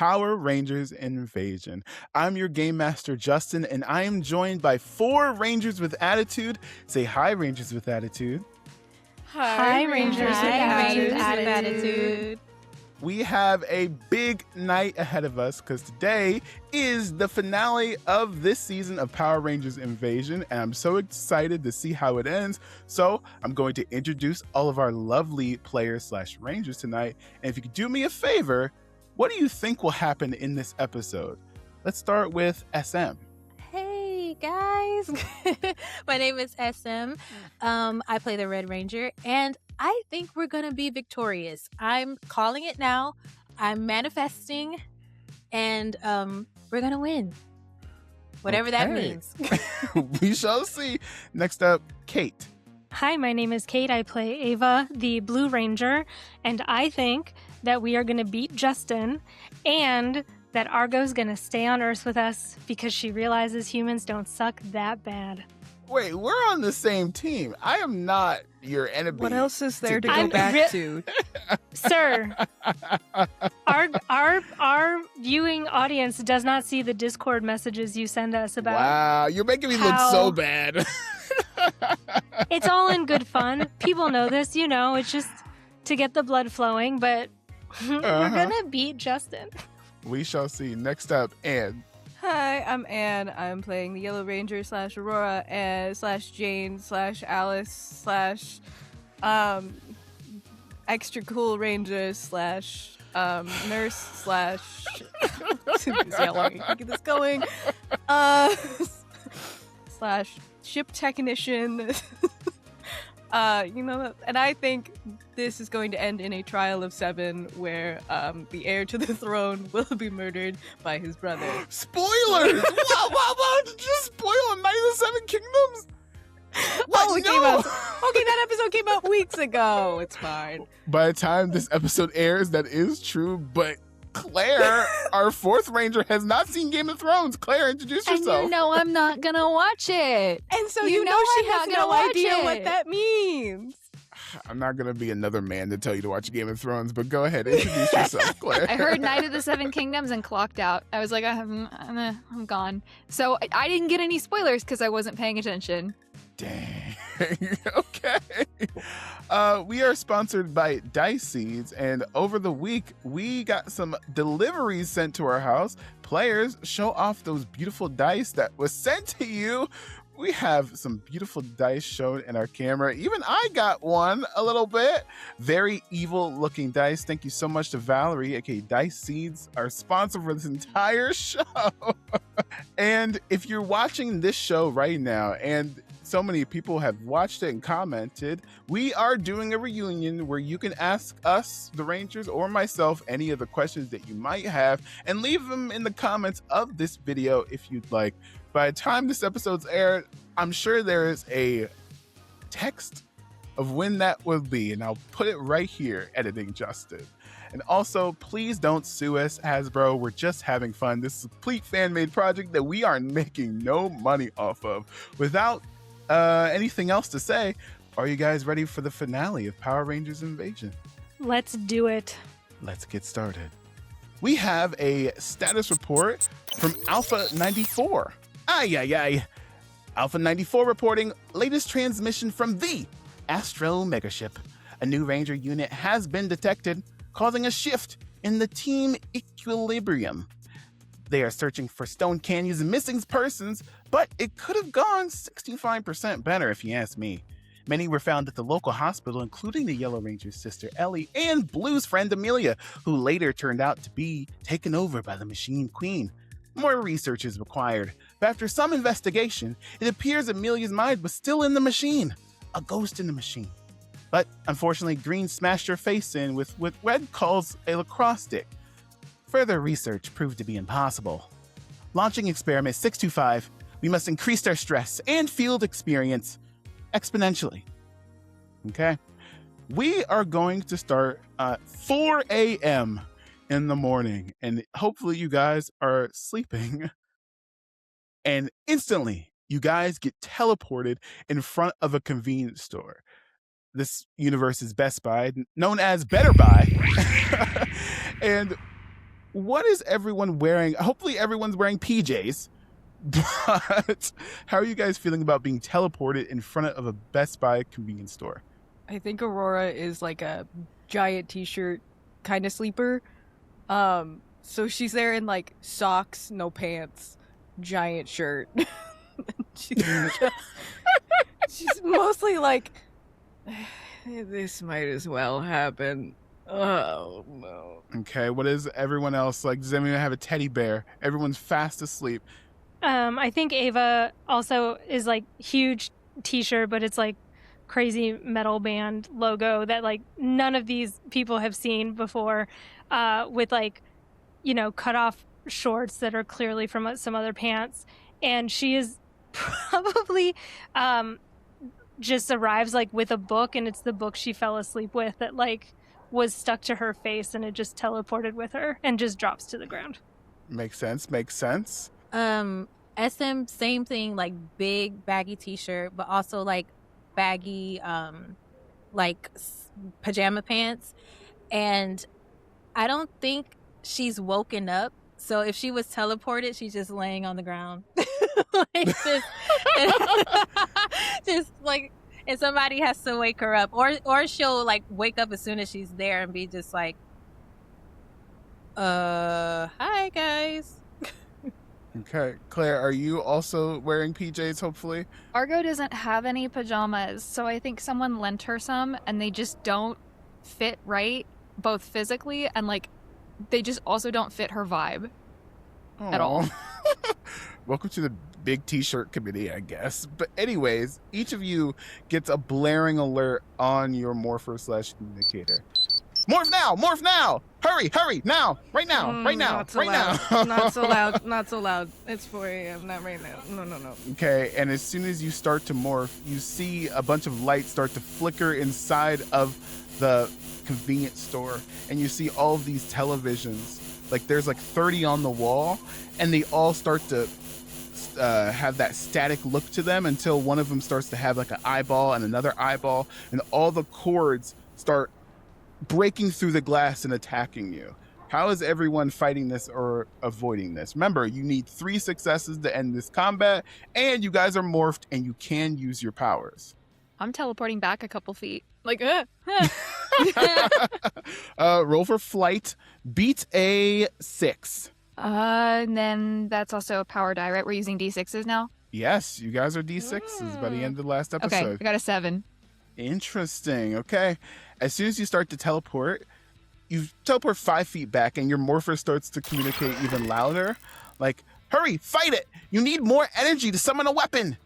Power Rangers Invasion. I'm your Game Master, Justin, and I am joined by 4 Rangers with attitude. Say hi, Rangers with attitude. Hi, Rangers with attitude. We have a big night ahead of us because today is the finale of this season of Power Rangers Invasion, and I'm so excited to see how it ends. So I'm going to introduce all of our lovely players / Rangers tonight, and if you could do me a favor, what do you think will happen in this episode? Let's start with SM. Hey guys, my name is SM. I play the Red Ranger, and I think we're gonna be victorious. I'm calling it now. I'm manifesting, and we're gonna win. Whatever that means. We shall see. Next up, Kate. Hi, my name is Kate. I play Ava, the Blue Ranger, and I think that we are going to beat Justin and that Argo's going to stay on Earth with us because she realizes humans don't suck that bad. Wait, we're on the same team. I am not your enemy. What else is there to go back to? Sir, our viewing audience does not see the Discord messages you send us about. Wow, you're making me look so bad. It's all in good fun. People know this, it's just to get the blood flowing, but we're gonna beat Justin. We shall see. Next up, Anne. Hi, I'm Anne. I'm playing the Yellow Ranger / Aurora and / Jane / Alice / extra cool Ranger / nurse / see how long I can get this going. / ship technician. And I think this is going to end in a trial of 7 where the heir to the throne will be murdered by his brother. Spoilers! wow, did you spoil a Night of the Seven Kingdoms? What? Okay, that episode came out weeks ago. It's fine. By the time this episode airs, that is true, but Claire, our 4th Ranger, has not seen Game of Thrones. Claire, introduce yourself. And I'm not gonna watch it. And so she I'm has no idea what that means. I'm not going to be another man to tell you to watch Game of Thrones, but go ahead, introduce yourself, Claire. I heard Night of the Seven Kingdoms and clocked out. I was like, I'm gone. So I didn't get any spoilers because I wasn't paying attention. Dang. Okay. We are sponsored by Dice Seeds, and over the week, we got some deliveries sent to our house. Players, show off those beautiful dice that was sent to you. We have some beautiful dice shown in our camera. Even I got one a little bit. Very evil looking dice. Thank you so much to Valerie, aka Dice Seeds, our sponsor for this entire show. And if you're watching this show right now, and so many people have watched it and commented, we are doing a reunion where you can ask us, the Rangers, or myself, any of the questions that you might have, and leave them in the comments of this video if you'd like. By the time this episode's aired, I'm sure there is a text of when that will be, and I'll put it right here, editing Justin. And also, please don't sue us, Hasbro. We're just having fun. This is a complete fan-made project that we are making no money off of. Without anything else to say, are you guys ready for the finale of Power Rangers Invasion? Let's do it. Let's get started. We have a status report from Alpha 94. Alpha 94 reporting latest transmission from the Astro Megaship. A new Ranger unit has been detected, causing a shift in the team equilibrium. They are searching for Stone Canyon's missing persons, but it could have gone 65% better if you ask me. Many were found at the local hospital, including the Yellow Ranger's sister Ellie and Blue's friend Amelia, who later turned out to be taken over by the Machine Queen. More research is required, but after some investigation, it appears Amelia's mind was still in the machine, a ghost in the machine. But unfortunately, Green smashed her face in with what Red calls a lacrosse stick. Further research proved to be impossible. Launching experiment 625, we must increase our stress and field experience exponentially. Okay? We are going to start at 4 a.m. in the morning, and hopefully you guys are sleeping. And instantly, you guys get teleported in front of a convenience store. This universe is Best Buy, known as Better Buy. And what is everyone wearing? Hopefully everyone's wearing PJs. But how are you guys feeling about being teleported in front of a Best Buy convenience store? I think Aurora is like a giant t-shirt kind of sleeper. So she's there in like socks, no pants, giant shirt. She's mostly like, this might as well happen. Oh no. Okay, what is everyone else like? Does anyone have a teddy bear? Everyone's fast asleep. I think Ava also is like huge t-shirt, but it's like crazy metal band logo that like none of these people have seen before, with like, you know, cut off shorts that are clearly from some other pants. And she is probably just arrives like with a book, and it's the book she fell asleep with that like was stuck to her face, and it just teleported with her and just drops to the ground. Makes sense. Makes sense. SM, same thing, like big baggy t-shirt, but also like baggy pajama pants. And I don't think she's woken up, so if she was teleported, she's just laying on the ground. Like, just like, and somebody has to wake her up, or she'll like wake up as soon as she's there and be just like, hi guys. Okay, Claire, are you also wearing PJs, hopefully? Argo doesn't have any pajamas, so I think someone lent her some and they just don't fit right, both physically and like they just also don't fit her vibe at all. Aw. Welcome to the big t-shirt committee, I guess. But anyways, each of you gets a blaring alert on your morpher/communicator. Morph now! Morph now! Hurry! Hurry! Now! Right now! Right now! Not so Right loud. now! Not so loud. Not so loud. It's 4 a.m. Not right now. No. Okay, and as soon as you start to morph, you see a bunch of lights start to flicker inside of the convenience store, and you see all of these televisions. Like there's like 30 on the wall, and they all start to have that static look to them until one of them starts to have like an eyeball and another eyeball, and all the cords start breaking through the glass and attacking you. How is everyone fighting this or avoiding this? Remember, you need 3 successes to end this combat, and you guys are morphed and you can use your powers. I'm teleporting back a couple feet. Like, Roll for flight. Beat a 6. and then that's also a power die, right? We're using D6s now? Yes, you guys are D6s by the end of the last Okay, episode. I got a 7. Interesting. Okay. As soon as you start to teleport, you teleport 5 feet back, and your morpher starts to communicate even louder. Like, hurry, fight it! You need more energy to summon a weapon!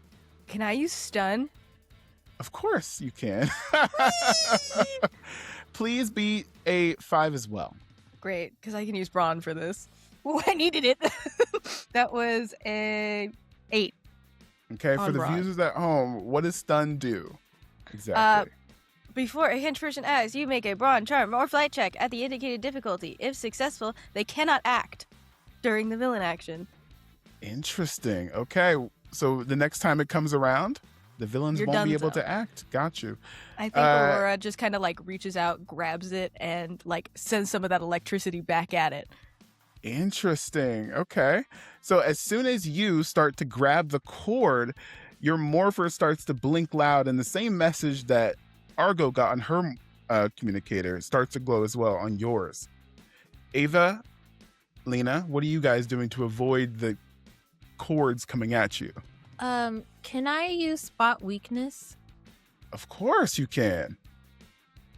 Can I use stun? Of course you can. Please be a 5 as well. Great, because I can use brawn for this. Ooh, I needed it. That was a 8. Okay, for On the Braun. viewers at home, what does stun do? Exactly. Before a hint version acts, you make a brawn, charm, or flight check at the indicated difficulty. If successful, they cannot act during the villain action. Interesting. Okay, so the next time it comes around, the villains You're won't be donezo. able to act. Got you. I think Uh, Aurora just kind of like reaches out, grabs it, and like sends some of that electricity back at it. Interesting. Okay. So as soon as you start to grab the cord, your morpher starts to blink loud, and the same message that Argo got on her communicator starts to glow as well on yours. Ava, Lena, what are you guys doing to avoid the cords coming at you? Can I use spot weakness? Of course you can.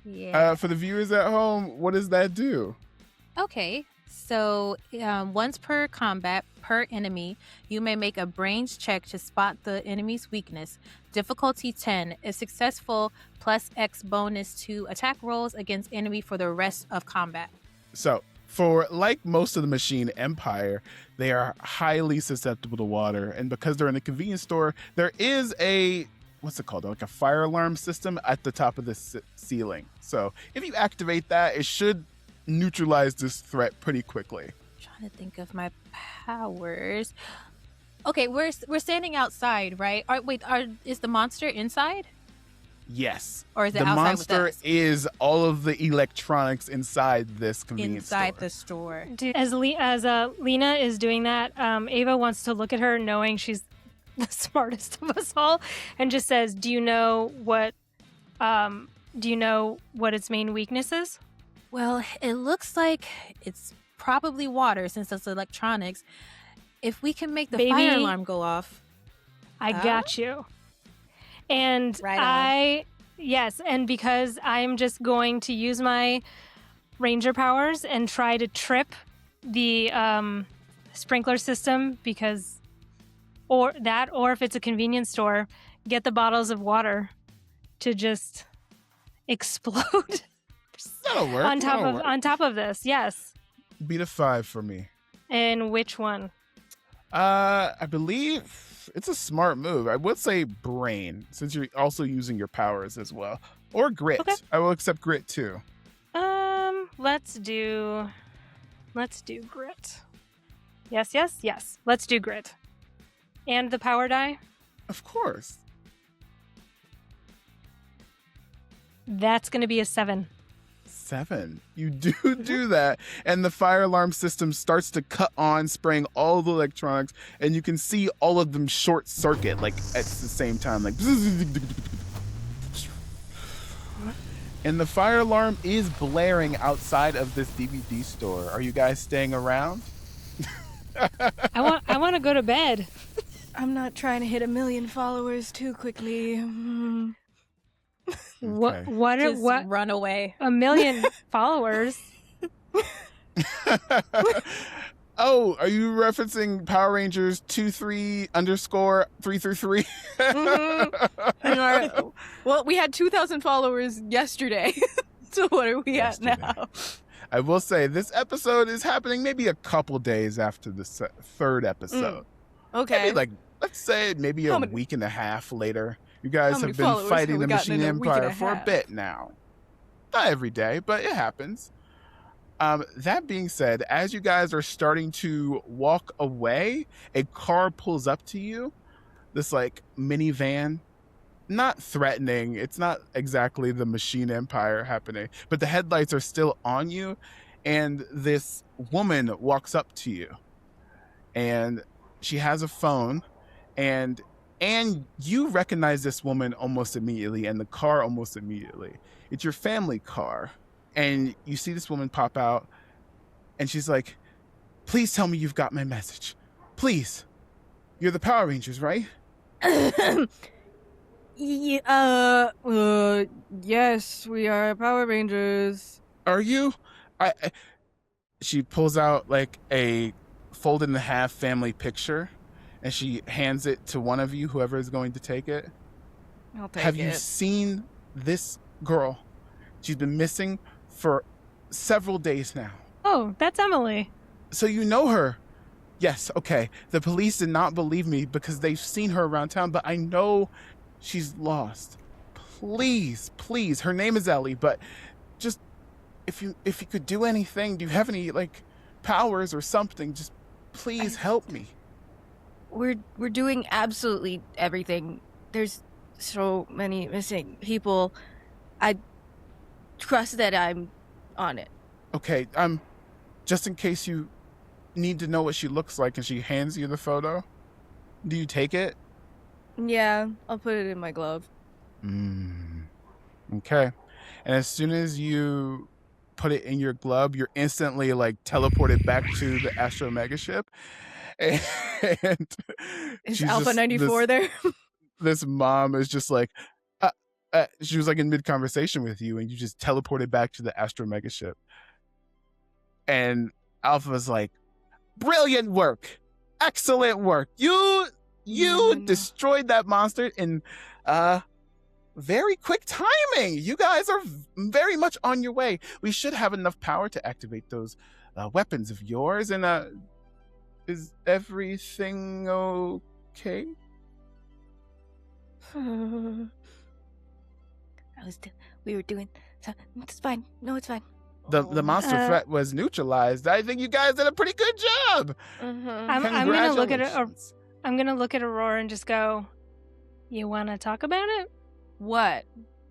Yeah. For the viewers at home, what does that do? Okay, so once per combat, per enemy, you may make a brains check to spot the enemy's weakness. Difficulty 10. If successful, plus X bonus to attack rolls against enemy for the rest of combat. So, for like most of the Machine Empire, they are highly susceptible to water. And because they're in a convenience store, there is a, what's it called? Like a fire alarm system at the top of the ceiling. So, if you activate that, it should neutralize this threat pretty quickly. Trying to think of my powers. Okay, we're standing outside, right? Is the monster inside? Yes. Or is it The outside monster with us? is all of the electronics inside this convenience Inside store. the store. As Lena is doing that, Ava wants to look at her, knowing she's the smartest of us all, and just says, "Do you know what its main weakness is?" Well, it looks like it's probably water since it's electronics. If we can make the Baby. fire alarm go off. I got you. And Right on. and because I'm just going to use my ranger powers and try to trip the sprinkler system, or if it's a convenience store, get the bottles of water to just explode That'll work. on That'll work. top of this. Yes. Beat a 5 for me. And which one? I believe it's a smart move. I would say brain, since you're also using your powers as well. Or grit. Okay. I will accept grit too. Let's do grit. Yes. Let's do grit. And the power die? Of course. That's going to be a 7. 7. You do that, and the fire alarm system starts to cut on, spraying all the electronics, and you can see all of them short circuit, like at the same time, like. And the fire alarm is blaring outside of this DVD store. Are you guys staying around? I want to go to bed. I'm not trying to hit 1 million followers too quickly. Okay. Just run away. 1 million followers? Oh, are you referencing Power Rangers 23_333? Well, we had 2,000 followers yesterday. So what are we at now? I will say this episode is happening maybe a couple days after the third episode. Okay. Maybe like, let's say maybe a week and a half later. You guys How many have been followers fighting have we the gotten Machine in a week and Empire a for a half? bit now. Not every day, but it happens. That being said, as you guys are starting to walk away, a car pulls up to you. This like minivan, not threatening. It's not exactly the Machine Empire happening, but the headlights are still on you. And this woman walks up to you, and she has a phone, and you recognize this woman almost immediately, and the car almost immediately. It's your family car. And you see this woman pop out, and she's like, "Please tell me you've got my message. Please. You're the Power Rangers, right?" Yes, we are Power Rangers. Are you? She pulls out like a folded in half family picture, and she hands it to one of you, whoever is going to take it. I'll take Have it. you seen this girl? She's been missing for several days now. Oh, that's Emily. So you know her? Yes, okay. The police did not believe me because they've seen her around town, but I know she's lost. Please, her name is Ellie, but just if you could do anything, do you have any like powers or something? Just please help me. We're doing absolutely everything. There's so many missing people. I trust that I'm on it. Okay, just in case you need to know what she looks like and she hands you the photo, do you take it? Yeah, I'll put it in my glove. Okay. And as soon as you put it in your glove, you're instantly like teleported back to the Astro Mega ship. And Is she's Alpha just 94 there? This mom is just like, she was like in mid conversation with you, and you just teleported back to the Astro Mega ship. And Alpha's like, "Brilliant work, excellent work. You destroyed that monster in very quick timing. You guys are very much on your way. We should have enough power to activate those weapons of yours. And is everything okay?" We were doing. So, it's fine. No, it's fine. The monster threat was neutralized. I think you guys did a pretty good job. I'm gonna look at it. I'm gonna look at Aurora and just go, "You want to talk about it?" What?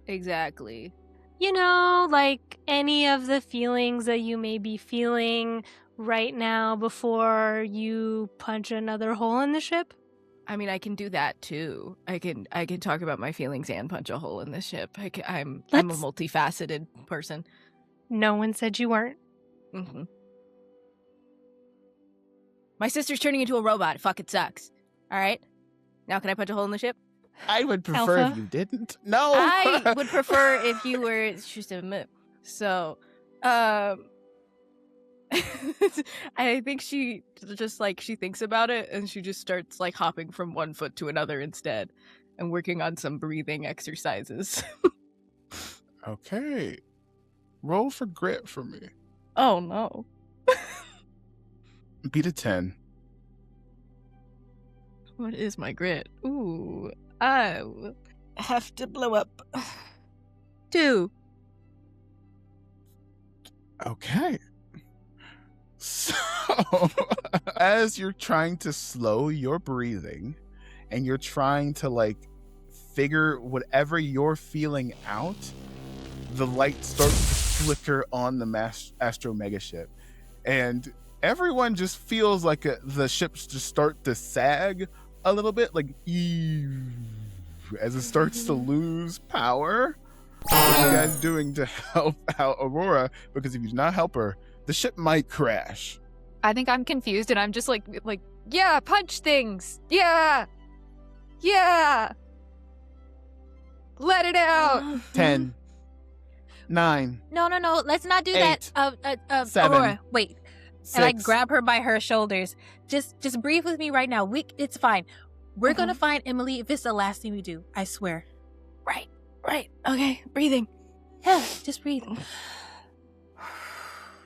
Exactly. You know, like any of the feelings that you may be feeling right now before you punch another hole in the ship? I mean, I can do that too. I can talk about my feelings and punch a hole in the ship. I'm a Let's- multifaceted person. No one said you weren't. Mm-hmm. My sister's turning into a robot. It fucking sucks. All right. Now, can I punch a hole in the ship? I would prefer Alpha? if you didn't. No. I would prefer if you were just a move. So, I think she just like she thinks about it and she just starts like hopping from one foot to another instead and working on some breathing exercises. Okay. Roll for grit for me. Oh no. Beat a 10. What is my grit? Ooh, I have to blow up. 2. Okay. So, as you're trying to slow your breathing and you're trying to like figure whatever you're feeling out, the light starts to flicker on the Astro Mega ship. And everyone just feels like the ships just start to sag a little bit, like as it starts to lose power. What are you guys doing to help out Aurora? Because if you do not help her, the ship might crash. I think I'm confused and I'm just like, yeah, punch things. Yeah. Yeah. Let it out. 10, 9, No. Let's not do 8, that. 7, Aurora, wait. 6. And I grab her by her shoulders. Just breathe with me right now. It's fine. We're gonna find Emily if it's the last thing we do. I swear. Right. Okay. Breathing. Yeah, just breathe.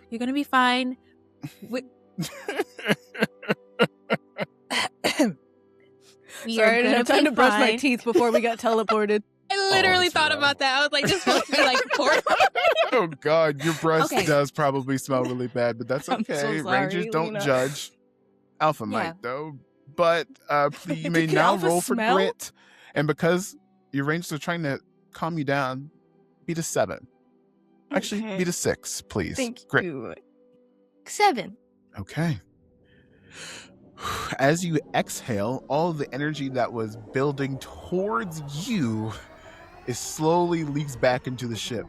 You're gonna be fine. We Sorry, I didn't have time to brush my teeth before we got teleported. I literally it's thought rough. about that. I was like, this supposed to be like pour. Oh God, your breath Okay. does probably smell really bad, but that's I'm so okay. sorry, Rangers don't Lena. judge. Alpha Yeah. might though. But please, you may Can now Alpha roll for smell? grit. And because your Rangers are trying to calm you down, beat a 7. Actually, Okay. beat a 6, please. Thank Grit. you. 7. Okay. As you exhale, all the energy that was building towards you is slowly leaks back into the ship.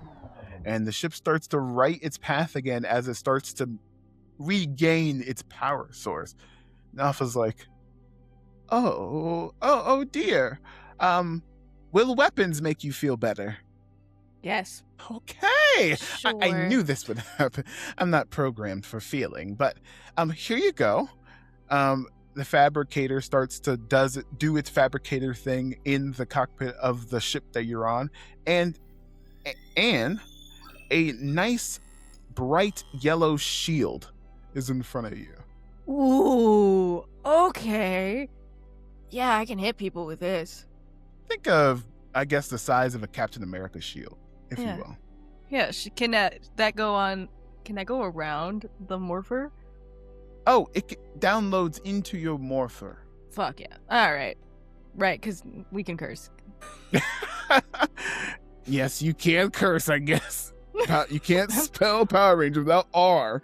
And the ship starts to right its path again as it starts to regain its power source. Alpha's like, oh dear. Will weapons make you feel better? Yes. Okay. I Sure. knew this would happen. I'm not programmed for feeling, but here you go. The fabricator starts to do its fabricator thing in the cockpit of the ship that you're on, and a nice bright yellow shield is in front of you. Ooh. Okay. Yeah, I can hit people with this. Think of, I guess, the size of a Captain America shield, if Yeah. you will. Yeah, can that go on? Can that go around the morpher? Oh, it downloads into your morpher. Fuck yeah. All right. Right, because we can curse. Yes, you can curse, I guess. You can't spell Power Ranger without R.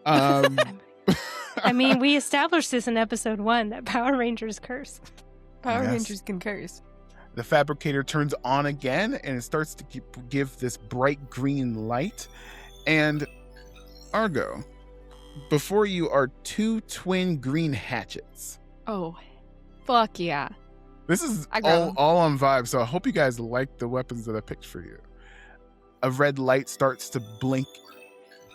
I mean, we established this in episode 1 that Power Rangers curse. Power Yes. Rangers can curse. The fabricator turns on again and it starts to give this bright green light. And Argo, before you are 2 twin green hatchets. Oh, fuck yeah. This is I grab 'em. all on vibe, so I hope you guys like the weapons that I picked for you. A red light starts to blink,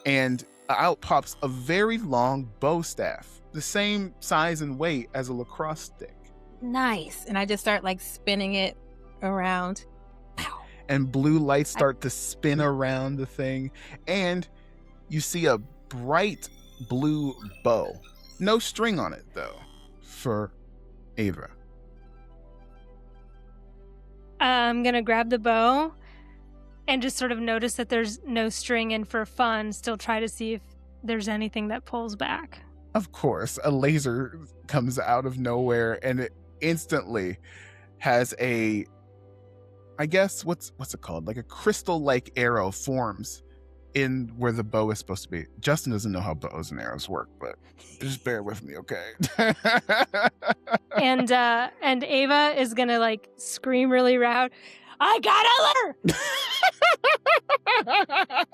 and out pops a very long bow staff, the same size and weight as a lacrosse stick. Nice. And I just start like spinning it around. And blue lights start to spin around the thing, and you see a bright blue bow. No string on it, though, for Ava. I'm going to grab the bow and just sort of notice that there's no string, and for fun, still try to see if there's anything that pulls back. Of course, a laser comes out of nowhere and it instantly has I I guess what's it called? Like a crystal-like arrow forms in where the bow is supposed to be. Justin doesn't know how bows and arrows work, but just bear with me, okay? And Ava is gonna like scream really loud, I got her!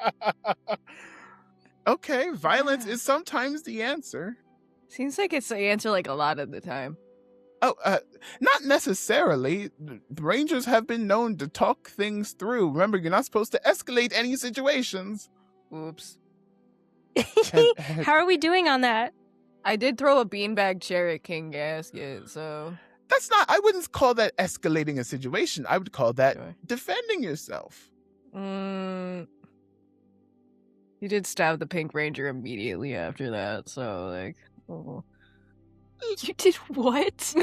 Okay, violence is sometimes the answer. Seems like it's the answer like a lot of the time. Oh, not necessarily. The Rangers have been known to talk things through. Remember, you're not supposed to escalate any situations. Oops. How are we doing on that? I did throw a beanbag chair at King Gasket, so... That's not, I wouldn't call that escalating a situation. I would call that Sure. defending yourself. You did stab the Pink Ranger immediately after that, so, like... Oh. You did what?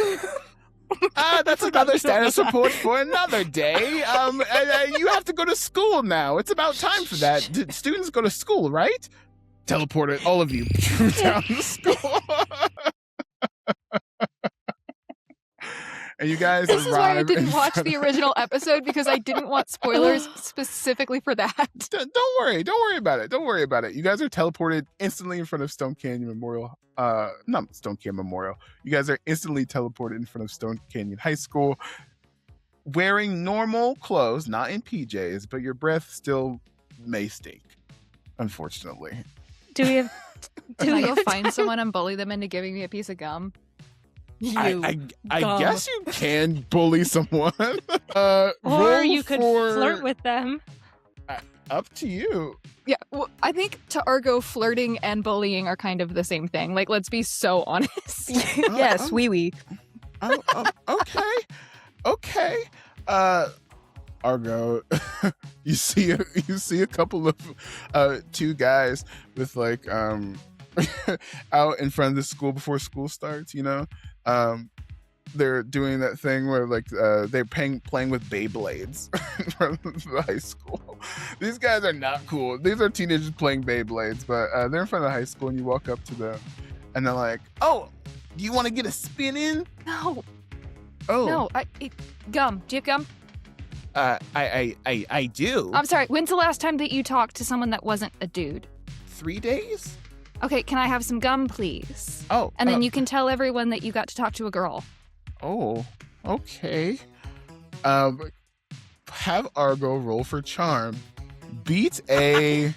That's another status report for another day. You have to go to school now. It's about time for that. Students go to school, right? Teleported all of you down to school. And you guys This is why I arrive didn't in watch front the of- original episode, because I didn't want spoilers specifically for that. Don't worry about it. Don't worry about it. You guys are teleported instantly in front of Stone Canyon Memorial. Not Stone Canyon Memorial. You guys are instantly teleported in front of Stone Canyon High School, wearing normal clothes, not in PJs, but your breath still may stink, unfortunately. Do we have Can I go have find time? someone and bully them into giving me a piece of gum? I gum. guess you can bully someone. Or Roll you could for- flirt with them. Up to you. Yeah, well, I think to Argo, flirting and bullying are kind of the same thing. Like, let's be so honest. Yes, wee. Okay. Argo, you see a couple of two guys with like out in front of the school before school starts. You know, they're doing that thing where like they're playing with Beyblades in front of the high school. These guys are not cool. These are teenagers playing Beyblades, but they're in front of the high school, and you walk up to them, and they're like, "Oh, do you want to get a spin in?" No, Oh, no. Gum. Do you have gum? I do. I'm sorry. When's the last time that you talked to someone that wasn't a dude? 3 days. Okay, can I have some gum, please? Oh, And then you can tell everyone that you got to talk to a girl. Oh, okay. Have Argo roll for charm. Beat a.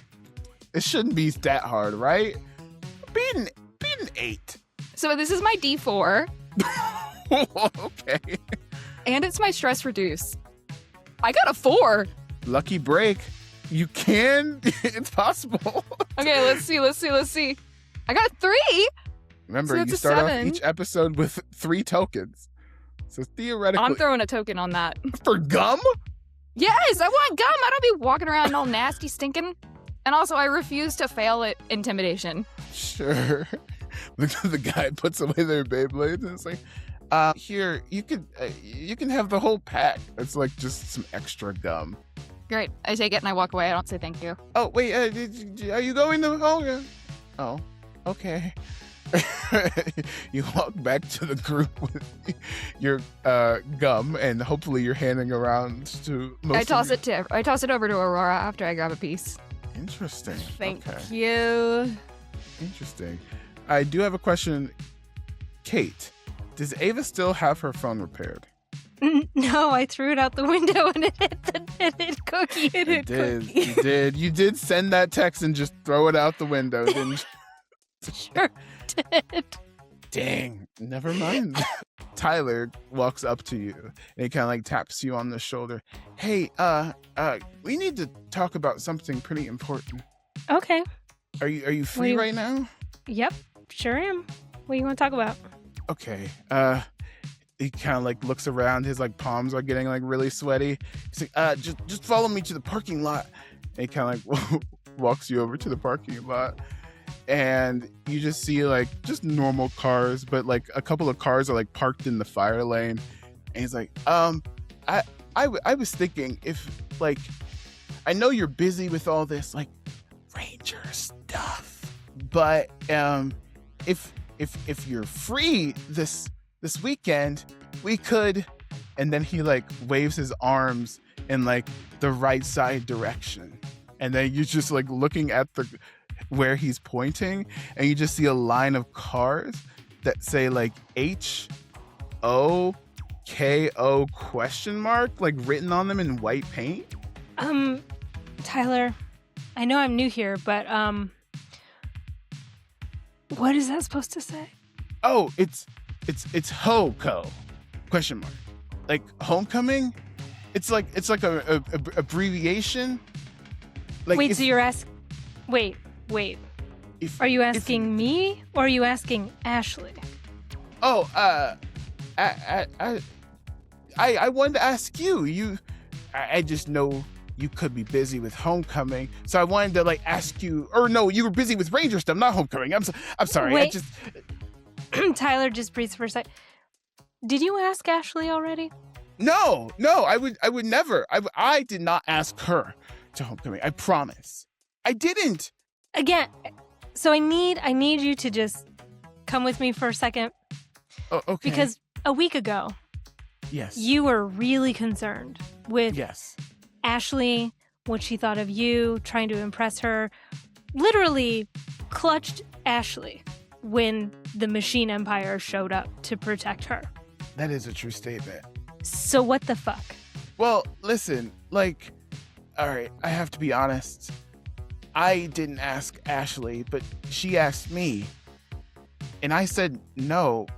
It shouldn't be that hard, right? Beat an 8. So this is my D4, Okay. and it's my stress reduce. I got a 4. Lucky break. You can. It's possible. Okay, let's see. I got a 3. Remember, So that's you a start off 7. each episode with 3 tokens. So theoretically, I'm throwing a token on that. for gum. Yes, I want gum. I don't be walking around all nasty, stinking. And also, I refuse to fail at intimidation. Sure. The guy puts away their Beyblades and it's like, here, you can have the whole pack. It's like just some extra gum. Great. I take it and I walk away. I don't say thank you. Oh, wait, are you going to home? Yeah. Oh, okay. You walk back to the group with your gum, and hopefully you're handing around to most I of toss you. I toss it over to Aurora after I grab a piece. Interesting. Thank Okay. you. Interesting. I do have a question. Kate, does Ava still have her phone repaired? No, I threw it out the window and it hit Cookie. You did. You did send that text and just throw it out the window, didn't you? Sure did. Dang. Never mind. Tyler walks up to you and he kind of like taps you on the shoulder. Hey, we need to talk about something pretty important. Okay. Are you free Wait. right now? Yep. Sure am. What do you want to talk about? Okay. He kind of like looks around. His like palms are getting like really sweaty. He's like, just follow me to the parking lot. And he kind of like walks you over to the parking lot. And you just see like just normal cars, but like a couple of cars are like parked in the fire lane. And he's like, I was thinking if like, I know you're busy with all this like Ranger stuff, but if you're free this weekend, we could and then he like waves his arms in like the right side direction, and then you're just like looking at the where he's pointing, and you just see a line of cars that say like HOKO question mark like written on them in white paint. Tyler, I know I'm new here, but what is that supposed to say? Oh, it's HOKO question mark, like homecoming. It's like a abbreviation. Like Wait, so you're asking? Wait. Are you asking me or are you asking Ashley? Oh, I wanted to ask you. I just know you could be busy with homecoming, so I wanted to like ask you. Or no, you were busy with Ranger stuff, not homecoming. I'm sorry. Wait. I just Tyler just breathes for a sec. Did you ask Ashley already? no. I would never. I did not ask her to homecoming. I promise. I didn't. Again, so I need you to just come with me for a second. Oh, okay. Because a week ago, yes, you were really concerned with yes. Ashley, what she thought of you, trying to impress her. Literally clutched Ashley when the Machine Empire showed up to protect her. That is a true statement. So what the fuck? Well, listen, like, all right, I have to be honest. I didn't ask Ashley, but she asked me. And I said no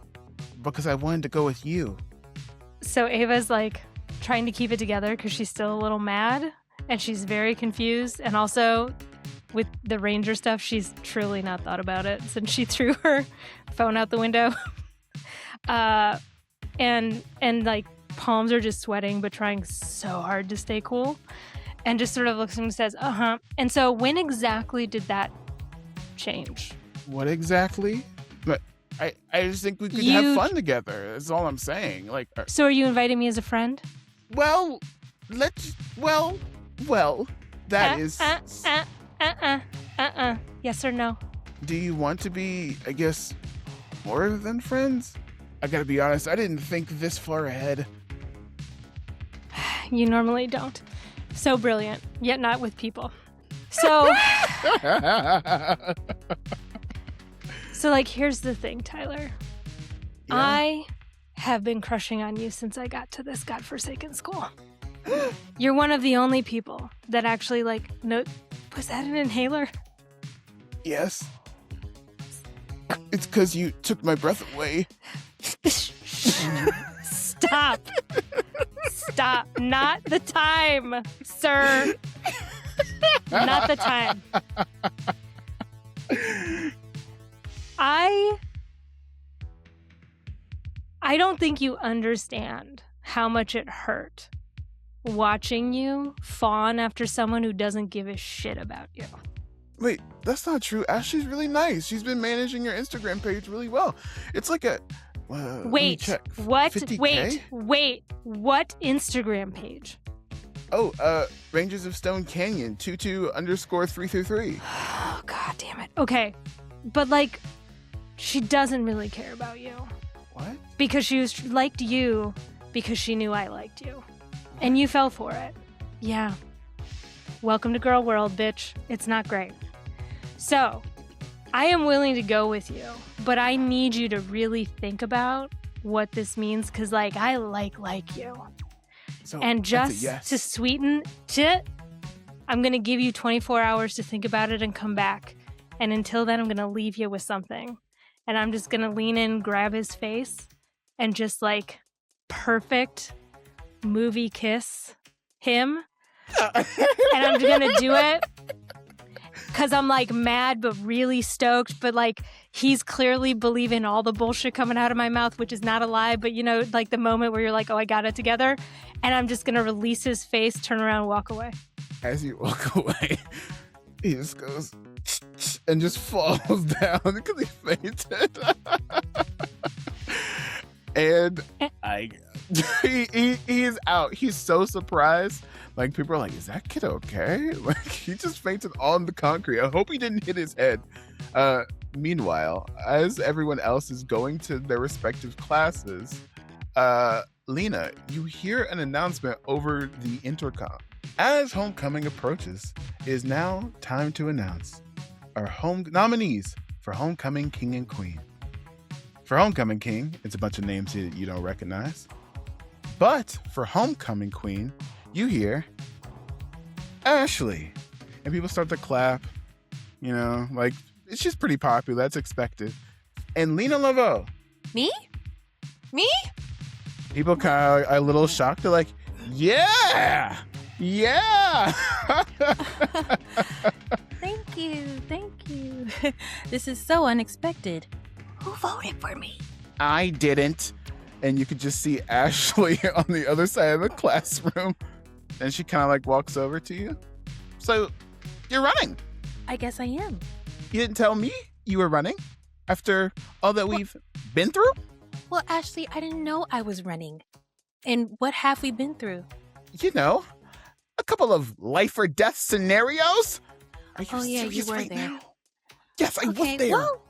because I wanted to go with you. So Ava's like trying to keep it together because she's still a little mad and she's very confused. And also with the Ranger stuff, she's truly not thought about it since she threw her phone out the window. And like palms are just sweating, but trying so hard to stay cool. And just sort of looks and says, uh-huh. And so when exactly did that change? What exactly? But I just think we could have fun together. That's all I'm saying. Like, So are you inviting me as a friend? well, that is. Yes or no? Do you want to be, I guess, more than friends? I gotta be honest, I didn't think this far ahead. You normally don't. So brilliant, yet not with people. So, like, here's the thing, Tyler. Yeah? I have been crushing on you since I got to this godforsaken school. You're one of the only people that actually, like, no. Was that an inhaler? Yes. It's because you took my breath away. Stop. Stop. Not the time, sir. Not the time. I don't think you understand how much it hurt watching you fawn after someone who doesn't give a shit about you. Wait, that's not true. Ashley's really nice. She's been managing your Instagram page really well. It's like a... let me Wait, check. what? 50K? Wait, what Instagram page? Oh, Rangers of Stone Canyon, 22_333. Oh, god damn it. Okay, but like, she doesn't really care about you. What? Because she liked you because she knew I liked you. And you fell for it. Yeah. Welcome to girl world, bitch. It's not great. So, I am willing to go with you, but I need you to really think about what this means, because, like, I like you. So And that's a just yes. to sweeten it, I'm going to give you 24 hours to think about it and come back. And until then, I'm going to leave you with something. And I'm just going to lean in, grab his face, and just, like, perfect movie kiss him. And I'm going to do it because I'm, like, mad but really stoked. But, like, he's clearly believing all the bullshit coming out of my mouth, which is not a lie. But, you know, like the moment where you're like, oh, I got it together. And I'm just going to release his face, turn around, and walk away. As you walk away, he just goes and just falls down because he fainted. And he is out. He's so surprised. Like, people are like, is that kid okay? Like, he just fainted on the concrete. I hope he didn't hit his head. Meanwhile, as everyone else is going to their respective classes, Lena, you hear an announcement over the intercom. As homecoming approaches, it is now time to announce our home nominees for Homecoming King and Queen. For Homecoming King, it's a bunch of names here that you don't recognize. But for Homecoming Queen, you hear Ashley. And people start to clap. You know, like, it's just pretty popular. That's expected. And Lena Laveau. Me? Me? People kind of are a little shocked. They're like, yeah! Yeah! Thank you. This is so unexpected. Who voted for me? I didn't. And you could just see Ashley on the other side of the classroom. And she kind of like walks over to you. So, you're running. I guess I am. You didn't tell me you were running after all that we've been through? Well, Ashley, I didn't know I was running. And what have we been through? You know, a couple of life or death scenarios. Are you Oh, yeah, you serious were right there. now? Yes, I was there. Well,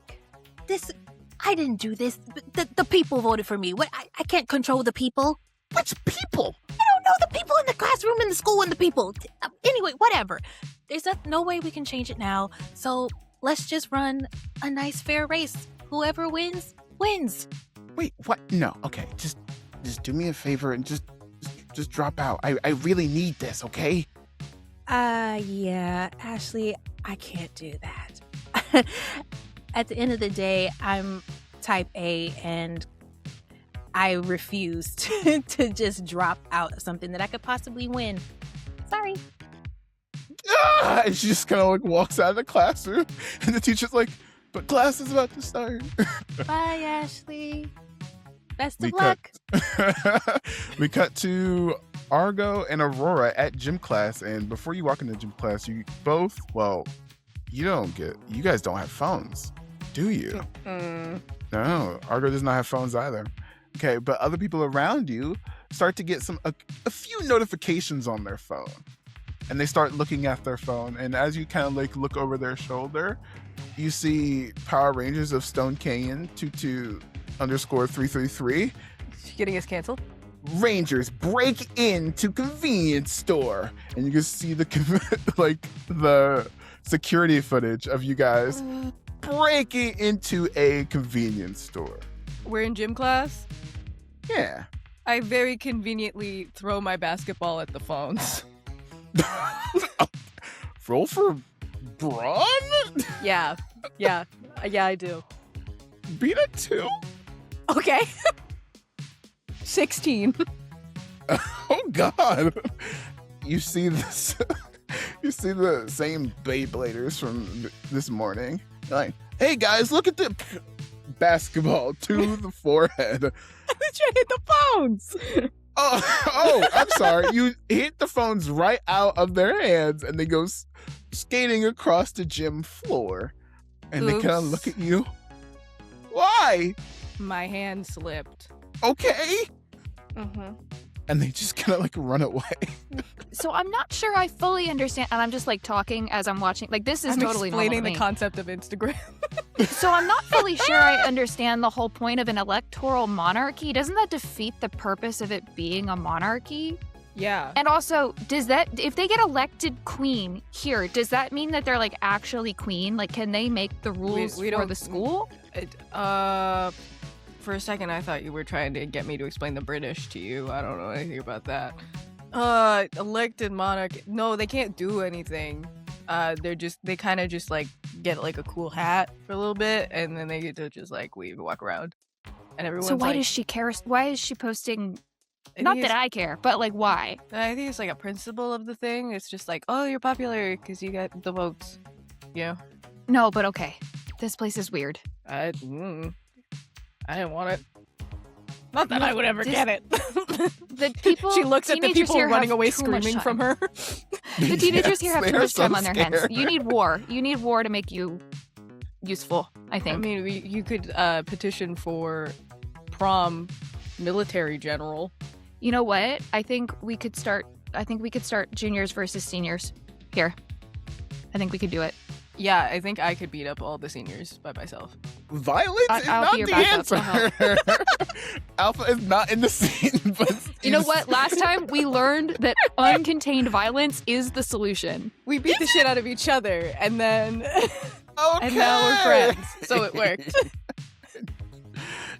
I didn't do this. The people voted for me. What? I can't control the people. Which people? I don't know the people in the classroom, in the school, and the people. Anyway, whatever. There's no way we can change it now. So let's just run a nice, fair race. Whoever wins, wins. Wait, what? No, okay. Just do me a favor and just drop out. I really need this, okay? Yeah, Ashley, I can't do that. At the end of the day, I'm type A and I refuse to just drop out of something that I could possibly win. Sorry. Ah! And she just kind of like walks out of the classroom, and the teacher's like, "But class is about to start." Bye, Ashley. Best of We luck. We cut to Argo and Aurora at gym class, and before you walk into gym class, you both, well, you guys don't have phones, do you? No, Argo does not have phones either. Okay, but other people around you start to get a few notifications on their phone, and they start looking at their phone, and as you kind of like look over their shoulder, you see Power Rangers of Stone Canyon 22_333 Getting us canceled. Rangers break into convenience store, and you can see the security footage of you guys breaking into a convenience store. We're in gym class. Yeah. I very conveniently throw my basketball at the phones. Roll for brawn? Yeah, I do. Beat a 2? Okay. 16. Oh God. You see this you see the same Beybladers from this morning. You're like, hey guys, look at the basketball to the forehead. I hit the phones. Oh, I'm sorry. You hit the phones right out of their hands, and they go skating across the gym floor. And they kind of look at you. Why? My hand slipped. Okay. Mm-hmm. And they just kind of like run away. So I'm not sure I fully understand, and I'm just like talking as I'm watching. Like this is I'm totally normal explaining to the me. concept of Instagram. So I'm not fully sure I understand the whole point of an electoral monarchy. Doesn't that defeat the purpose of it being a monarchy? Yeah. And also, does that, if they get elected queen here, does that mean that they're like actually queen? Like, can they make the rules we for don't- the school? For a second, I thought you were trying to get me to explain the British to you. I don't know anything about that. Elected monarch. No, they can't do anything. They kind of just like get like a cool hat for a little bit, and then they get to just like walk around. And everyone's So why like, does she care? Why is she posting? I Not think that I care, but like why? I think it's like a principle of the thing. It's just like, oh, you're popular because you got the votes. You know? No, but okay. This place is weird. I didn't want it. Not that I would ever This- get it. The people. She looks at the teenagers people here running have away too much screaming time. from her. The teenagers here have Yes, too they are much time so on their hands. scared. You need war. You need war to make you useful, I think. I mean, you could petition for prom military general. You know what? I think we could start juniors versus seniors here. I think we could do it. Yeah, I think I could beat up all the seniors by myself. violence is I'll not be your the backup. answer. Alpha is not in the scene, but You know what? Last time we learned that uncontained violence is the solution. We beat the shit out of each other, and then Okay. and now we're friends, so it worked.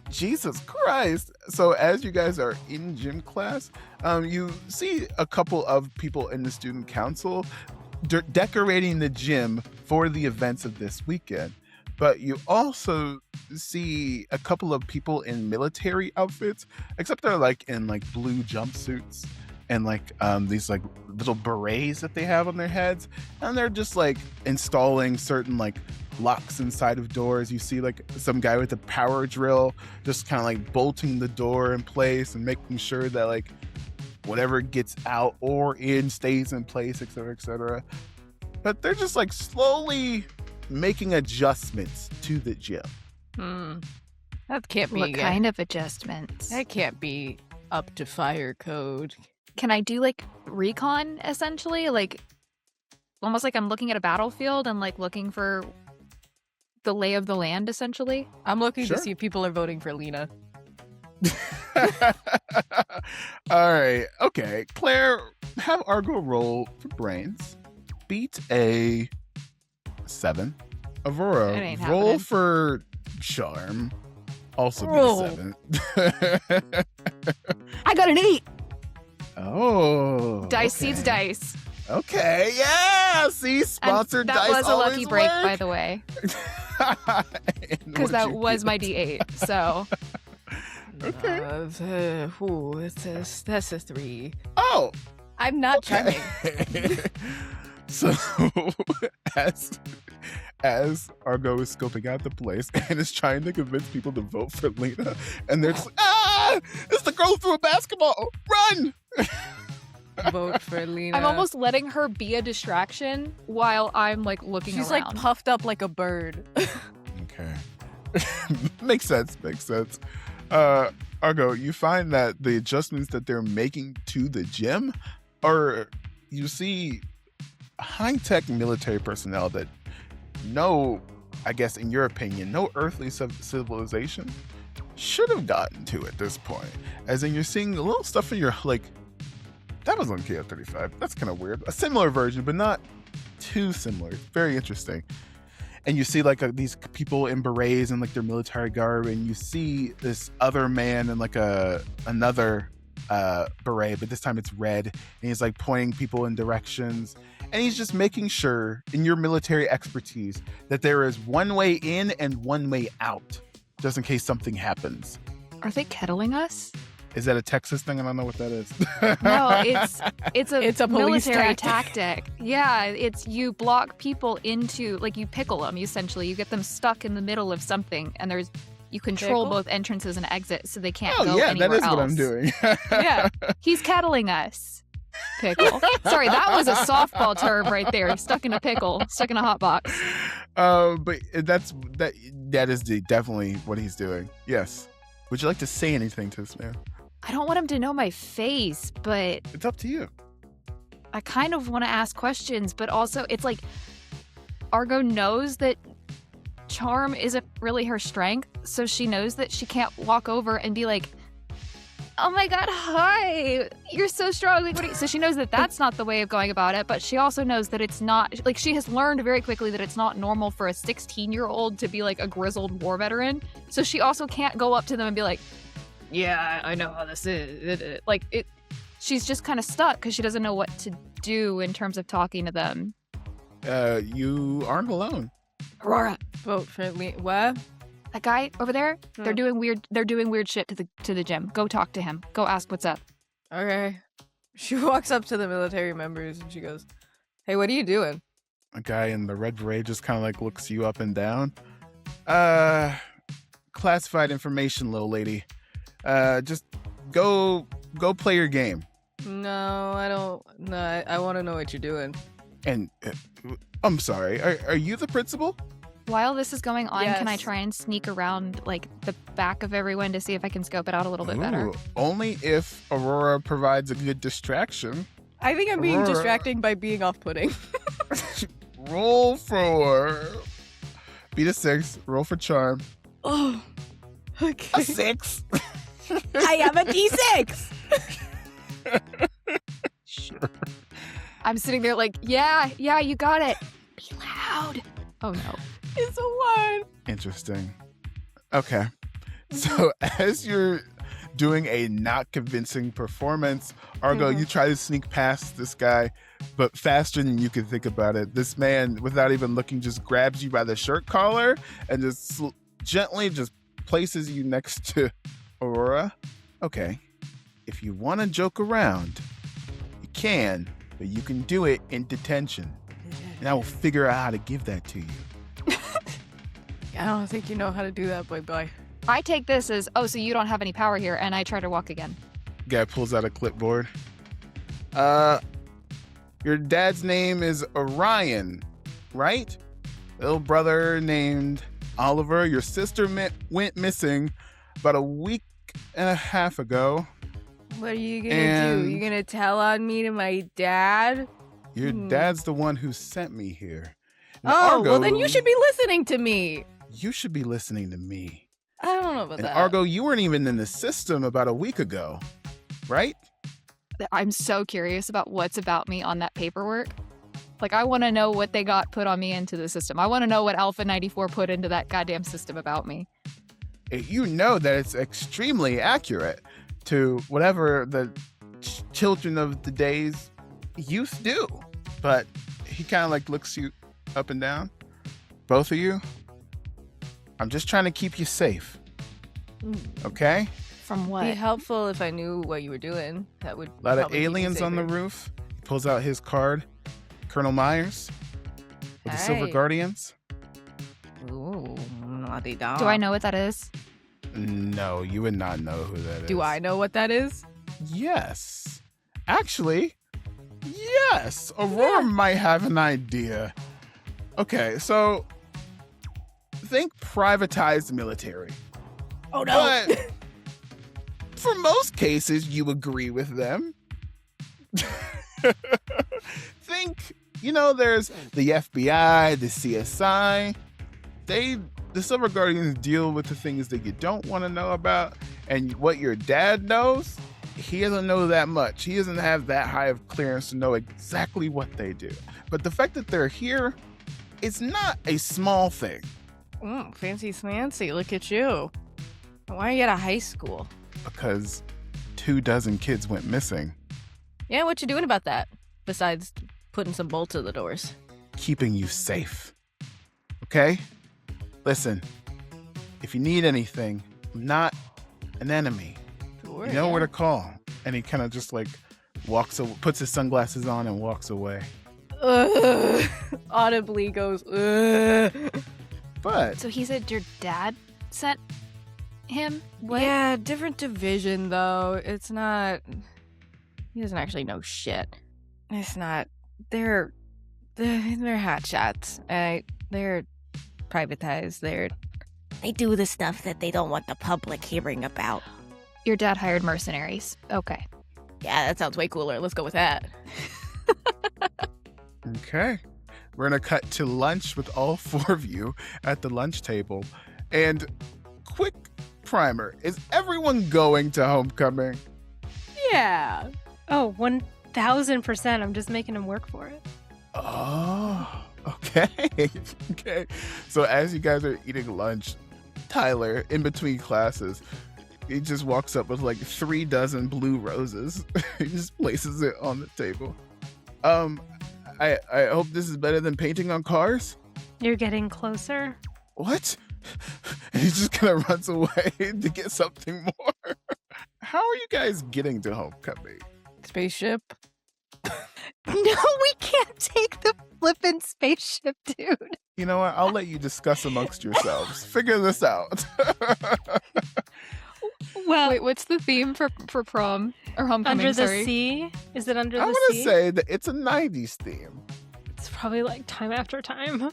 Jesus Christ. So as you guys are in gym class, you see a couple of people in the student council decorating the gym for the events of this weekend. But you also see a couple of people in military outfits, except they're like in like blue jumpsuits and like these like little berets that they have on their heads, and they're just like installing certain like locks inside of doors. You see like some guy with a power drill just kind of like bolting the door in place and making sure that like whatever gets out or in stays in place, etc., etc. But they're just like slowly making adjustments to the gym. That can't be. What kind of adjustments? That can't be up to fire code. Can I do like recon essentially? Like almost like I'm looking at a battlefield and like looking for the lay of the land essentially? I'm looking Sure. to see if people are voting for Lena. All right. Okay. Claire, have Argo roll for brains. Beat a 7. It Aurora, ain't roll happening. for charm. Also Roll. beat a 7. I got an 8. Oh. Dice okay. seeds dice. Okay. Yeah. See, And sponsored that dice was a lucky always break, work. by the way, And because what'd that you was my get? D8. So Okay. That's a 3. Oh. I'm not charming. So as Argo is scoping out the place and is trying to convince people to vote for Lena, and they're just like, it's the girl who threw a basketball. Run! Vote for Lena. I'm almost letting her be a distraction while I'm like looking She's around. like puffed up like a bird. Okay. Makes sense. Argo, you find that the adjustments that they're making to the gym are, you see high-tech military personnel that I guess in your opinion, no earthly civilization should have gotten to at this point. As in, you're seeing a little stuff in your, like, that was on KO35. That's kind of weird. A similar version, but not too similar. Very interesting. And you see like these people in berets and like their military garb, and you see this other man in like another beret, but this time it's red, and he's like pointing people in directions, and he's just making sure, in your military expertise, that there is one way in and one way out, just in case something happens. Are they kettling us? Is that a Texas thing? I don't know what that is. No, it's a police military tactic. tactic. Yeah, it's you block people into, like, you pickle them essentially. You get them stuck in the middle of something, and you control Pickle? both entrances and exits so they can't Oh go yeah, anywhere that is else. what I'm doing. Yeah, he's kettling us. Pickle. Sorry, that was a softball term right there. Stuck in a pickle, stuck in a hot box. But that is definitely what he's doing. Yes. Would you like to say anything to this man? I don't want him to know my face, but It's up to you. I kind of want to ask questions, but also it's like Argo knows that charm isn't really her strength, so she knows that she can't walk over and be like, "Oh my god, hi, you're so strong." Like, what are you? So she knows that that's not the way of going about it, but she also knows that it's not, like, she has learned very quickly that it's not normal for a 16-year-old to be like a grizzled war veteran. So she also can't go up to them and be like, "Yeah, I know how this is." Like, she's just kind of stuck because she doesn't know what to do in terms of talking to them. You aren't alone. Aurora, Vote for Lena. What? that guy over there, Hmm. they're doing weird shit to the gym. Go talk to him. Go ask what's up. Okay. She walks up to the military members and she goes, "Hey, what are you doing?" A guy in the red beret just kind of like looks you up and down. Classified information, little lady. Just go play your game. No, I don't. No, I want to know what you're doing. And I'm sorry. Are you the principal? While this is going on, can I Yes. try and sneak around like the back of everyone to see if I can scope it out a little bit better? Ooh, only if Aurora provides a good distraction. I think I'm being Aurora. distracting by being off-putting. Roll for beat a 6. Roll for charm. Oh. Okay. A 6. I have a D6. Sure. I'm sitting there like, yeah, you got it. Be loud. Oh no. It's a 1. Interesting. Okay. So as you're doing a not convincing performance, Argo, you try to sneak past this guy, but faster than you can think about it. This man, without even looking, just grabs you by the shirt collar and just gently just places you next to Aurora. Okay. If you want to joke around, you can, but you can do it in detention. And I will figure out how to give that to you. I don't think you know how to do that, boy. I take this as, oh, so you don't have any power here, and I try to walk again. Guy pulls out a clipboard. Your dad's name is Orion, right? Little brother named Oliver. Your sister went missing about a week and a half ago. What are you gonna do? And- You gonna tell on me to my dad? Your dad's the one who sent me here. And Oh, well Argo, then you should be listening to me. You should be listening to me. I don't know about And that. Argo, you weren't even in the system about a week ago, right? I'm so curious about what's about me on that paperwork. Like, I want to know what they got put on me into the system. I want to know what Alpha 94 put into that goddamn system about me. You know that it's extremely accurate to whatever the children of the days used to do. But he kind of like looks you up and down. Both of you. I'm just trying to keep you safe. Okay? From what? Be helpful if I knew what you were doing. That would. A lot of probably keep me aliens on the safer. roof. He pulls out his card. Colonel Myers with the Silver Hey. Guardians. Ooh, naughty dog. Do I know what that is? No, you would not know who that is. Do I know what that is? Yes. Actually, yes. Aurora might have an idea. Okay, so think privatized military. Oh no. But for most cases, you agree with them. Think, there's the FBI, the CSI. The Silver Guardians deal with the things that you don't want to know about. And what your dad knows, he doesn't know that much. He doesn't have that high of clearance to know exactly what they do. But the fact that they're here, it's not a small thing. Fancy smancy. Look at you. Why are you at a high school? Because 24 kids went missing. Yeah, what you doing about that? Besides putting some bolts in the doors. Keeping you safe. Okay? Listen, if you need anything, I'm not an enemy. Sure, You know where to call. And he kind of just like puts his sunglasses on and walks away. Ugh. Audibly goes, ugh. But So he said your dad sent him? What? Yeah, different division though. It's not. He doesn't actually know shit. It's not. They're hotshots. They're privatized. They do the stuff that they don't want the public hearing about. Your dad hired mercenaries. Okay. Yeah, that sounds way cooler. Let's go with that. okay. We're going to cut to lunch with all 4 of you at the lunch table. And quick primer, is everyone going to homecoming? Yeah. Oh, 1000%. I'm just making him work for it. Oh, okay. Okay. So as you guys are eating lunch, Tyler, in between classes, he just walks up with like 3 dozen blue roses. He just places it on the table. I hope this is better than painting on cars. You're getting closer. What? And he just kind of runs away to get something more. How are you guys getting to homecoming? Spaceship. No, we can't take the flippin' spaceship, dude. You know what? I'll let you discuss amongst yourselves. Figure this out. Well, Wait, what's the theme for prom or homecoming? under the sorry? sea? Is it under I'm the going to sea? say that it's a 90s theme. It's probably like time after time.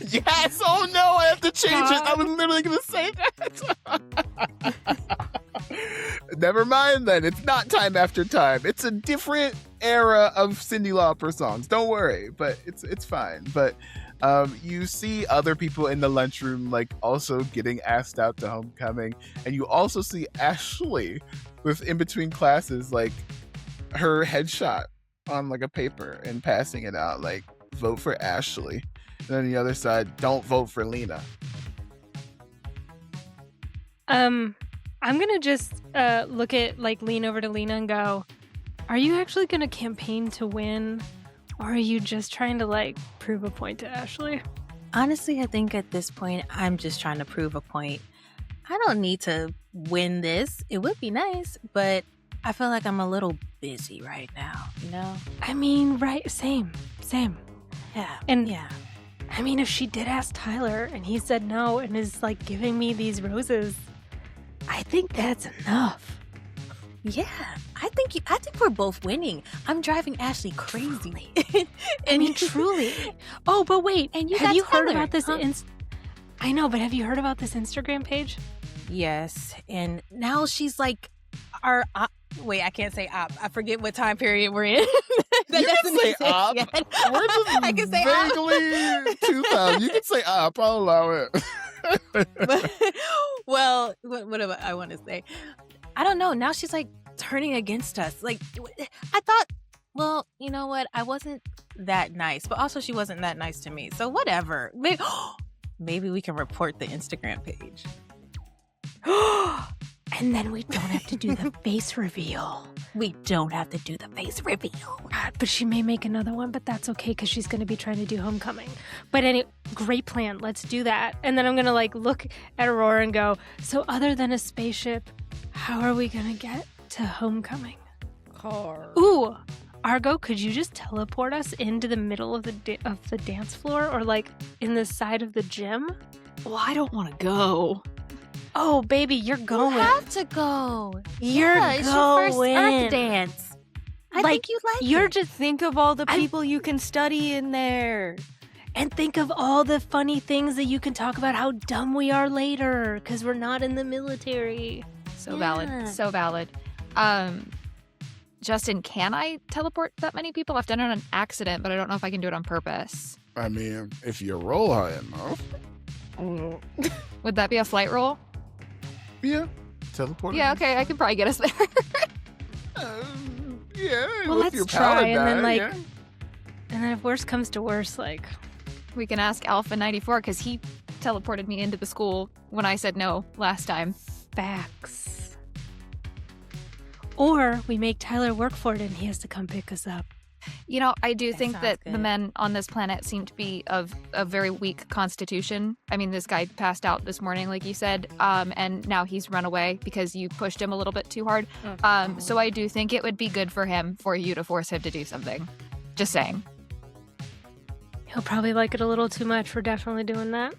Yes! Oh no, I have to change it. I was literally going to say that. Never mind then. It's not time after time. It's a different era of Cyndi Lauper songs. Don't worry, but it's fine. But you see other people in the lunchroom like also getting asked out to homecoming, and you also see Ashley with in between classes like her headshot on like a paper and passing it out like vote for Ashley. And then the other side, don't vote for Lena. I'm gonna just lean over to Lena and go, are you actually gonna campaign to win? Or are you just trying to like prove a point to Ashley? Honestly, I think at this point, I'm just trying to prove a point. I don't need to win this. It would be nice, but I feel like I'm a little busy right now, you know? I mean, right, same. Yeah. And yeah. I mean, if she did ask Tyler and he said no and is like giving me these roses, I think that's enough. Yeah. I think we're both winning. I'm driving Ashley crazy. I mean, truly. Oh, but wait. And you have got you heard Tyler, about this? huh? I know, but have you heard about this Instagram page? Yes. And now she's like our wait, I can't say op. I forget what time period we're in. That You can doesn't say exist op. yet. We're just I can say op. vaguely 2000. You can say up. I'll allow it. Well, what do I want to say? I don't know. Now she's like turning against us. Like, I thought, well, you know what? I wasn't that nice, but also she wasn't that nice to me. So whatever. Maybe we can report the Instagram page. And then we don't have to do the face reveal. We don't have to do the face reveal. But she may make another one, but that's okay because she's going to be trying to do homecoming. But anyway, great plan. Let's do that. And then I'm going to like look at Aurora and go, so other than a spaceship, how are we going to get to homecoming? Car. Ooh, Argo, could you just teleport us into the middle of the dance floor or like in the side of the gym? Well, I don't want to go. Oh, baby, you're going. You have to go. You're yeah, it's your first going. Earth dance. I think you like You're it. just Think of all the I'm- people you can study in there. and think of all the funny things that you can talk about how dumb we are later because we're not in the military. So Yeah. valid. So valid. Justin, can I teleport that many people? I've done it on an accident, but I don't know if I can do it on purpose. I mean, if you roll high enough. Would that be a flight roll? Yeah. Teleport. Yeah, okay, I could probably get us there. Yeah. Well, with let's your try, power and then, die, like, yeah. And then if worse comes to worse, like, We can ask Alpha 94 because he teleported me into the school when I said no last time. facts. Or we make Tyler work for it and he has to come pick us up. You know, I do That think sounds that the good. men on this planet seem to be of a very weak constitution. I mean, this guy passed out this morning, like you said, and now he's run away because you pushed him a little bit too hard. So I do think it would be good for him for you to force him to do something. Just saying. He'll probably like it a little too much. We're definitely doing that.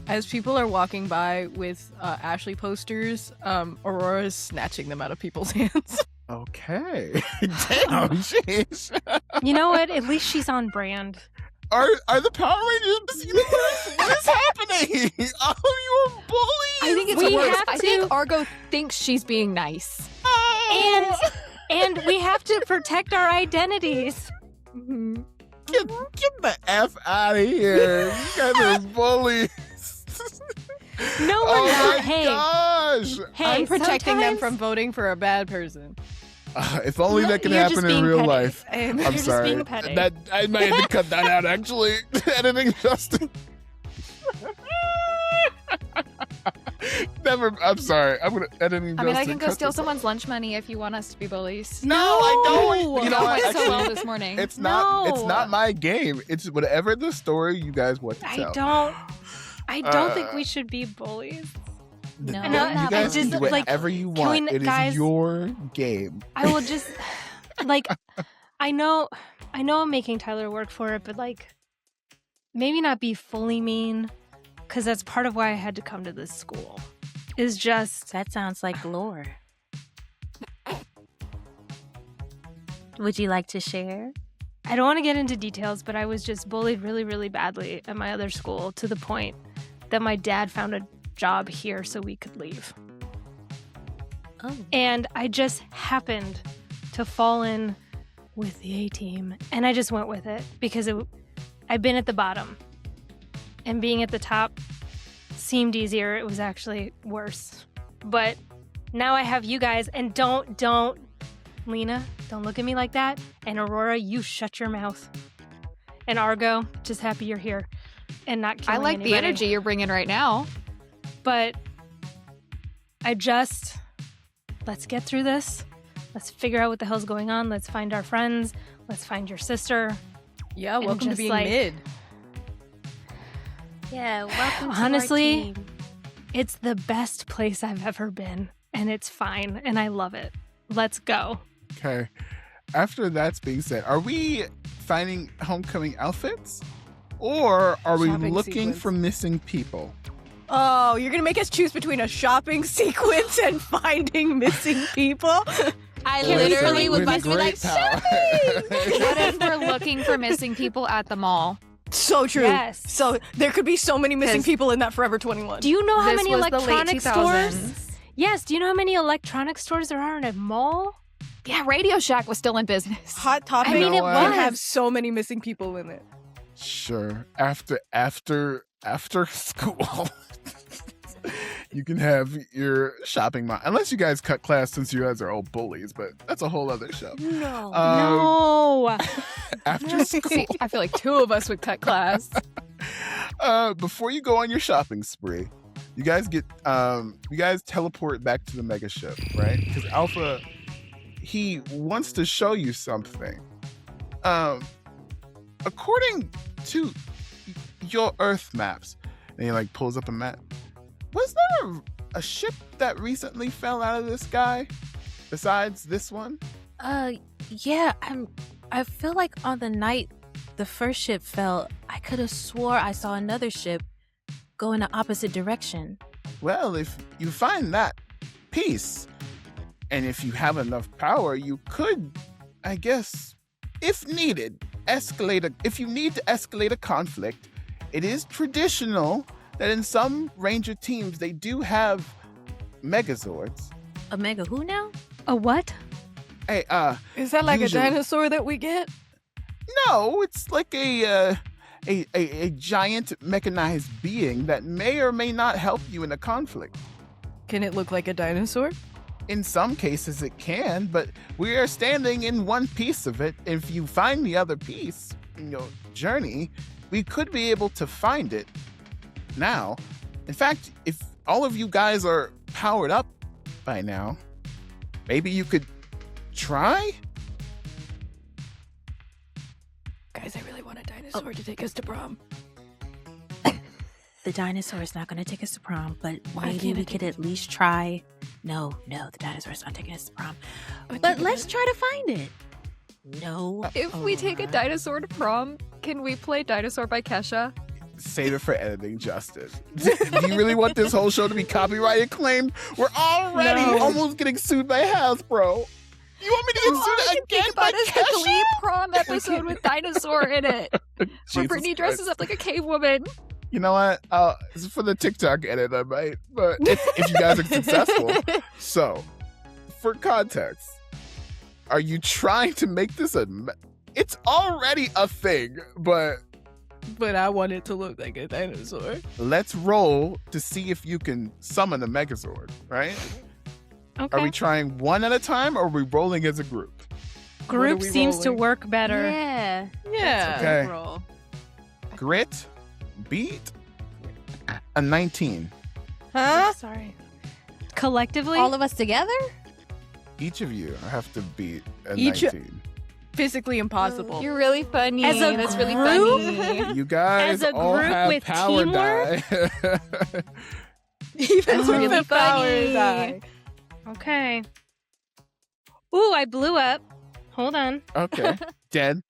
As people are walking by with Ashley posters, Aurora's snatching them out of people's hands. Okay. Damn, jeez. You know what? At least she's on brand. Are the Power Rangers busy universe? What is happening? Oh, you're bullies. I think it's We worse. have I to- think Argo thinks she's being nice. And we have to protect our identities. Get the F out of here. You guys are bullies. No, we're Oh not. my Hey, gosh. hey, I'm protecting them sometimes- from voting for a bad person. If only No, that can you're just happen in being real petty. life. I'm I'm just sorry. being petty. That I might have to cut that out actually. Editing Justin. Never. I'm sorry. I'm gonna editing. I mean, I Justin, can go cut steal this out. someone's lunch money if you want us to be bullies. No, I don't. No. You know That what? went so well Actually, this morning. it's not. It's No. not my game. It's whatever the story you guys want to tell. I don't think we should be bullies. No, I know, You I guys just, do like, whatever you can we want. n- It is guys- your game. I will just like I know I'm making Tyler work for it, but like maybe not be fully mean because that's part of why I had to come to this school. Is just That sounds like lore. Would you like to share? I don't want to get into details, but I was just bullied really, really badly at my other school to the point that my dad found a job here so we could leave. Oh. And I just happened to fall in with the A team, and I just went with it because I've been at the bottom, and being at the top seemed easier. It was actually worse. But now I have you guys, and don't, Lena, don't look at me like that. And Aurora, you shut your mouth. And Argo, just happy you're here and not killing I like anybody. the energy you're bringing right now. But let's get through this. Let's figure out what the hell's going on. Let's find our friends. Let's find your sister. Yeah, And welcome to just, being like- mid. Yeah, welcome to Honestly, our team. It's the best place I've ever been, and it's fine, and I love it. Let's go. Okay. After that's being said, are we finding homecoming outfits? Or are we Shopping looking sequence. for missing people? Oh, you're gonna make us choose between a shopping sequence and finding missing people? I Listen, literally was with about to be great like, power. What if we're looking for missing people at the mall? So true. Yes. So there could be so many missing 'Cause- people in that Forever 21. Do you know how This many was the late electronic 2000s. stores? Yes, do you know how many electronic stores there are in a mall? Yeah, Radio Shack was still in business. Hot Topic I mean, it can was. have so many missing people in it. Sure. After school. You can have your shopping mall. Unless you guys cut class since you guys are old bullies, but that's a whole other show. no. No. After school. See, I feel like two of us would cut class. Before you go on your shopping spree, you guys teleport back to the mega ship, right? Because Alpha, he wants to show you something. According to your Earth maps, and he like pulls up a map. Was there a ship that recently fell out of the sky besides this one? Yeah, I feel like on the night the first ship fell, I could have swore I saw another ship go in the opposite direction. Well, if you find that piece, and if you have enough power, you could, I guess, if needed, if you need to escalate a conflict, it is traditional that in some ranger teams they do have megazords. A mega who now? A what? Hey, Is that like Usually. a dinosaur that we get? no, it's like a giant mechanized being that may or may not help you in a conflict. Can it look like a dinosaur? In some cases it can, but we are standing in one piece of it. If you find the other piece in your journey, we could be able to find it now. In fact, if all of you guys are powered up by now, maybe you could try? Guys, I really want a dinosaur to take us to prom. The dinosaur is not going to take us to prom, but Why maybe can't we it could take at least try. No, the dinosaur's not taking us to prom. But let's try to find it. No. If we take a Aurora. dinosaur to prom, can we play Dinosaur by Kesha? Save it for editing, Justin. Do you really want this whole show to be copyright claimed? We're already No. almost getting sued by Hasbro. You want me to get All I sued can again think by about is the Kesha? Glee prom episode with Dinosaur in it, where Jesus Brittany dresses Christ. up like a cave woman. You know what? This is for the TikTok edit, I might. But if you guys are successful. So, for context, are you trying to make this it's already a thing, but But I want it to look like a dinosaur. let's roll to see if you can summon a Megazord, right? Okay. Are we trying one at a time or are we rolling as a group? Group we seems to rolling? work better. Yeah. Yeah. Okay. Roll. Grit beat a 19. Huh? Sorry. Collectively? All of us together? Each of you have to beat a Each- 19. Physically impossible. You're really funny. As a That's really group? funny. You guys As a all group have with power teamwork? die. Even That's with really the power funny. die. Okay. Ooh, I blew up. Hold on. Okay. Dead.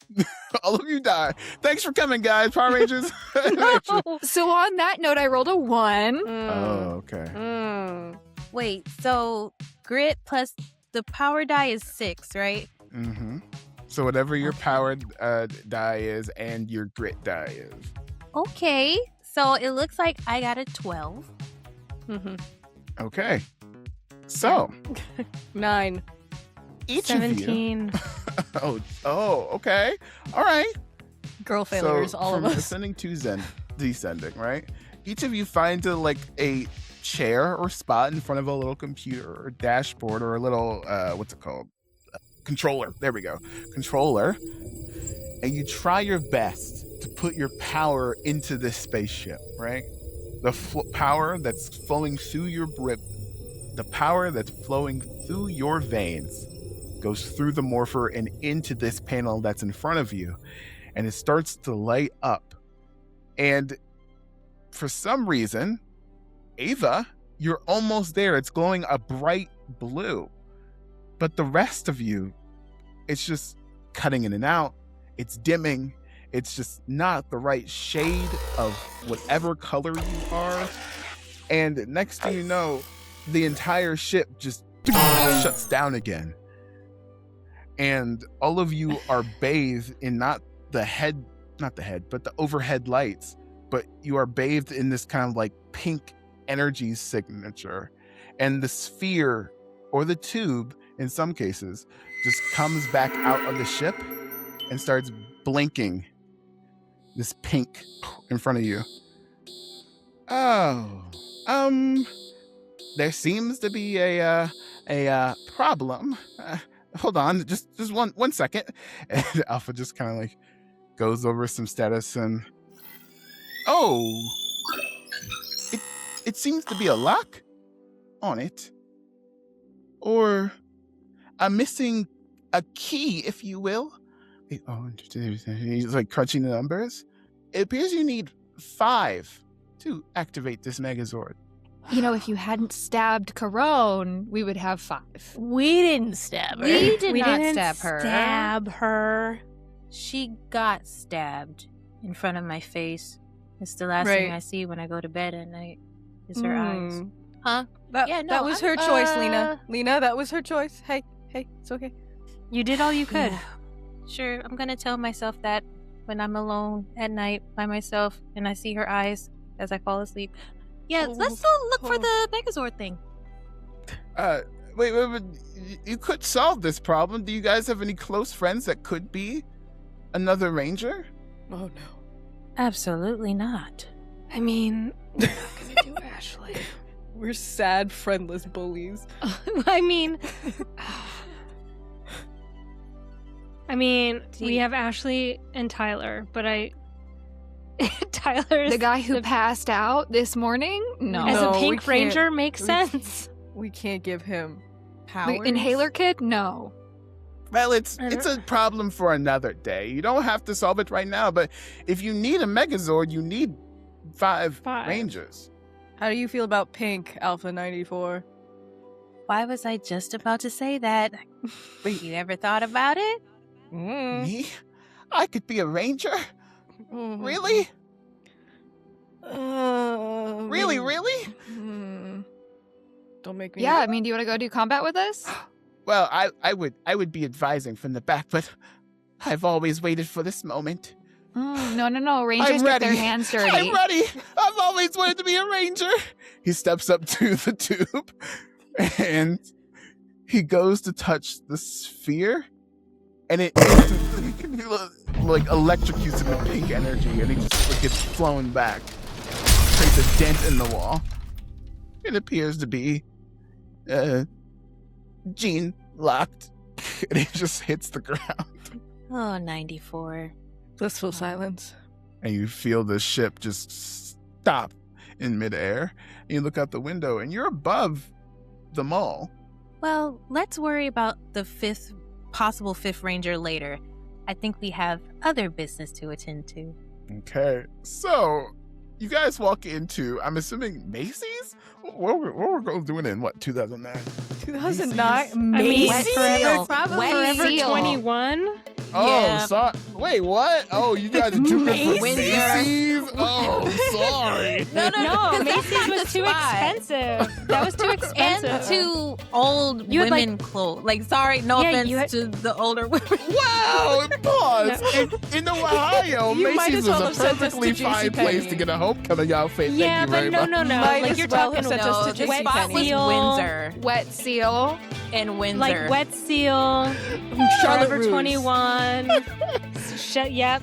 All of you die. Thanks for coming, guys. Power Rangers. No. So on that note, I rolled a 1. Oh, okay. Wait, so grit plus the power die is 6, right? Mm-hmm. So whatever your power die is and your grit die is. Okay. So it looks like I got a 12. Okay. So 9. each of you. 17. Oh, okay. All right. Girl failures, so all of from us. ascending to descending, right? Each of you find a chair or spot in front of a little computer or dashboard or a little what's it called? Controller. There we go. Controller. And you try your best to put your power into this spaceship, right? The power that's flowing through your the power that's flowing through your veins goes through the morpher and into this panel that's in front of you, and it starts to light up. And for some reason, Ava, you're almost there. It's glowing a bright blue. But the rest of you, it's just cutting in and out. It's dimming. It's just not the right shade of whatever color you are. And next thing you know, the entire ship just shuts down again. And all of you are bathed in not the overhead lights, but you are bathed in this kind of like pink energy signature. And the sphere or the tube, in some cases, just comes back out of the ship and starts blinking this pink in front of you. Oh, there seems to be a problem. Hold on, just one second. And Alpha just kind of like goes over some status and it seems to be a lock on it, or I'm missing a key, if you will. He's like crunching the numbers. It appears you need 5 to activate this Megazord. If you hadn't stabbed Corone, we would have 5. We didn't stab her. We did not didn't stab her. Stab her. She got stabbed in front of my face. It's the last thing Right. I see when I go to bed at night is her eyes. Huh? That, Yeah, no, that was I'm- her choice, Lena. Lena, that was her choice. Hey, it's okay. You did all you could. Yeah. Sure, I'm gonna tell myself that when I'm alone at night by myself and I see her eyes as I fall asleep. Yeah, let's still look for the Megazord thing. Wait, you could solve this problem. Do you guys have any close friends that could be another ranger? Oh no. Absolutely not. I mean, what am I gonna do, Ashley? We're sad, friendless bullies. I mean, we have Ashley and Tyler, but Tyler's The guy who passed out this morning? No. as No, a we pink can't. ranger makes We- sense. We can't give him The powers. inhaler kid? No. Well, it's I don't- a problem for another day. You don't have to solve it right now, but if you need a Megazord, you need 5 5. rangers. How do you feel about pink, Alpha 94? Why was I just about to say that? You ever thought about it? Mm. Me? I could be a ranger? Mm. Really? Really, Maybe- really? Mm. Don't make me. Yeah, do you want to go do combat with us? Well, I would be advising from the back, but I've always waited for this moment. No. Rangers I'm get their ready. hands dirty. I'm ready. I've always wanted to be a ranger. He steps up to the tube and he goes to touch the sphere, and it instantly like electrocutes him with pink energy, and he just like, gets flown back, creates a dent in the wall. It appears to be gene locked, and he just hits the ground. Oh, 94. Blissful silence. And you feel the ship just stop in midair. And you look out the window, and you're above the mall. Well, let's worry about the possible fifth ranger later. I think we have other business to attend to. Okay, so you guys walk into, I'm assuming, Macy's? What were we doing in, 2009? 2009. I mean, Wet Forever, seal. Probably. Wet Forever seal. 21. Oh, Yeah. so, Wait, what? Oh, you guys are too good for Windsor. Macy's? Oh, sorry. No, No, 'cause that's Macy's not was the too spot. expensive. That was too expensive. And too old You had, like- women clothes. Like, sorry, no Yeah, offense you had- to the older women. Wow, pause. In Ohio, You might Macy's as well was have a sent this to perfectly fine JCPenney. place to get a homecoming outfit. Yeah, Thank you but very no, much. no, no. Might Like as you're well talking have sent us No, to the wet spot was seal, Windsor Wet seal. and Windsor. like Wet Seal, Charlotte Forever Russe. 21. Yep.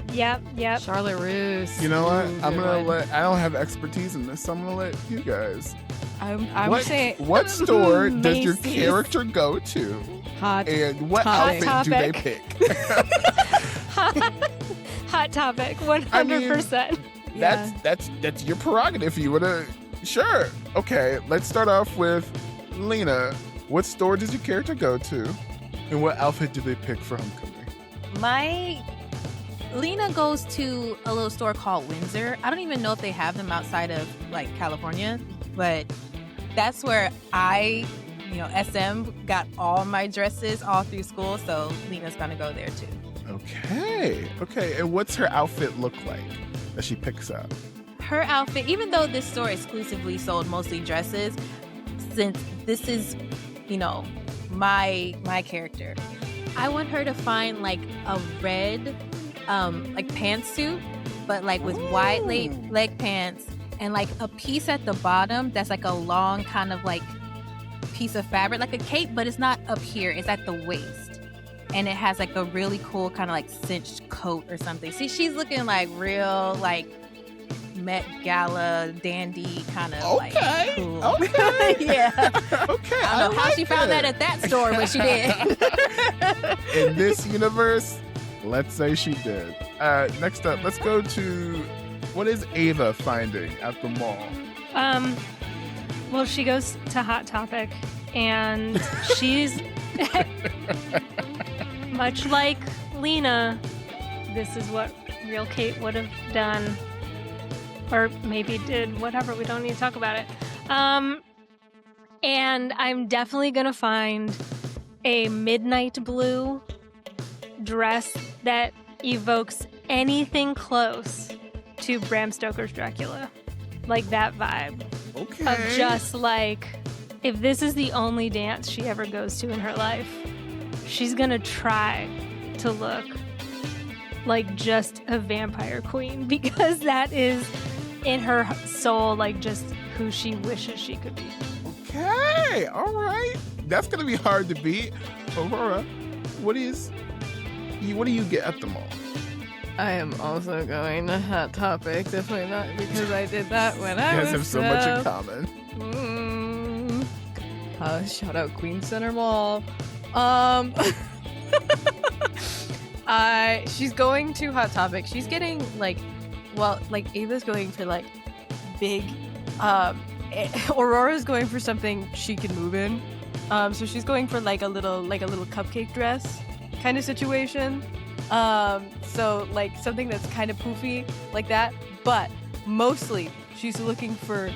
Charlotte Russe. You know what? Ooh, I'm good gonna one. let. I don't have expertise in this, so I'm gonna let you guys. I'm what, saying what store does your Macy's. character go to, hot. and what Topic. outfit do they Topic. pick? Hot topic, 100%. That's your prerogative. You wanna? Sure. Okay. Let's start off with Lena. What store does your character go to, and what outfit do they pick for homecoming? My Lena goes to a little store called Windsor. I don't even know if they have them outside of like California, but that's where SM got all my dresses all through school. So Lena's gonna go there too. Okay. And what's her outfit look like that she picks up? Her outfit, even though this store exclusively sold mostly dresses, since this is, my character, I want her to find like a red, like pantsuit, but like with wide leg pants and like a piece at the bottom that's like a long kind of like piece of fabric, like a cape, but it's not up here. It's at the waist, and it has like a really cool kind of like cinched coat or something. See, she's looking like real like Met Gala dandy kind of like cool. Okay. Yeah. Okay. I don't know how she found that at that store, but she did. In this universe, let's say she did. Next up, let's go to what is Ava finding at the mall? Well, she goes to Hot Topic, and she's much like Lena. This is what real Kate would have done, or maybe did. Whatever. We don't need to talk about it. And I'm definitely gonna find a midnight blue dress that evokes anything close to Bram Stoker's Dracula, like that vibe. Okay. Of just like, if this is the only dance she ever goes to in her life, she's gonna try to look like just a vampire queen, because that is in her soul, like just who she wishes she could be. Okay. All right. That's gonna be hard to beat. Aurora, what do you get at the mall? I am also going to Hot Topic. Definitely not because I did that when You I guys was have so much in common. Shout out Queen Center Mall. She's going to Hot Topic. She's getting Ava's going for like big. Aurora's going for something she can move in. So she's going for like a little cupcake dress kind of situation. So like something that's kind of poofy like that, but mostly she's looking for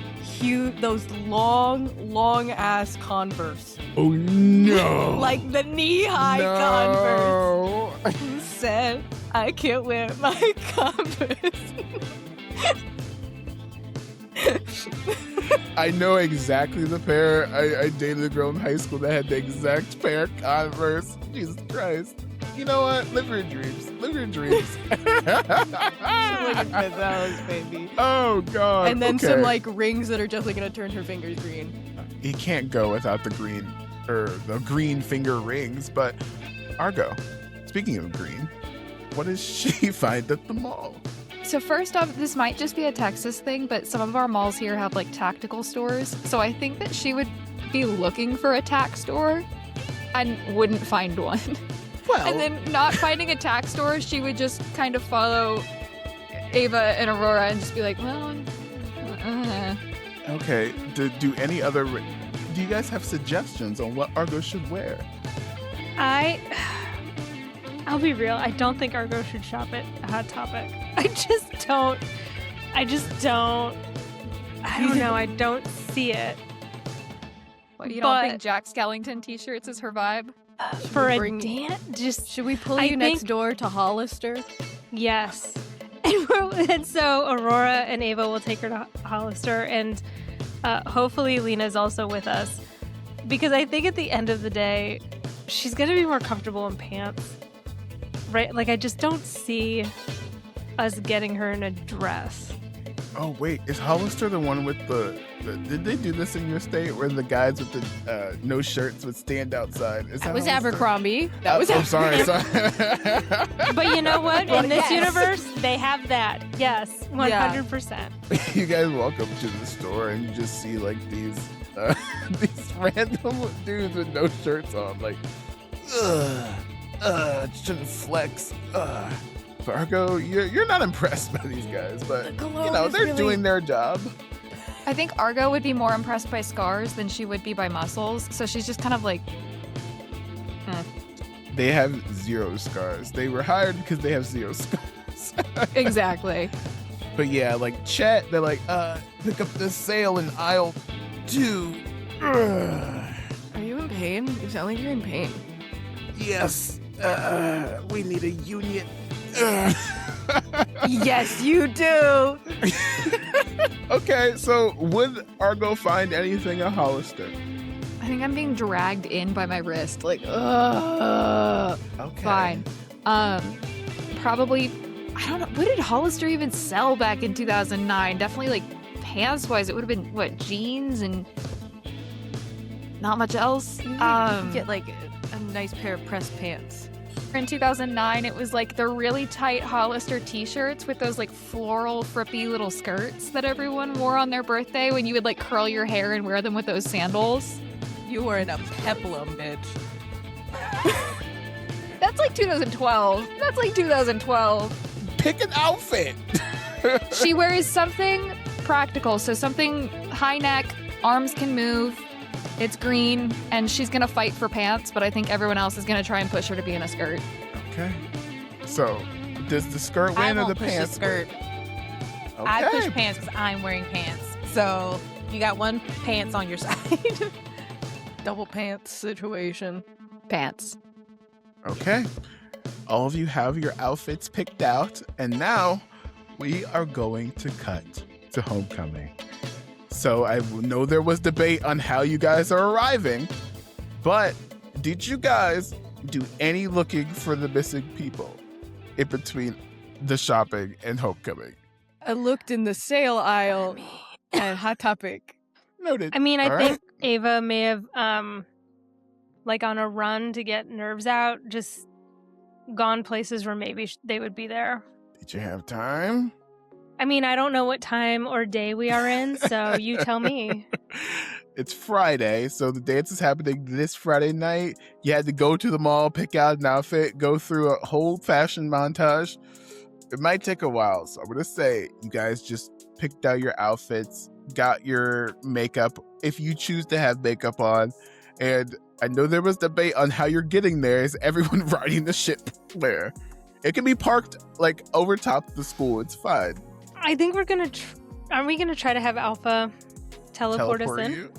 those long ass Converse. Oh no! Like the knee-high Converse. Who said I can't wear my Converse? I know exactly the pair. I dated a girl in high school that had the exact pair of Converse. Jesus Christ. You know what? Live your dreams. Live your dreams. Baby. Oh, God. And then Okay. some like rings that are definitely gonna turn her fingers green. You can't go without the green finger rings. But Argo, speaking of green, what does she find at the mall? So first off, this might just be a Texas thing, but some of our malls here have like tactical stores. So I think that she would be looking for a tack store and wouldn't find one. Well, And then not finding a tack store, she would just kind of follow Ava and Aurora and just be like, well, okay. Do you guys have suggestions on what Argo should wear? I'll be real. I don't think Argo should shop at Hot Topic. I don't know. I don't see it. what, you don't But- think Jack Skellington t-shirts is her vibe? For we a bring- dance, just Should we pull I you next think- door to Hollister? yes. And so Aurora and Ava will take her to Hollister, and hopefully Lena's also with us, because I think at the end of the day, she's gonna be more comfortable in pants, right? Like I just don't see us getting her in a dress. Oh wait, is Hollister the one with the did they do this in your state where the guys with the no shirts would stand outside? Is That was Hollister? Abercrombie. That was I'm sorry. But you know what? In this Yes. universe, they have that. Yes, 100%. You guys walk up to the store and you just see like these random dudes with no shirts on, like, shouldn't flex. Fargo, you're not impressed by these guys, but you know they're doing their job. I think Argo would be more impressed by scars than she would be by muscles, so she's just kind of like, They have 0 scars. They were hired because they have 0 scars. exactly. But yeah, like Chet, they're like, pick up the sale in aisle 2. Are you in pain? You sound like you're in pain. Yes, we need a union. Yes, you do. Okay, so would Argo find anything at Hollister? I think I'm being dragged in by my wrist. Like, Okay. fine. Probably, I don't know. What did Hollister even sell back in 2009? Definitely like pants wise, it would have been what, jeans and not much else. You get like a nice pair of pressed pants. In 2009, it was like the really tight Hollister t-shirts with those like floral frippy little skirts that everyone wore on their birthday when you would like curl your hair and wear them with those sandals. You were in a peplum, bitch. That's like 2012. That's like 2012. Pick an outfit. She wears something practical, so something high neck, arms can move. It's green, and she's gonna fight for pants, but I think everyone else is gonna try and push her to be in a skirt. Okay. So, does the skirt I win or won't the push pants? a skirt. Okay. I push pants because I'm wearing pants. So you got one pants on your side. Double pants situation. Pants. Okay. All of you have your outfits picked out, and now we are going to cut to homecoming. So I know there was debate on how you guys are arriving, but did you guys do any looking for the missing people in between the shopping and homecoming? I looked in the sale aisle at Hot Topic. Noted. I mean, I All think Ava may have, like on a run to get nerves out, just gone places where maybe they would be there. Did you have time? I mean, I don't know what time or day we are in, so you tell me. It's Friday, so the dance is happening this Friday night. You had to go to the mall, pick out an outfit, go through a whole fashion montage. It might take a while, so I'm gonna say you guys just picked out your outfits, got your makeup, if you choose to have makeup on, and I know there was debate on how you're getting there. Is everyone riding the ship there? It can be parked like over top of the school. It's fine. I think we're gonna. Are we gonna try to have Alpha teleport us in? you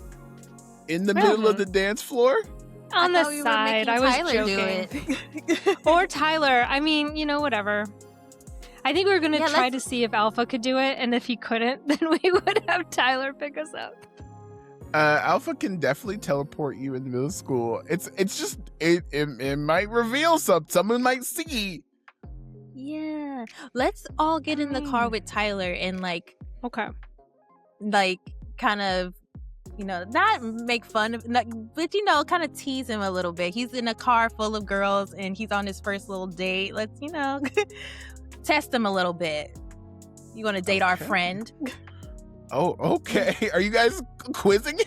in the middle of the dance floor. On the side. I was joking. Or Tyler. I mean, you know, whatever. I think we were gonna try to see if Alpha could do it, and if he couldn't, then we would have Tyler pick us up. Alpha can definitely teleport you in the middle of school. It's just it might reveal something. Someone might see. Yeah. Let's all get in the car with Tyler and like Okay. kind of, you know, not make fun of, but you know, kind of tease him a little bit. He's in a car full of girls and he's on his first little date. Let's, you know, test him a little bit. You want to date our friend? Oh, okay. Are you guys quizzing him?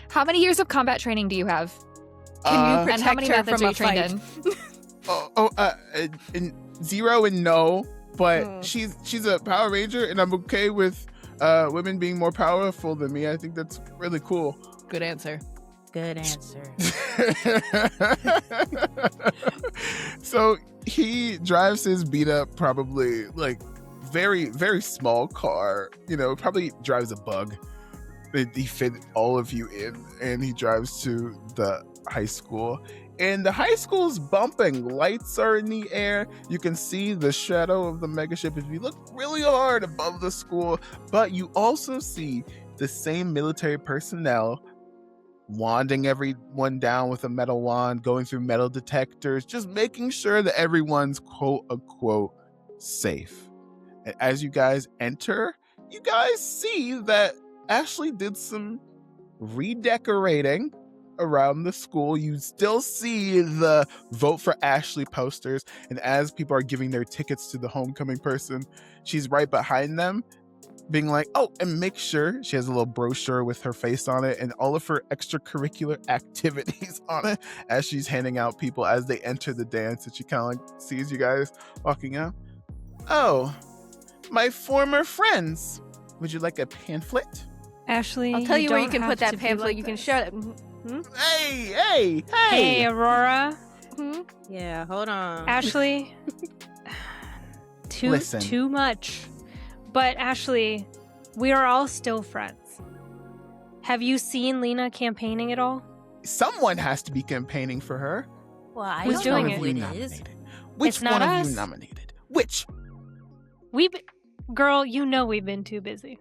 How many years of combat training do you have? Uh, And how many protect her methods from are a you trained in? in 0 and no, but she's a Power Ranger, and I'm okay with women being more powerful than me. I think that's really cool. Good answer. Good answer. So he drives his beat up, probably like very, very small car, you know, probably drives a bug. He fit all of you in, and he drives to the high school. and the high school's bumping. Lights are in the air. You can see the shadow of the megaship if you look really hard above the school, but you also see the same military personnel wanding everyone down with a metal wand, going through metal detectors, just making sure that everyone's quote unquote safe. And as you guys enter, you guys see that Ashley did some redecorating around the school. You still see the Vote for Ashley posters, and as people are giving their tickets to the homecoming person, she's right behind them being like, oh, and make sure she has a little brochure with her face on it and all of her extracurricular activities on it as she's handing out people as they enter the dance, and she kind of like sees you guys walking out. Oh, my former friends, would you like a pamphlet? Ashley, I'll tell you where you don't can have put that to be pamphlet. like You can this. show it. Hey! Hey, Aurora. Yeah, hold on. Ashley. Listen. Too much. But Ashley, we are all still friends. Have you seen Lena campaigning at all? Someone has to be campaigning for her. Well, I Who's don't doing know it? who You it is. nominated? Which It's not one of us. you nominated? Which? Girl, you know we've been too busy.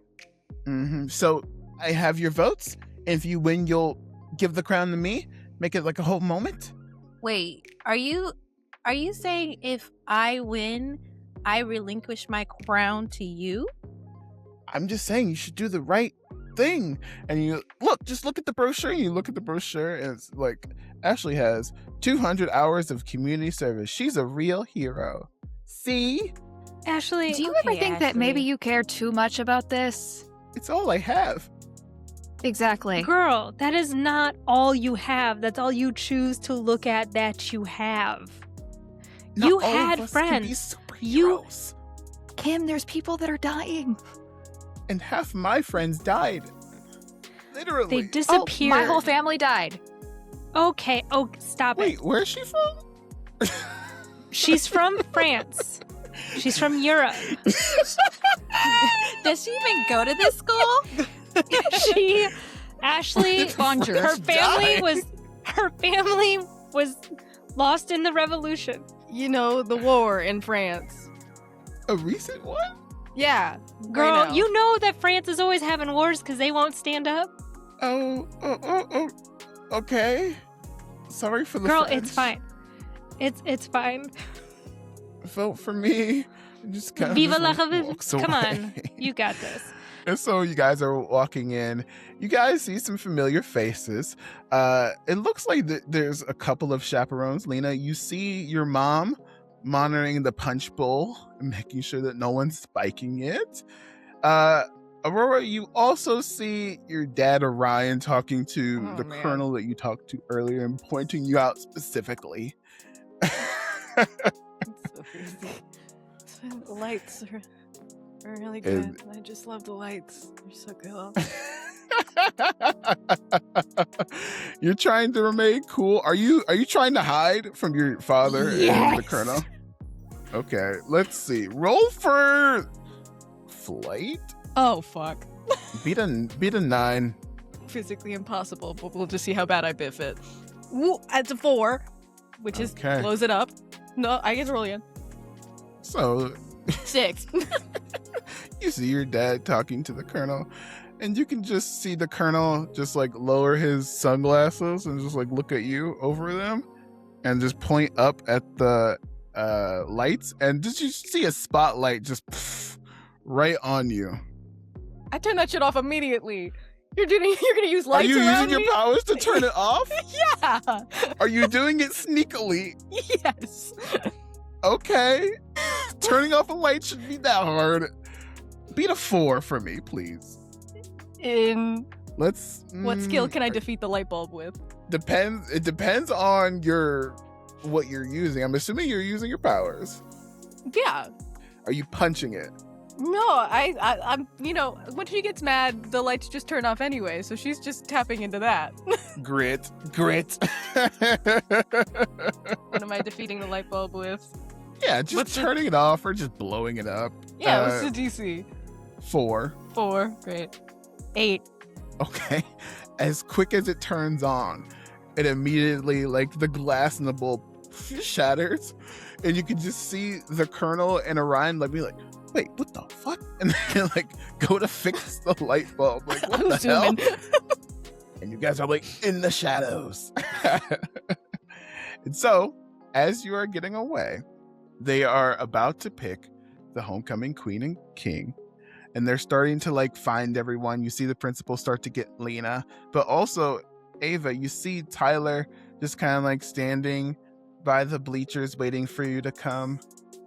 So I have your votes. If you win, you'll give the crown to me. Make it like a whole moment. Wait, are you saying if I win, I relinquish my crown to you? I'm just saying you should do the right thing. And you just look at the brochure. And you look at the brochure, and it's like Ashley has 200 hours of community service. She's a real hero. See, Ashley, Do you Okay, ever think that maybe Ashley. you care too much about this? it's all I have. Exactly. girl, that is not all you have. That's all you choose to look at that you have. Not You all of had us can be friends. superheroes. Kim, there's people that are dying. And half my friends died. Literally. They disappeared. My whole family died. Okay, stop it. Wait, where's she from? She's from France. She's from Europe. Does she even go to this school? Ashley, Bonjour. her family Die. was lost in the revolution. You know, the war in France. A recent one? Yeah. Girl, right now. you know that France is always having wars because they won't stand up. Oh, okay. Sorry for the Girl, French. it's fine. It's fine. Vote for me. Just kind of Viva just la like Revolution. walks Come on. away. You got this. And so you guys are walking in. You guys see some familiar faces. It looks like there's a couple of chaperones. Lena, you see your mom monitoring the punch bowl and making sure that no one's spiking it. Aurora, you also see your dad Orion talking to Oh, the man. colonel that you talked to earlier and pointing you out specifically. So crazy. The lights are really good. And- I just love the lights. They're so cool. You're trying to remain cool. Are you trying to hide from your father and the Yes. colonel? Okay, let's see. Roll for flight. Oh, fuck. Beat a 9. Physically impossible, but we'll just see how bad I biff it. Woo, that's a 4, which is Okay. blows it up. No, I get to roll again. So 6. you see your dad talking to the colonel, and you can just see the colonel just like lower his sunglasses and just like look at you over them, and just point up at the lights, and just you see a spotlight just right on you. I turn that shit off immediately. You're gonna use Are lights you around using your me? powers to turn it off? Yeah. Are you doing it sneakily? Yes. Okay. Turning off a light shouldn't be that hard. Beat a 4 for me, please. In Let's. what skill can I defeat the light bulb with? Depends. It depends on what you're using. I'm assuming you're using your powers. Yeah. Are you punching it? No, I'm. You know, when she gets mad, the lights just turn off anyway. So she's just tapping into that. Grit. What am I defeating the light bulb with? Yeah, just What's the- turning it off or just blowing it up. Yeah, what's the DC? 4. 4. Great. 8. Okay. As quick as it turns on, and immediately like the glass in the bulb shatters, and you can just see the Colonel and Orion like be like, wait, what the fuck? And then like go to fix the light bulb. Like, what the hell? And you guys are like in the shadows. And so, as you are getting away, they are about to pick the homecoming queen and king. And they're starting to like find everyone. You see the principal start to get Lena. But also, Ava, you see Tyler just kind of like standing by the bleachers waiting for you to come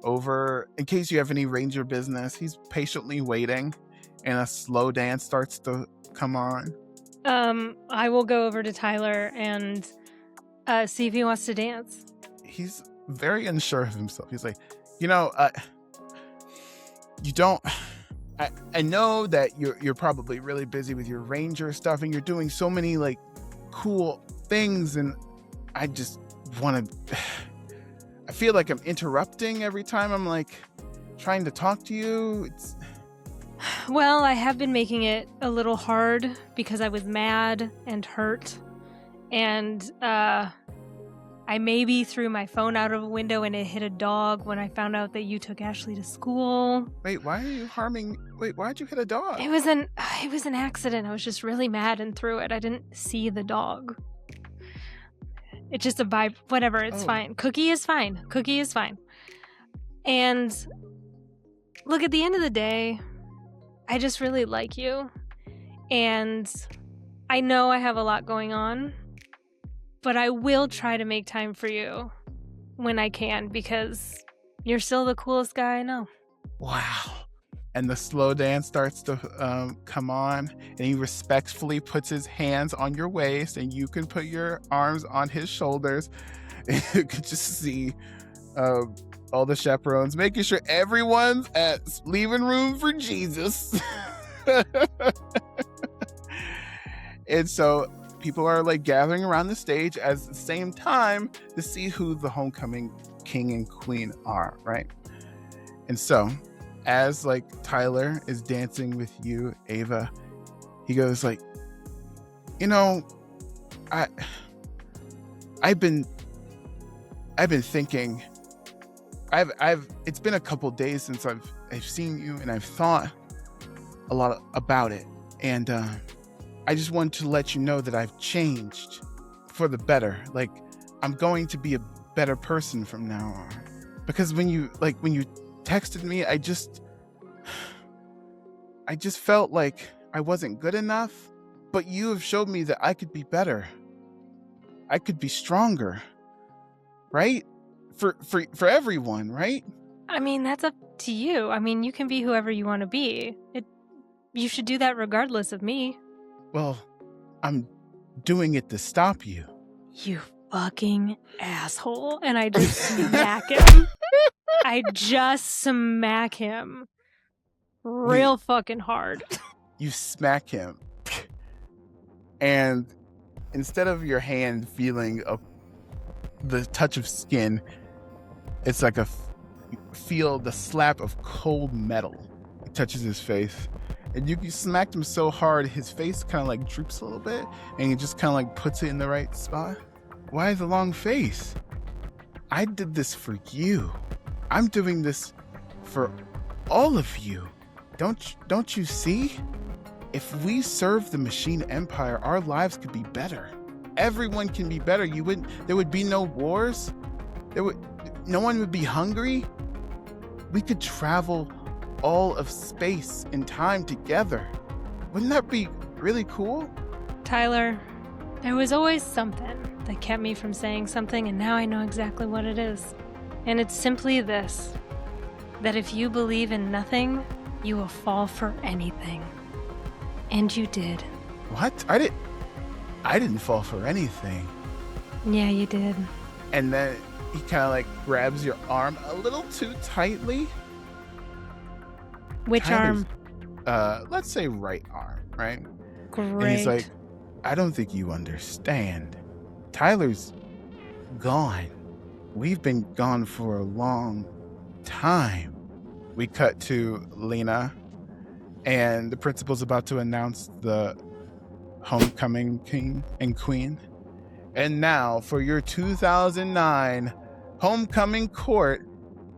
over in case you have any ranger business. He's patiently waiting, and a slow dance starts to come on. I will go over to Tyler and see if he wants to dance. He's very unsure of himself. He's like, you know, you don't. I know that you're probably really busy with your ranger stuff, and you're doing so many like cool things, and I just want to. I feel like I'm interrupting every time I'm like trying to talk to you. Well, I have been making it a little hard because I was mad and hurt, and I maybe threw my phone out of a window and it hit a dog when I found out that you took Ashley to school. Wait, why are you harming? Wait, why'd you hit a dog? It was an accident. I was just really mad and threw it. I didn't see the dog. It's just a vibe. Whatever, it's fine. Cookie is fine. Cookie is fine. And look, at the end of the day, I just really like you. And I know I have a lot going on, but I will try to make time for you when I can, because you're still the coolest guy I know. Wow. And the slow dance starts to come on, and he respectfully puts his hands on your waist, and you can put your arms on his shoulders. And you can just see all the chaperones making sure everyone's leaving room for Jesus. And so people are like gathering around the stage at the same time to see who the homecoming king and queen are, right? And so as like Tyler is dancing with you, Ava, he goes like, you know, I've been thinking, it's been a couple days since I've seen you, and I've thought a lot about it, and I just wanted to let you know that I've changed for the better. Like, I'm going to be a better person from now on, because when you texted me, I just felt like I wasn't good enough, but you have showed me that I could be better. I could be stronger, right? For everyone, right? I mean, that's up to you. I mean, you can be whoever you want to be. You should do that regardless of me. Well, I'm doing it to stop you. You fucking asshole. And I just smack him. I just smack him real fucking hard. You smack him. And instead of your hand feeling the touch of skin, it's like feel the slap of cold metal. It touches his face. And you smacked him so hard, his face kind of like droops a little bit, and he just kind of like puts it in the right spot. Why the long face? I did this for you. I'm doing this for all of you. Don't you see? If we serve the Machine Empire, our lives could be better. Everyone can be better. There would be no wars. No one would be hungry. We could travel all of space and time together. Wouldn't that be really cool? Tyler, there was always something that kept me from saying something, and now I know exactly what it is. And it's simply this: that if you believe in nothing, you will fall for anything. And you did. What? I didn't fall for anything. Yeah, you did. And then he kind of like grabs your arm a little too tightly. Which arm? Let's say right arm, right? Great. And he's like, I don't think you understand. Tyler's gone. We've been gone for a long time. We cut to Lena, and the principal's about to announce the homecoming king and queen. And now for your 2009 homecoming court.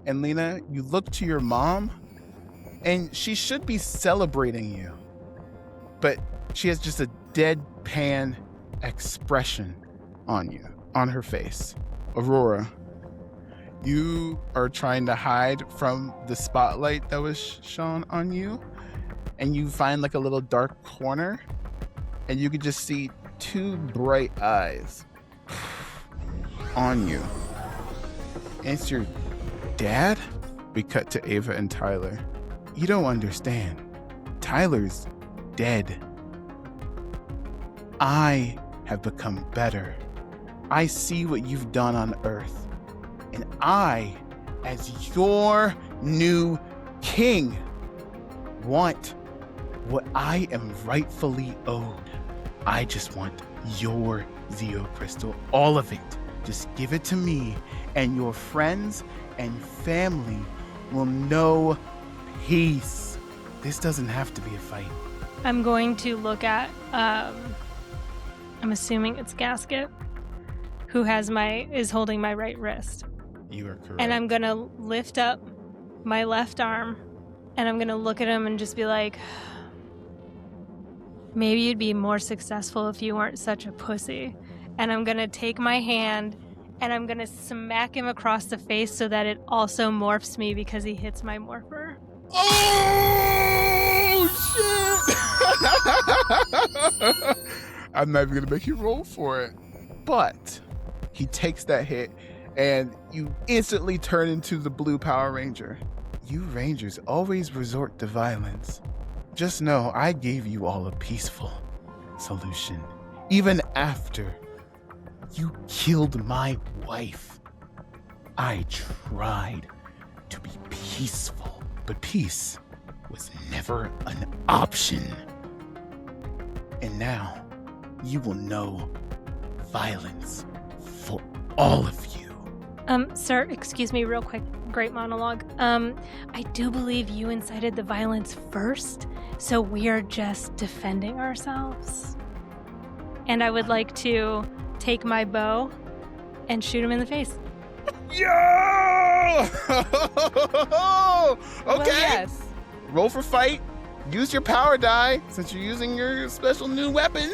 And Lena, you look to your mom, and she should be celebrating you. But she has just a deadpan expression on her face. Aurora, you are trying to hide from the spotlight that was shone on you, and you find like a little dark corner, and you can just see two bright eyes on you. And it's your dad? We cut to Ava and Tyler. You don't understand. Tyler's dead. I have become better. I see what you've done on Earth. And I, as your new king, want what I am rightfully owed. I just want your Zeo Crystal, all of it. Just give it to me, and your friends and family will know peace. This doesn't have to be a fight. I'm going to look at, I'm assuming it's Gasket, who is holding my right wrist. You are correct. And I'm going to lift up my left arm, and I'm going to look at him and just be like, maybe you'd be more successful if you weren't such a pussy. And I'm going to take my hand and I'm going to smack him across the face so that it also morphs me because he hits my morpher. Oh, shit! I'm not even going to make you roll for it. But he takes that hit and you instantly turn into the blue Power Ranger. You Rangers always resort to violence. Just know I gave you all a peaceful solution. Even after you killed my wife, I tried to be peaceful, but peace was never an option. And now you will know violence for all of you. Sir, excuse me real quick. Great monologue. I do believe you incited the violence first, so we are just defending ourselves. And I would like to take my bow and shoot him in the face. Yo! Okay. Well, yes. Roll for fight. Use your power die since you're using your special new weapon.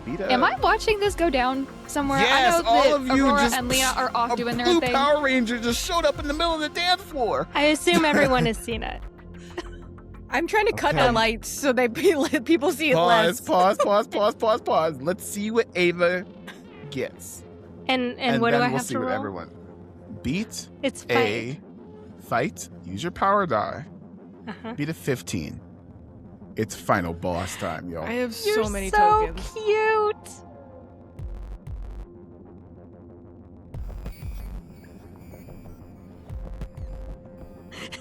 Am I watching this go down somewhere? Yes, I know all that of you Aurora just and Lena are off doing their blue thing. Power Ranger just showed up in the middle of the dance floor. I assume everyone has seen it. I'm trying to cut Okay. the lights so that people see it less. Pause. Let's see what Ava gets. And what do then I we'll have see to what roll? everyone. Beat It's a fight. fight. Use your power die. Uh-huh. Beat a 15. It's final boss time, y'all. I have You're so many so tokens. cute.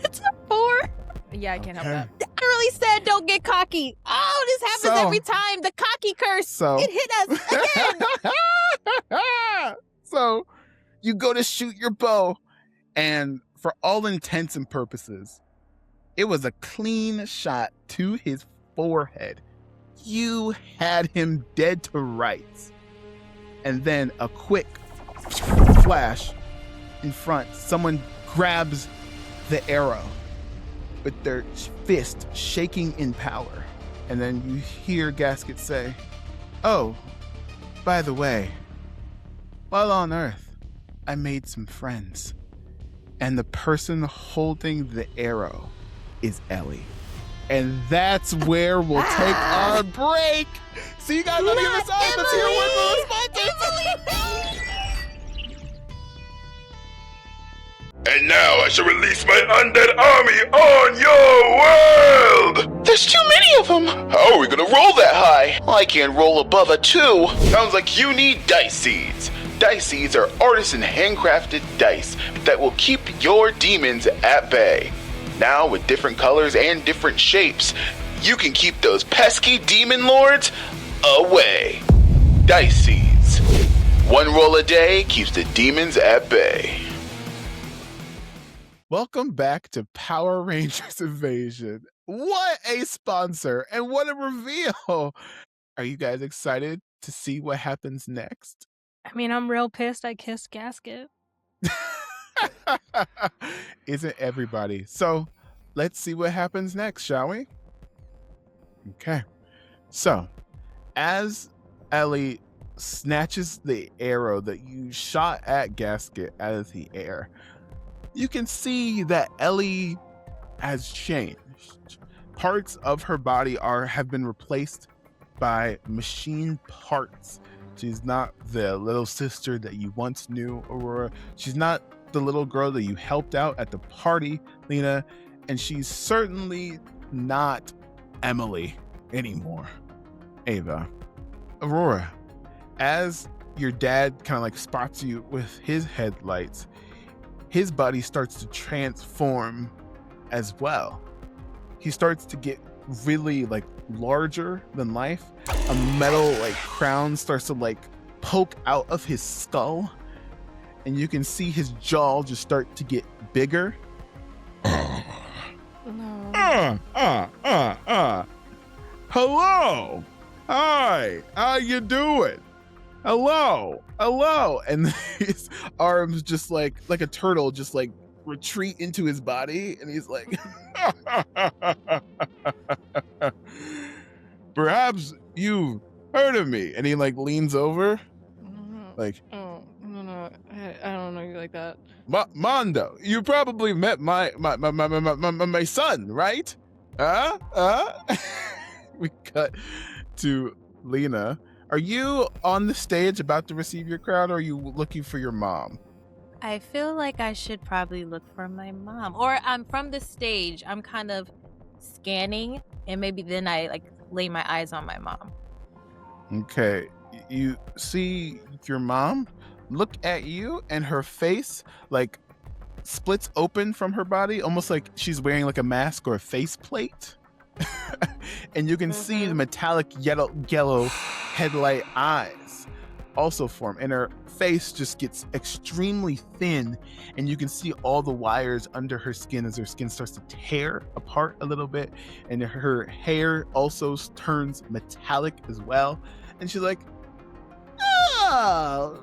It's a 4. Yeah, I can't help Okay. that. I really said don't get cocky. Oh, this happens So- every time. The cocky curse. So It hit us again. So you go to shoot your bow, and for all intents and purposes, it was a clean shot to his forehead. You had him dead to rights. And then a quick flash in front. Someone grabs the arrow with their fist shaking in power. And then you hear Gasket say, "Oh, by the way, while on Earth, I made some friends. And the person holding the arrow is Ellie." And that's where we'll take our break. So you guys want to give us up? Let's hear one more sponsor. And now I shall release my undead army on your world! There's too many of them! How are we gonna roll that high? I can't roll above a 2. Sounds like you need dice seeds. Dice seeds are artisan handcrafted dice that will keep your demons at bay. Now with different colors and different shapes, you can keep those pesky demon lords away. Dice seeds. One roll a day keeps the demons at bay. Welcome back to Power Rangers Invasion. What a sponsor and what a reveal! Are you guys excited to see what happens next? I mean, I'm real pissed I kissed Gasket. Isn't everybody? So let's see what happens next, shall we? Okay. So as Ellie snatches the arrow that you shot at Gasket out of the air, you can see that Ellie has changed. Parts of her body have been replaced by machine parts. She's not the little sister that you once knew, Aurora. She's not the little girl that you helped out at the party, Lena. And she's certainly not Emily anymore. Ava. Aurora, as your dad kind of like spots you with his headlights, his body starts to transform as well. He starts to get really like larger than life. A metal like crown starts to like poke out of his skull, and you can see his jaw just start to get bigger. No. Hello. Hi. How you doing? Hello. And his arms just like a turtle just like retreat into his body, and he's like perhaps you heard of me. And he like leans over like, Oh, no. I don't know you like that. Mondo, you probably met my son, right? We cut to Lena. Are you on the stage about to receive your crown, or are you looking for your mom? I feel like I should probably look for my mom. Or I'm from the stage. I'm kind of scanning, and maybe then I like lay my eyes on my mom. Okay. You see your mom look at you, and her face like splits open from her body, almost like she's wearing like a mask or a faceplate. And you can see the metallic yellow headlight eyes also form, and her face just gets extremely thin, and you can see all the wires under her skin as her skin starts to tear apart a little bit, and her hair also turns metallic as well. And she's like, "Oh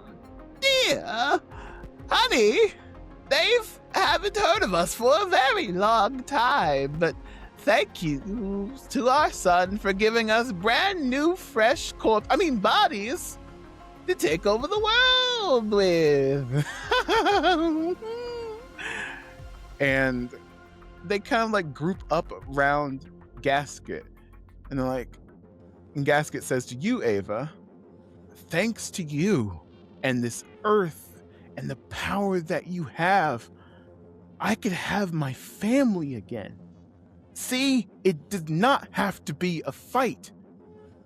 dear, honey, Dave haven't heard of us for a very long time, but thank you to our son for giving us brand new, fresh bodies to take over the world with." And they kind of like group up around Gasket, and they're like, and Gasket says to you, Ava, thanks to you and this earth and the power that you have, I could have my family again. See, it did not have to be a fight.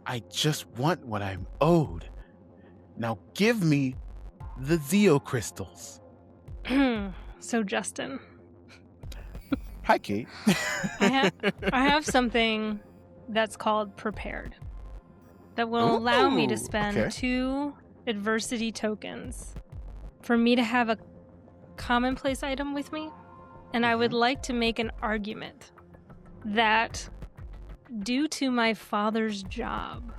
I just want what I'm owed. Now give me the Zeo crystals. So, Justin, Hi, Kate. I have something that's called Prepared that will allow me to spend okay. 2 adversity tokens for me to have a commonplace item with me. And I would like to make an argument that due to my father's job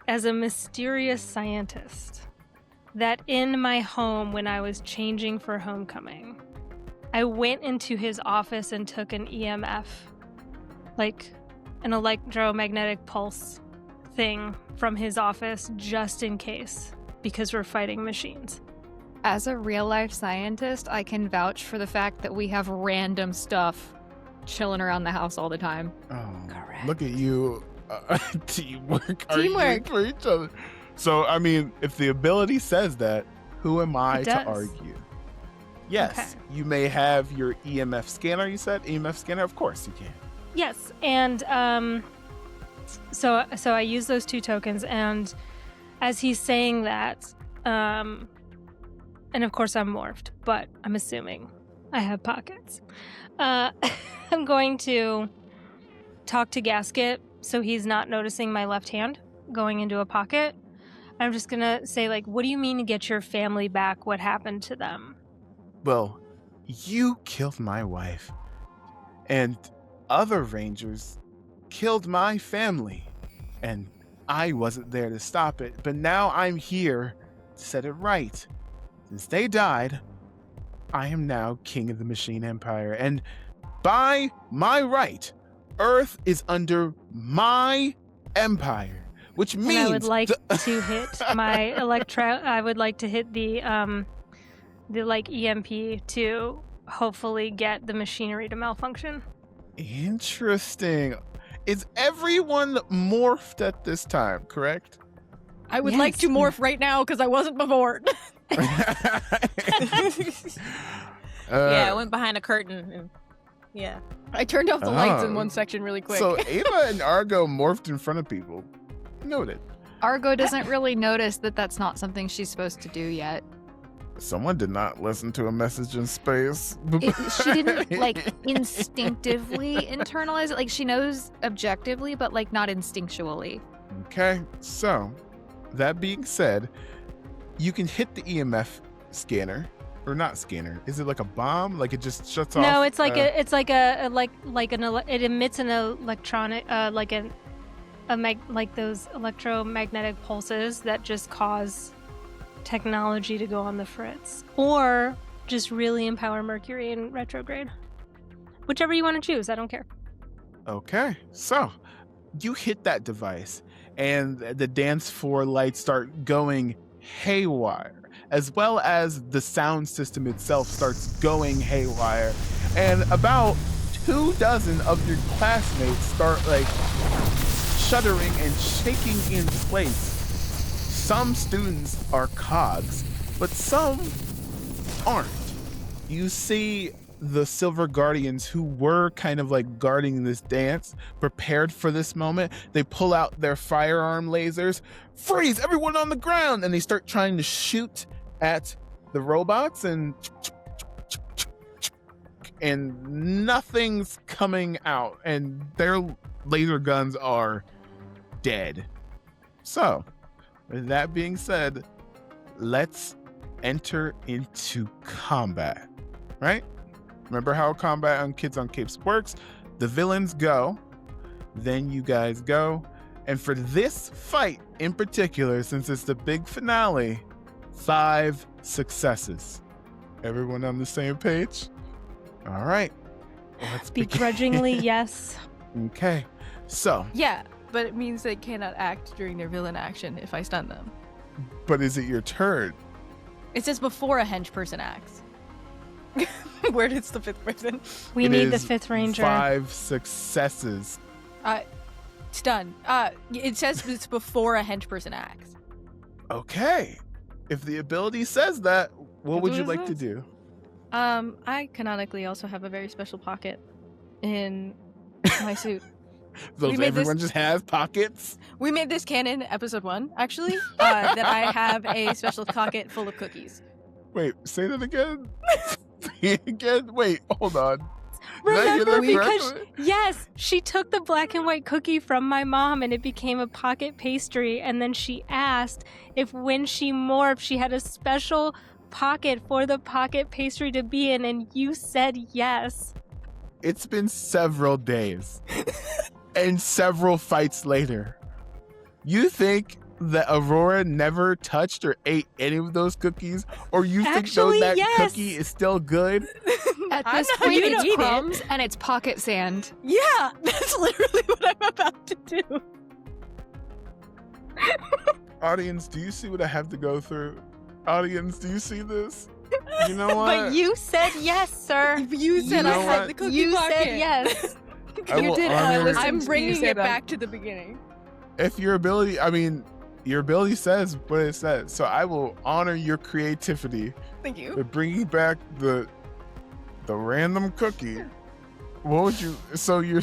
as a mysterious scientist, that in my home when I was changing for homecoming, I went into his office and took an EMF, like an electromagnetic pulse thing from his office just in case, because we're fighting machines. As a real life scientist, I can vouch for the fact that we have random stuff chilling around the house all the time. Oh, Correct. look at you. Teamwork. Teamwork. Arguing for each other. So, I mean, if the ability says that, who am I It to does. argue? Yes, Okay. you may have your EMF scanner, you said? EMF scanner? Of course you can. Yes, and so I use those 2 tokens, and as he's saying that, and of course I'm morphed, but I'm assuming I have pockets. I'm going to talk to Gasket so he's not noticing my left hand going into a pocket. I'm just gonna say, like, what do you mean to get your family back? What happened to them? Well, you killed my wife, and other rangers killed my family, and I wasn't there to stop it, but now I'm here to set it right. Since they died, I am now king of the Machine Empire, and by my right, Earth is under my empire, which means And I would like to hit my I would like to hit the like EMP to hopefully get the machinery to malfunction. Interesting. Is everyone morphed at this time, correct? I would like to morph right now because I wasn't before. Yeah, I went behind a curtain. And, yeah. I turned off the lights in Oh. one section really quick. So Ava and Argo morphed in front of people. Noted. Argo doesn't really notice that that's not something she's supposed to do yet. Someone did not listen to a message in space. She didn't like instinctively internalize it. Like she knows objectively, but like not instinctually. Okay, so that being said, you can hit the EMF scanner, or not scanner. Is it like a bomb? Like it just shuts off? No, it's like it emits an electronic like those electromagnetic pulses that just cause technology to go on the fritz, or just really empower Mercury in retrograde. Whichever you want to choose, I don't care. Okay, so you hit that device, and the dance floor lights start going haywire, as well as the sound system itself starts going haywire, and about 24 of your classmates start like shuddering and shaking in place. Some students are cogs, but some aren't. You see the Silver Guardians, who were kind of like guarding this dance, prepared for this moment. They pull out their firearm lasers. Freeze, everyone on the ground! And they start trying to shoot at the robots, and nothing's coming out, and their laser guns are dead. So, with that being said, let's enter into combat, right? Remember how combat on Kids on Capes works? The villains go, then you guys go. And for this fight in particular, since it's the big finale, 5 successes. Everyone on the same page? All right. Let's begin. Begrudgingly, yes. Okay. So, yeah, but it means they cannot act during their villain action if I stun them. but is it your turn? It says before a hench person acts. Where is the 5th person? We It need the is 5th ranger. 5 successes. Stun. It says it's before a hench person acts. Okay. If the ability says that, what would you like to do? I canonically also have a very special pocket in my suit. Those everyone just has pockets? We made this canon episode 1, actually, that I have a special pocket full of cookies. Wait, say that again? Say it again? Wait, hold on. Did I hear Remember, that because correctly? yes, she took the black and white cookie from my mom and it became a pocket pastry, and then she asked if when she morphed she had a special pocket for the pocket pastry to be in, and you said yes. It's been several days and several fights later. You think that Aurora never touched or ate any of those cookies? Or you Actually, think that yes. cookie is still good? At I'm this not point, gonna eat it's it. crumbs and it's pocket sand. Yeah, that's literally what I'm about to do. Audience, do you see what I have to go through? Audience, do you see this? You know what? But you said yes, sir. You said know I had what? the cookie You pocket. said yes. I You will did, and I honor- listened. I'm You bringing say it that. back to the beginning. If your ability, your ability says what it says. So I will honor your creativity Thank you. by bringing back the random cookie. What would you? So you're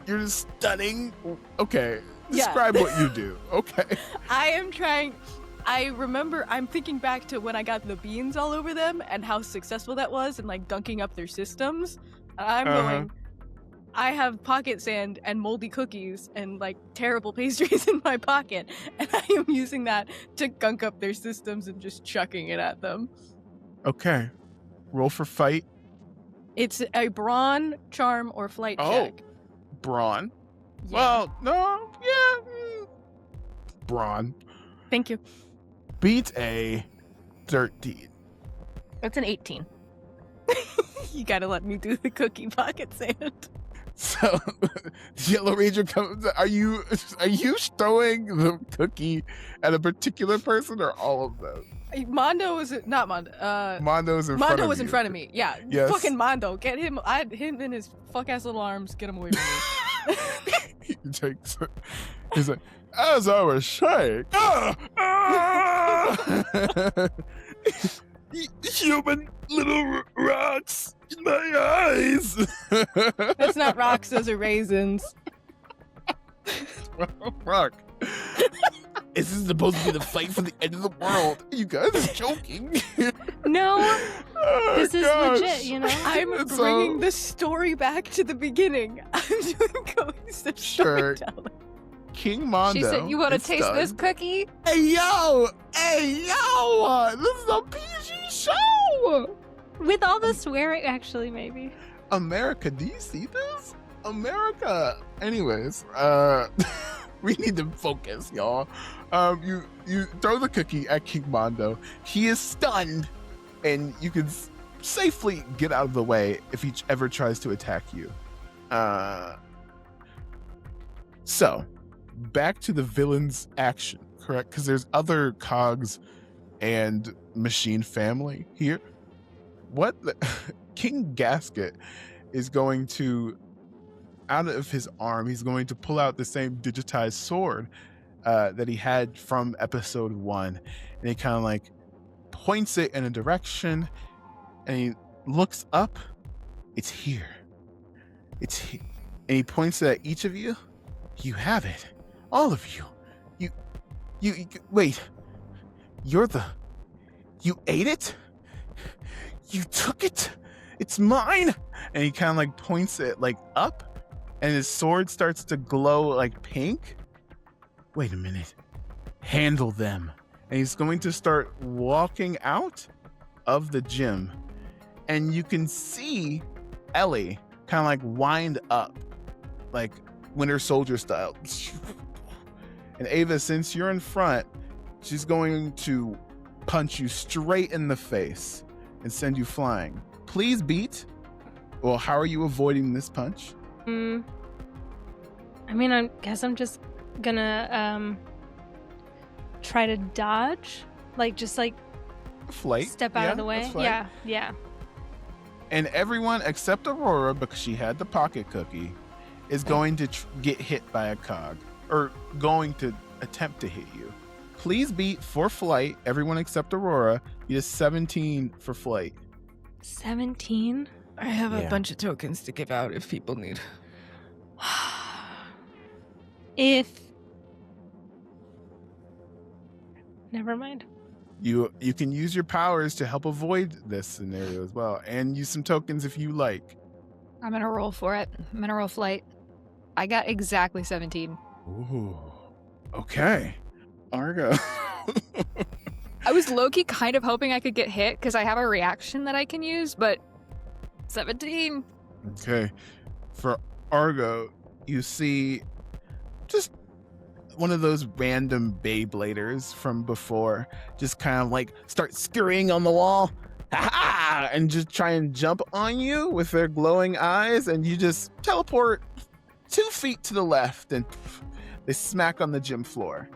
you're stunning? Okay, Yeah. describe what you do. Okay. I remember, I'm thinking back to when I got the beans all over them and how successful that was and like dunking up their systems. I'm going, I have pocket sand and moldy cookies and like terrible pastries in my pocket, and I am using that to gunk up their systems and just chucking it at them. Okay. Roll for fight. It's a brawn, charm, or flight check. Brawn. Yeah. Well, no, yeah. brawn. Thank you. Beat a 13. That's an 18. You gotta let me do the cookie pocket sand. So, Yellow Ranger comes. Are you throwing the cookie at a particular person or all of them? Mondo was not Mondo. Mondo's in front of Mondo was you. in front of me. Yeah. Yes. Fucking Mondo. Get him. I had him in his fuck ass little arms. Get him away from me. He takes it. He's like, as I was saying, human little rocks in my eyes. That's not rocks. Those are raisins. Rock. Is this supposed to be the fight for the end of the world? You guys are joking. No, Oh, this is gosh. legit, you know? I'm It's bringing all- the story back to the beginning. I'm doing cohesive Sure. storytelling. King Mondo. She said, "You want to is taste this done. cookie?" Hey yo! This is a PG show! With all the swearing, actually, maybe. America, do you see this? America! Anyways, we need to focus, y'all. You throw the cookie at King Mondo. He is stunned, and you can safely get out of the way if he ever tries to attack you. So, back to the villain's action, correct? Because there's other cogs and machine family here. What King Gasket is going to, out of his arm, he's going to pull out the same digitized sword that he had from episode 1, and he kind of like points it in a direction, and he looks up. It's here. It's here. And he points it at each of you. You have it. All of you. You wait. You ate it? You took it? It's mine? And he kind of like points it like up, and his sword starts to glow like pink. Wait a minute. Handle them. And he's going to start walking out of the gym, and you can see Ellie kind of like wind up like Winter Soldier style. And Ava, since you're in front, she's going to punch you straight in the face and send you flying. Please beat. Well, how are you avoiding this punch? I mean, I guess I'm just gonna try to dodge, like just like Flight. step out Yeah, of the way. that's flight. Yeah. And everyone except Aurora, because she had the pocket cookie, is going to get hit by a cog, or going to attempt to hit you. Please beat for flight. Everyone except Aurora. You just 17 for flight. 17. I have Yeah. a bunch of tokens to give out if people need. If never mind. You can use your powers to help avoid this scenario as well, and use some tokens if you like. I'm gonna roll for it. I'm gonna roll flight. I got exactly 17. Ooh. Okay. Argo. I was low-key kind of hoping I could get hit because I have a reaction that I can use, but 17. Okay. For Argo, you see just one of those random Beybladers from before just kind of like start scurrying on the wall. Ha-ha! And just try and jump on you with their glowing eyes, and you just teleport 2 feet to the left, and they smack on the gym floor.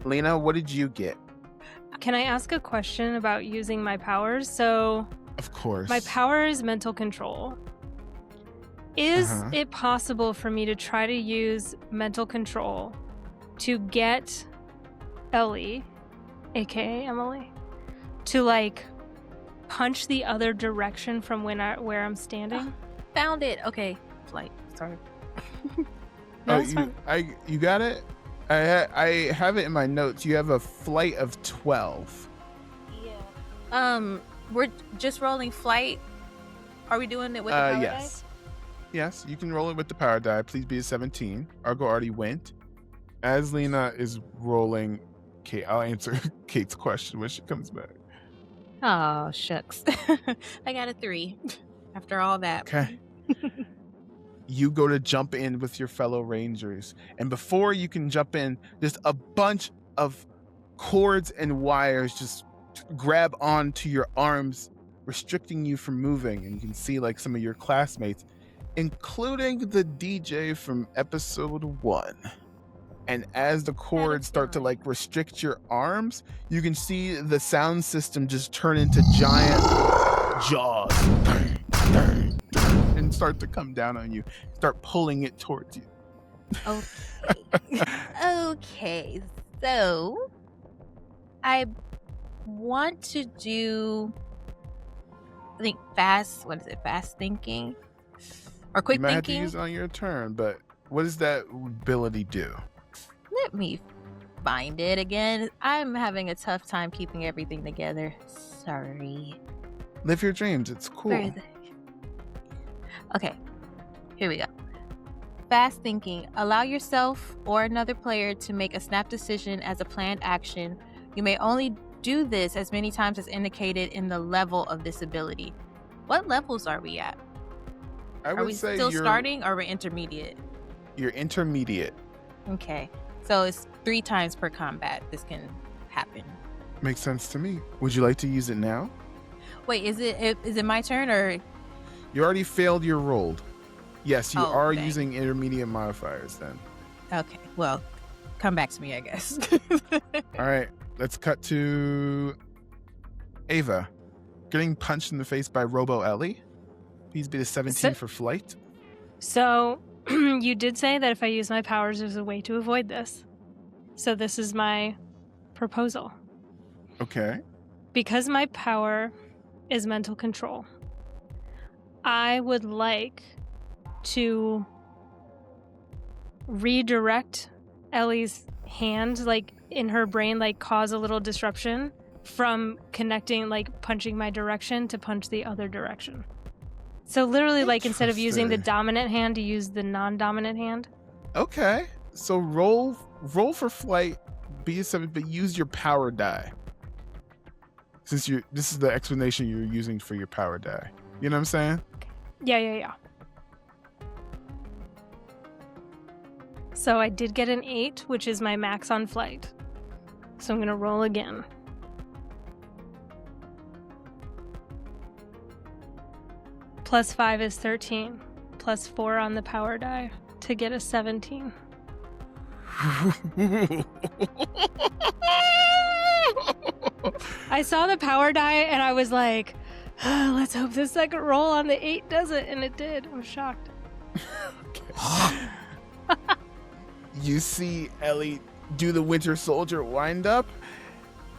Lena, what did you get? Can I ask a question about using my powers? So Of course. my power is mental control. Is Uh-huh. it possible for me to try to use mental control to get Ellie, aka Emily, to like punch the other direction from where I'm standing? Found it. Okay, flight. Sorry. No, it's fine. You got it? I have it in my notes. You have a flight of 12. Yeah. We're just rolling flight. Are we doing it with the power Yes. Yes, you can roll it with the power die. Please be a 17. Argo already went. As Lena is rolling, Kate, I'll answer Kate's question when she comes back. Oh, shucks. I got a 3 after all that. Okay. You go to jump in with your fellow rangers, and before you can jump in, just a bunch of cords and wires just grab onto your arms, restricting you from moving. And you can see like some of your classmates, including the DJ from episode 1. And as the cords start to like restrict your arms, you can see the sound system just turn into giant jaws and start to come down on you, start pulling it towards you. Okay. Okay. So I want to do, I think fast thinking or quick You might have to thinking. use it on your turn, but what does that ability do? Let me find it again. I'm having a tough time keeping everything together. Sorry. Live your dreams. It's cool. Where is it? Okay, here we go. Fast thinking. Allow yourself or another player to make a snap decision as a planned action. You may only do this as many times as indicated in the level of this ability. What levels are we at? I Are would we say still you're, starting or we're intermediate? you're intermediate. Okay, so it's 3 times per combat this can happen. Makes sense to me. Would you like to use it now? Wait, is it my turn or? You already failed your roll. Yes, you Oh, are dang. using intermediate modifiers then. Okay, well, come back to me, I guess. All right, let's cut to Ava. Getting punched in the face by Robo Ellie. Please be the 17 for flight. So, you did say that if I use my powers, there's a way to avoid this. So, this is my proposal. Okay. Because my power is mental control, I would like to redirect Ellie's hand, like in her brain, like cause a little disruption from connecting, like punching my direction to punch the other direction. So literally, like instead of using the Interesting. dominant hand, to use the non-dominant hand. Okay. So roll for flight, be a 7, but use your power die. Since this is the explanation you're using for your power die. You know what I'm saying? Yeah. So I did get an 8, which is my max on flight. So I'm gonna roll again. Plus 5 is 13. Plus 4 on the power die to get a 17. I saw the power die and I was like, let's hope the second roll on the 8 does it. And it did. I was shocked. You see Ellie do the Winter Soldier wind up,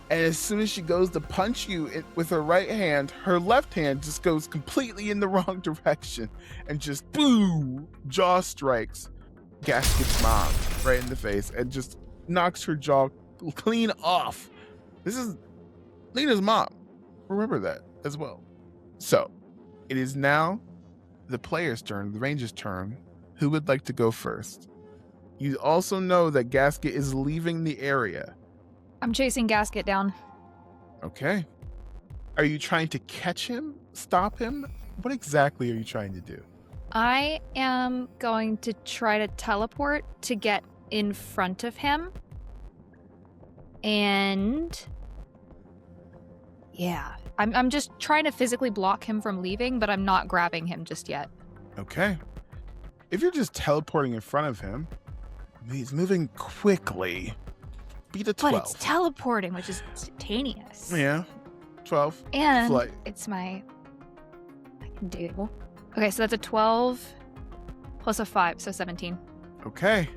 and as soon as she goes to punch you with her right hand, her left hand just goes completely in the wrong direction and just boom, jaw strikes Gasket's mom right in the face and just knocks her jaw clean off. This is Lena's mom. Remember that as well. So it is now the player's turn, the ranger's turn. Who would like to go first? You also know that Gasket is leaving the area. I'm chasing Gasket down. Okay. Are you trying to catch him? Stop him? What exactly are you trying to do? I am going to try to teleport to get in front of him. And yeah, I'm just trying to physically block him from leaving, but I'm not grabbing him just yet. Okay. If you're just teleporting in front of him, he's moving quickly. Beat a 12. But it's teleporting, which is instantaneous. Yeah. 12. And Flight. it's I can do. Okay, so that's a 12 plus a 5, so 17. Okay.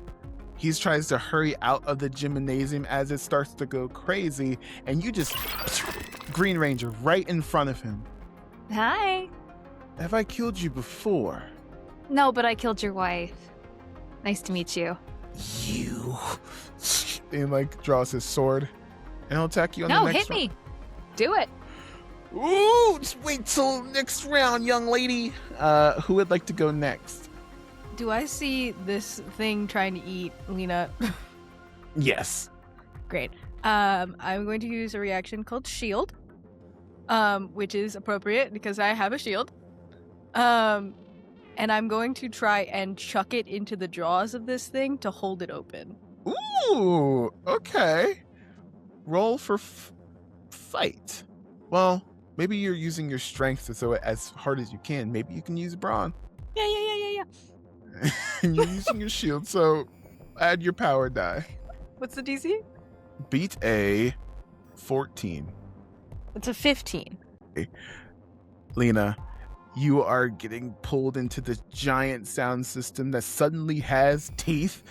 He tries to hurry out of the gymnasium as it starts to go crazy, and you just Green Ranger right in front of him. Hi. Have I killed you before? No, but I killed your wife. Nice to meet you. You. And like draws his sword, and he'll attack you on No, the next hit me. Do it. round. Ooh, just wait till next round, young lady. Who would like to go next? Do I see this thing trying to eat Lena? Yes. Great. I'm going to use a reaction called Shield, which is appropriate because I have a shield. And I'm going to try and chuck it into the jaws of this thing to hold it open. Ooh, okay. roll for fight. Well, maybe you're using your strength to throw it as hard as you can. Maybe you can use brawn. Yeah. And you're using your shield, so add your power die. What's the DC? Beat a 14. It's a 15. Lena, you are getting pulled into this giant sound system that suddenly has teeth.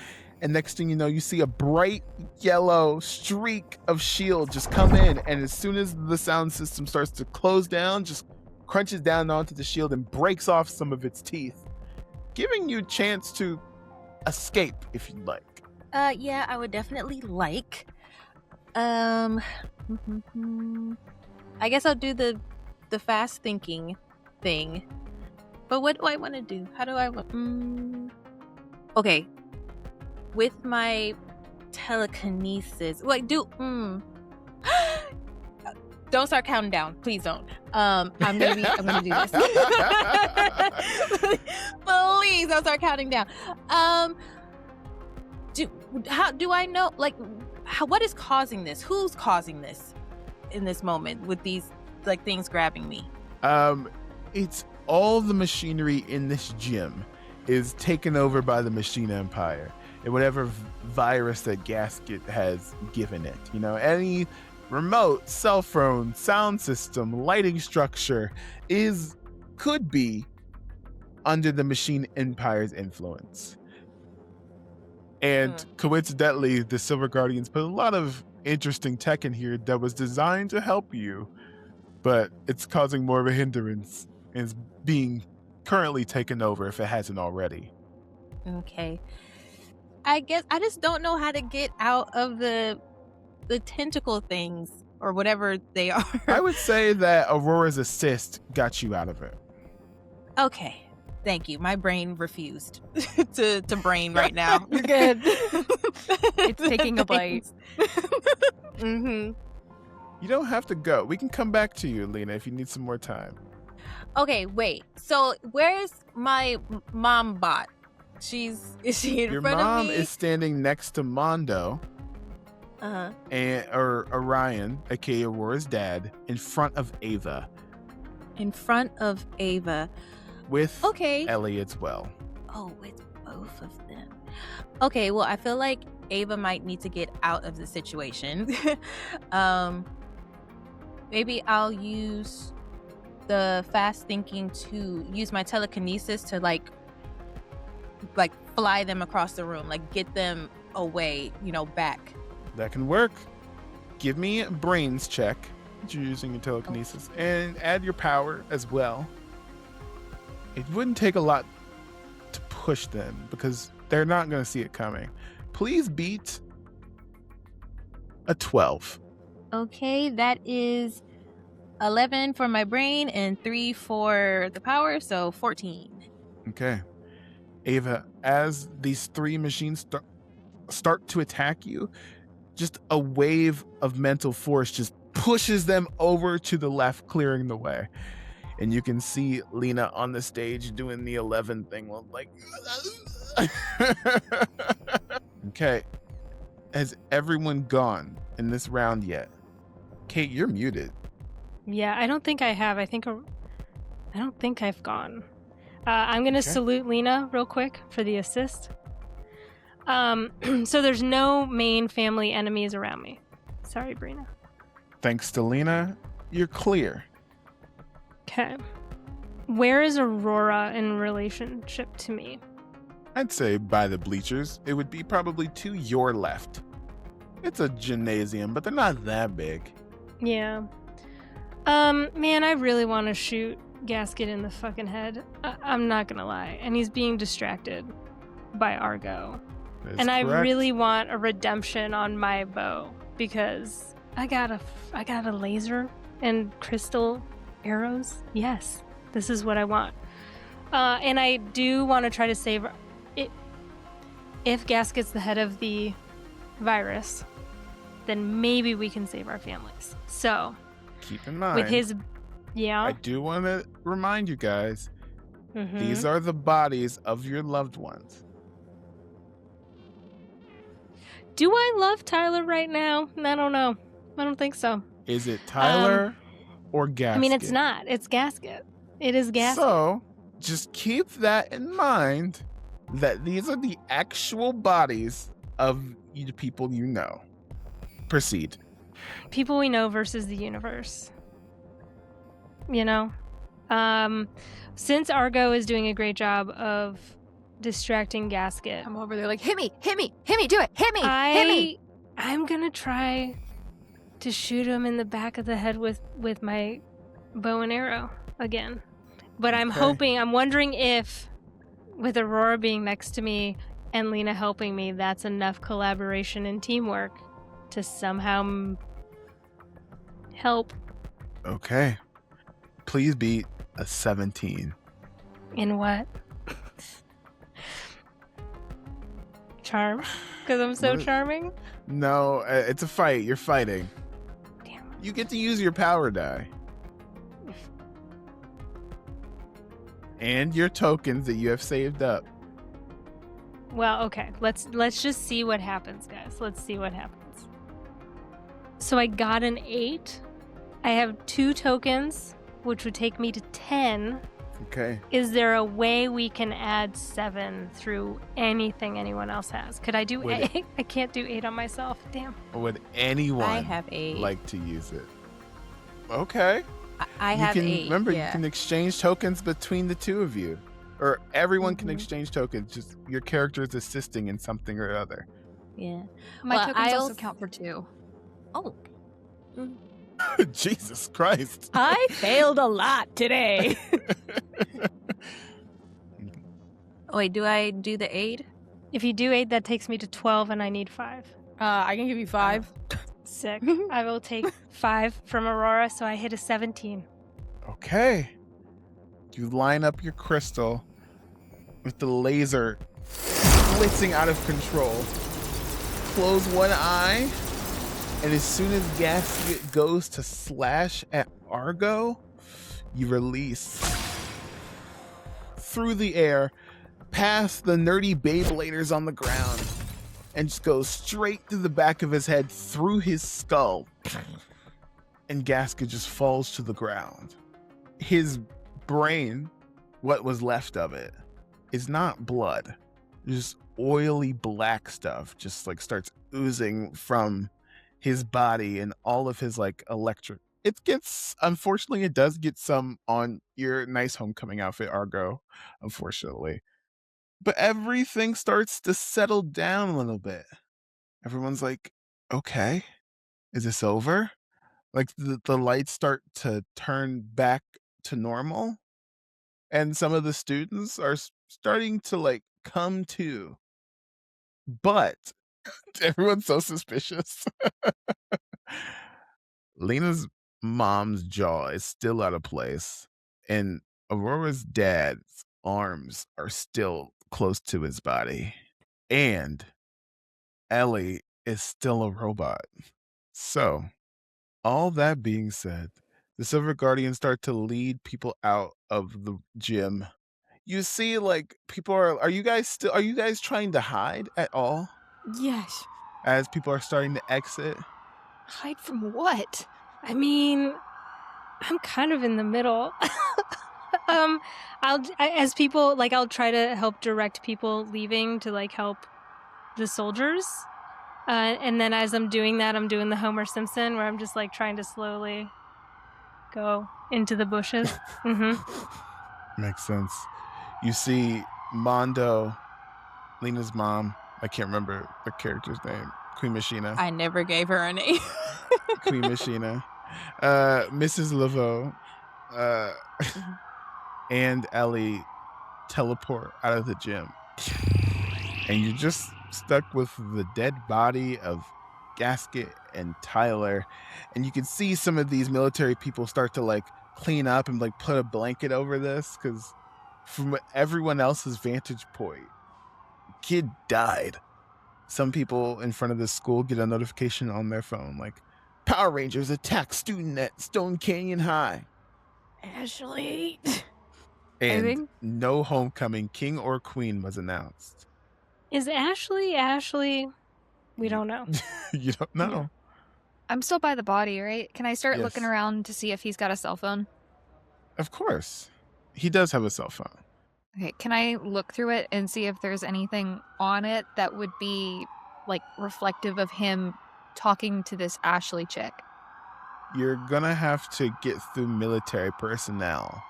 And next thing you know, you see a bright yellow streak of shield just come in. And as soon as the sound system starts to close down, just crunches down onto the shield and breaks off some of its teeth, giving you a chance to escape if you'd like. Yeah, I would definitely like. I guess I'll do the fast thinking thing. But what do I want to do? How do I want? Okay. With my telekinesis, don't start counting down, please don't. I'm gonna do this. Please don't start counting down. How do I know? Like, what is causing this? Who's causing this in this moment with these like things grabbing me? It's all the machinery in this gym is taken over by the Machine Empire and whatever virus that Gasket has given it. You know, any remote, cell phone, sound system, lighting structure could be under the Machine Empire's influence. And coincidentally, the Silver Guardians put a lot of interesting tech in here that was designed to help you, but it's causing more of a hindrance and is being currently taken over if it hasn't already. Okay. I guess I just don't know how to get out of the tentacle things or whatever they are. I would say that Aurora's assist got you out of it. Okay. Thank you. My brain refused to brain right now. You're good. It's taking a bite. Mm-hmm. You don't have to go. We can come back to you, Lena, if you need some more time. Okay, wait. So where's my mom bot? Is she in Your front mom of me? is standing next to Mondo Uh-huh. or Orion, aka Aurora's dad, in front of Ava. In front of Ava. With Okay. Ellie as well. Oh, with both of them. Okay, well, I feel like Ava might need to get out of the situation. Maybe I'll use the fast thinking to use my telekinesis to like fly them across the room, like get them away, back. That can work. Give me a brains check that you're using your telekinesis and add your power as well. It wouldn't take a lot to push them because they're not going to see it coming. Please beat a 12. Okay, that is 11 for my brain and 3 for the power, so 14. Okay. Ava, as these three machines start to attack you, just a wave of mental force just pushes them over to the left, clearing the way. And you can see Lena on the stage doing the 11 thing, like... Okay. Has everyone gone in this round yet? Kate, you're muted. Yeah, I don't think I have. I don't think I've gone. I'm going to salute Lena real quick for the assist. So there's no main family enemies around me. Sorry, Brina. Thanks to Lena, you're clear. Okay. Where is Aurora in relationship to me? I'd say by the bleachers, it would be probably to your left. It's a gymnasium, but they're not that big. Yeah. Man, I really want to shoot Gasket in the fucking head. I'm not gonna lie. And he's being distracted by Argo. That's and I correct. really want a redemption on my bow because I got a laser and crystal arrows. Yes, this is what I want. And I do want to try to save it. If Gasket's the head of the virus, then maybe we can save our families. So, Keep in mind, with his, I do want to remind you guys, Mhm. these are the bodies of your loved ones. Do I love Tyler right now? I don't know. I don't think so. Is it Tyler or Gasket? I mean, it's not. It's Gasket. It is Gasket. So just keep that in mind, that these are the actual bodies of the people you know. Proceed. People we know versus the universe. You know? Since Argo is doing a great job of distracting Gasket, I'm over there like, hit me, do it, hit me. I'm gonna try to shoot him in the back of the head with my bow and arrow again. But I'm wondering if, with Aurora being next to me and Lena helping me, that's enough collaboration and teamwork to somehow help. Okay. Please beat a 17. In what? Charm? Because I'm so What? charming? No, it's a fight. You're fighting. Damn. You get to use your power die. And your tokens that you have saved up. Well, okay. Let's just see what happens, guys. Let's see what happens. So I got an 8. I have 2 tokens, which would take me to 10. Okay. Is there a way we can add 7 through anything anyone else has? Could I do Would 8? I can't do 8 on myself. Damn. Would anyone I have 8. like to use it? Okay. I You have can 8. remember yeah. you can exchange tokens between the two of you. Or everyone can Mhm. exchange tokens, just your character is assisting in something or other. Yeah. My Well, tokens I also also- count for 2. Oh. Jesus Christ. I failed a lot today. Oh, wait, do I do the 8? If you do 8, that takes me to 12, and I need 5. I can give you 5. Sick. I will take 5 from Aurora, so I hit a 17. Okay. You line up your crystal with the laser blitzing out of control. Close one eye, and as soon as Gasket goes to slash at Argo, you release through the air, past the nerdy Beybladers on the ground, and just goes straight through the back of his head, through his skull. And Gasket just falls to the ground. His brain, what was left of it, is not blood. Just oily black stuff just like starts oozing from his body, and all of his like electric. It gets, unfortunately, it does get some on your nice homecoming outfit, Argo, unfortunately. But everything starts to settle down a little bit. Everyone's like, okay, is this over? Like the lights start to turn back to normal. And some of the students are starting to like come to. But everyone's so suspicious. Lena's mom's jaw is still out of place. And Aurora's dad's arms are still close to his body. And Ellie is still a robot. So, all that being said, the Silver Guardians start to lead people out of the gym. You see, like, people are you guys trying to hide at all Yes. as people are starting to exit? Hide from what? I mean, I'm kind of in the middle. As people, like, I'll try to help direct people leaving to, like, help the soldiers. And then as I'm doing that, I'm doing the Homer Simpson, where I'm just, like, trying to slowly go into the bushes. Makes sense. You see Mondo, Lena's mom, I can't remember the character's name, Queen Machina. I never gave her a name. Queen Machina, Mrs. Laveau, and Ellie teleport out of the gym. And you're just stuck with the dead body of Gasket and Tyler. And you can see some of these military people start to like clean up and like put a blanket over this, because from everyone else's vantage point, kid died. Some people in front of the school get a notification on their phone like, Power Rangers attack student at Stone Canyon High. Ashley. And think- no homecoming, king or queen, was announced. Is Ashley? We don't know. You don't know. I'm still by the body, right? Can I start Yes. looking around to see if he's got a cell phone? Of course. He does have a cell phone. Okay, can I look through it and see if there's anything on it that would be like reflective of him talking to this Ashley chick? You're gonna have to get through military personnel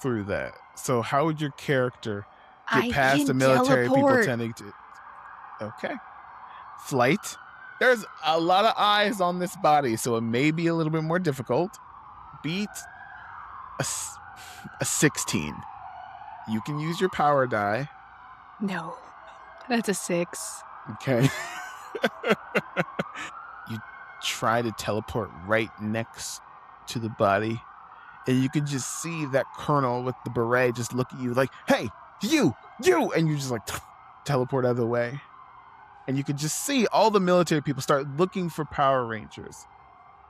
through that. So how would your character get I past can the military teleport. people tending to... Okay. Flight. There's a lot of eyes on this body, so it may be a little bit more difficult. Beat a 16. You can use your power die. No, that's a 6. Okay. You try to teleport right next to the body, and you can just see that colonel with the beret just look at you like, hey, you, and you just like teleport out of the way. And you can just see all the military people start looking for Power Rangers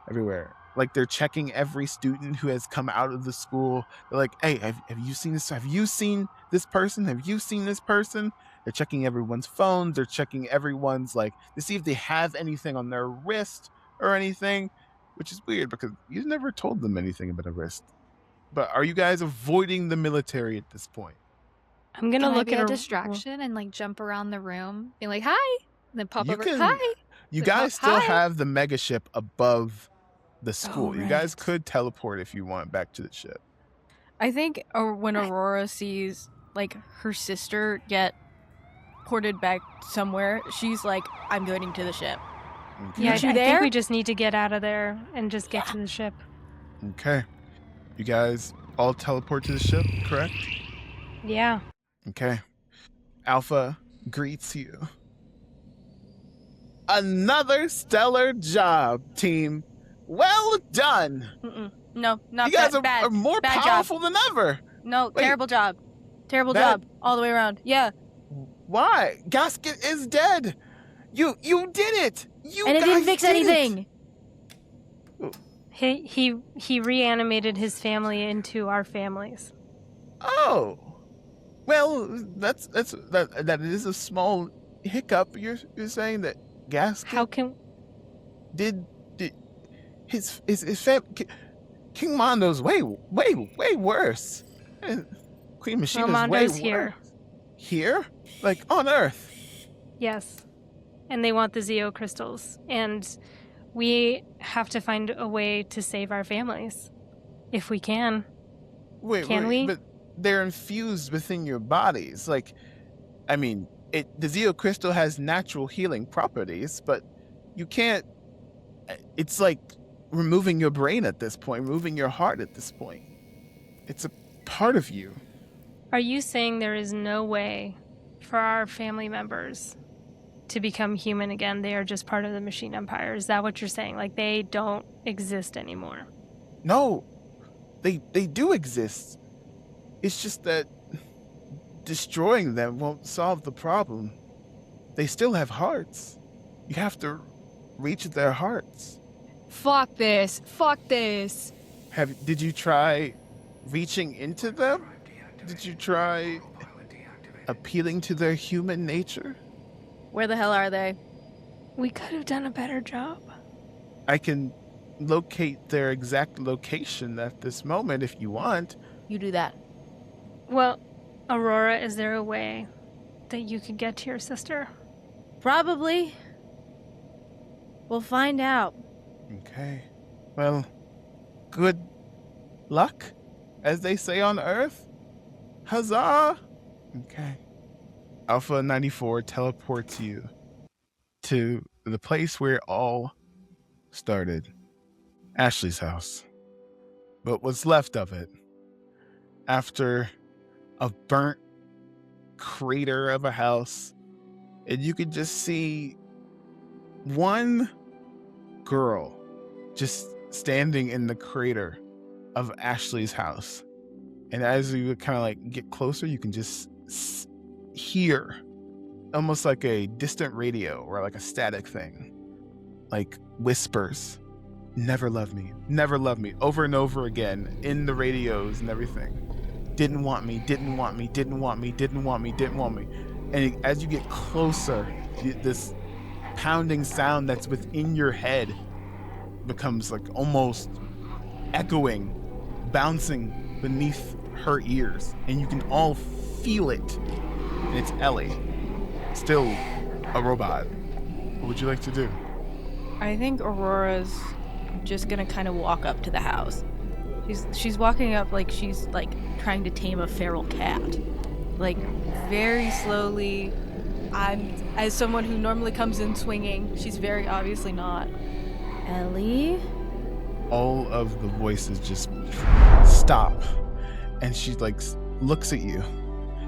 everywhere. Like they're checking every student who has come out of the school. They're like, hey, have you seen this? Have you seen this person? Have you seen this person? They're checking everyone's phones. They're checking everyone's, like, to see if they have anything on their wrist or anything, which is weird because you never told them anything about a wrist. But are you guys avoiding the military at this point? I'm gonna Can I look be at a a distraction and like jump around the room, be like, hi, and then pop You over, can- hi. You Like, guys still hi. have the mega ship above the school. You guys right. could teleport if you want back to the ship. I think when Aurora sees like her sister get ported back somewhere, she's like, I'm going to the ship. Okay. Yeah, I You think there? we just need to get out of there and just get to the ship. Okay. You guys all teleport to the ship, correct? Yeah. Okay. Alpha greets you. Another stellar job, team. Well done. Mm-mm. No, not You guys bad. are more Bad job. powerful than ever. No, Wait. terrible job. Terrible Bad- job. All the way around. Yeah. Why? Gasket is dead. You did it. You And it didn't guys fix did it. anything. He reanimated his family into our families. Oh. Well, that is a small hiccup. You're saying that Gasket How can did his fam King Mondo's way worse. And Queen Machina's way Mondo's worse. here. Here? Like on Earth. Yes. And they want the Zeo crystals. And we have to find a way to save our families. If we can. Wait, Can we? But they're infused within your bodies. Like, I mean, the Zeo crystal has natural healing properties, but you can't. It's like removing your brain at this point, removing your heart at this point. It's a part of you. Are you saying there is no way for our family members to become human again? They are just part of the machine empire. Is that what you're saying? Like they don't exist anymore? No, they do exist. It's just that destroying them won't solve the problem. They still have hearts. You have to reach their hearts. Fuck this. Fuck this. Did you try reaching into them? Did you try appealing to their human nature? Where the hell are they? We could have done a better job. I can locate their exact location at this moment if you want. You do that. Well, Aurora, is there a way that you could get to your sister? Probably. We'll find out. Okay. Well, good luck, as they say on Earth. Huzzah! Okay. Alpha 94 teleports you to the place where it all started. Ashley's house. But what's left of it, after a burnt crater of a house, and you could just see one girl just standing in the crater of Ashley's house. And as you kind of like get closer, you can just hear almost like a distant radio or like a static thing, like whispers, never love me, over and over again in the radios and everything. Didn't want me, didn't want me, didn't want me, didn't want me, didn't want me. And as you get closer, this pounding sound that's within your head becomes like almost echoing, bouncing beneath her ears, and you can all feel it. And it's Ellie, still a robot. What would you like to do? I think Aurora's just gonna kind of walk up to the house. She's walking up like she's like trying to tame a feral cat, like very slowly. As someone who normally comes in swinging, she's very obviously not. Ellie? All of the voices just stop, and she like looks at you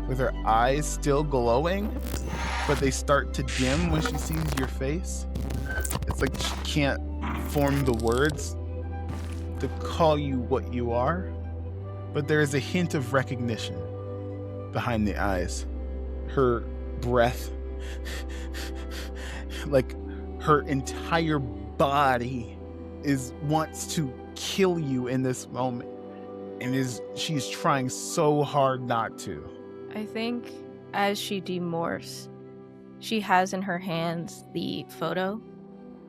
with her eyes still glowing, but they start to dim when she sees your face. It's like she can't form the words to call you what you are, but there is a hint of recognition behind the eyes. Her breath, like her entire body wants to kill you in this moment, and she's trying so hard not to. I think as she demorphs, she has in her hands the photo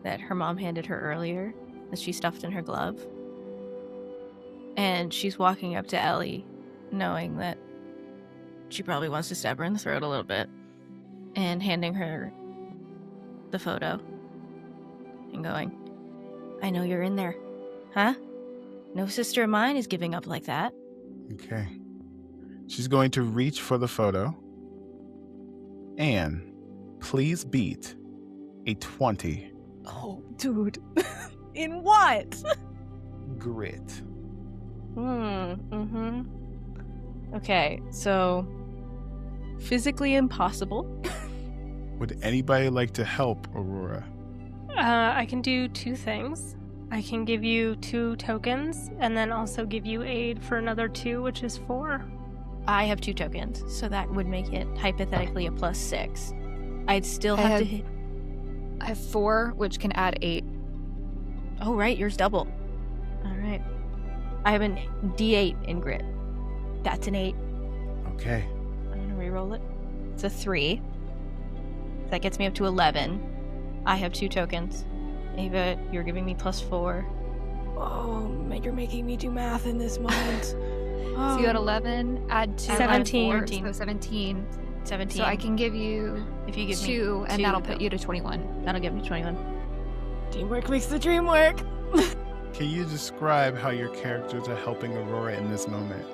that her mom handed her earlier that she stuffed in her glove. And she's walking up to Ellie, knowing that she probably wants to stab her in the throat a little bit, and handing her the photo and going, I know you're in there. Huh? No sister of mine is giving up like that. Okay. She's going to reach for the photo. Anne, please beat a 20 Oh, dude. In what? grit. Okay, so physically impossible. Would anybody like to help Aurora? I can do 2 things. I can give you 2 tokens, and then also give you aid for another 2, which is 4. I have 2 tokens, so that would make it hypothetically a +6. I'd still have to hit. I have 4, which can add 8. Oh, right, yours double. All right. I have a D8 in grit. That's an 8. Okay. I'm gonna reroll it. It's a 3. That gets me up to 11. I have 2 tokens. Ava, you're giving me +4. Oh, man, you're making me do math in this moment. So you had 11, add 2, 17. 14, so 17. 17. So I can give you if you give 2, me and 2, that'll put you to 21. That'll give me 21. Teamwork makes the dream work. Can you describe how your characters are helping Aurora in this moment?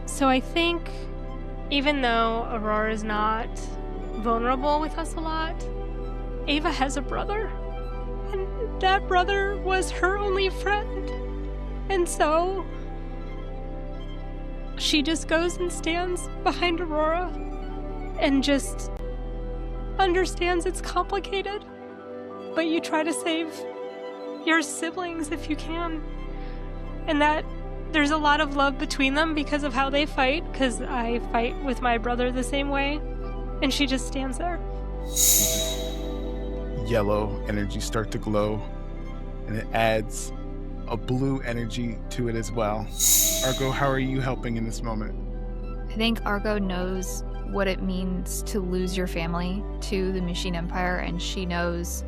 So I think even though Aurora is not vulnerable with us a lot, Ava has a brother. And that brother was her only friend. And so she just goes and stands behind Aurora and just understands it's complicated. But you try to save your siblings if you can. And that there's a lot of love between them because of how they fight, because I fight with my brother the same way. And she just stands there. Yellow energy start to glow, and it adds a blue energy to it as well. Argo, how are you helping in this moment? I think Argo knows what it means to lose your family to the Machine Empire, and she knows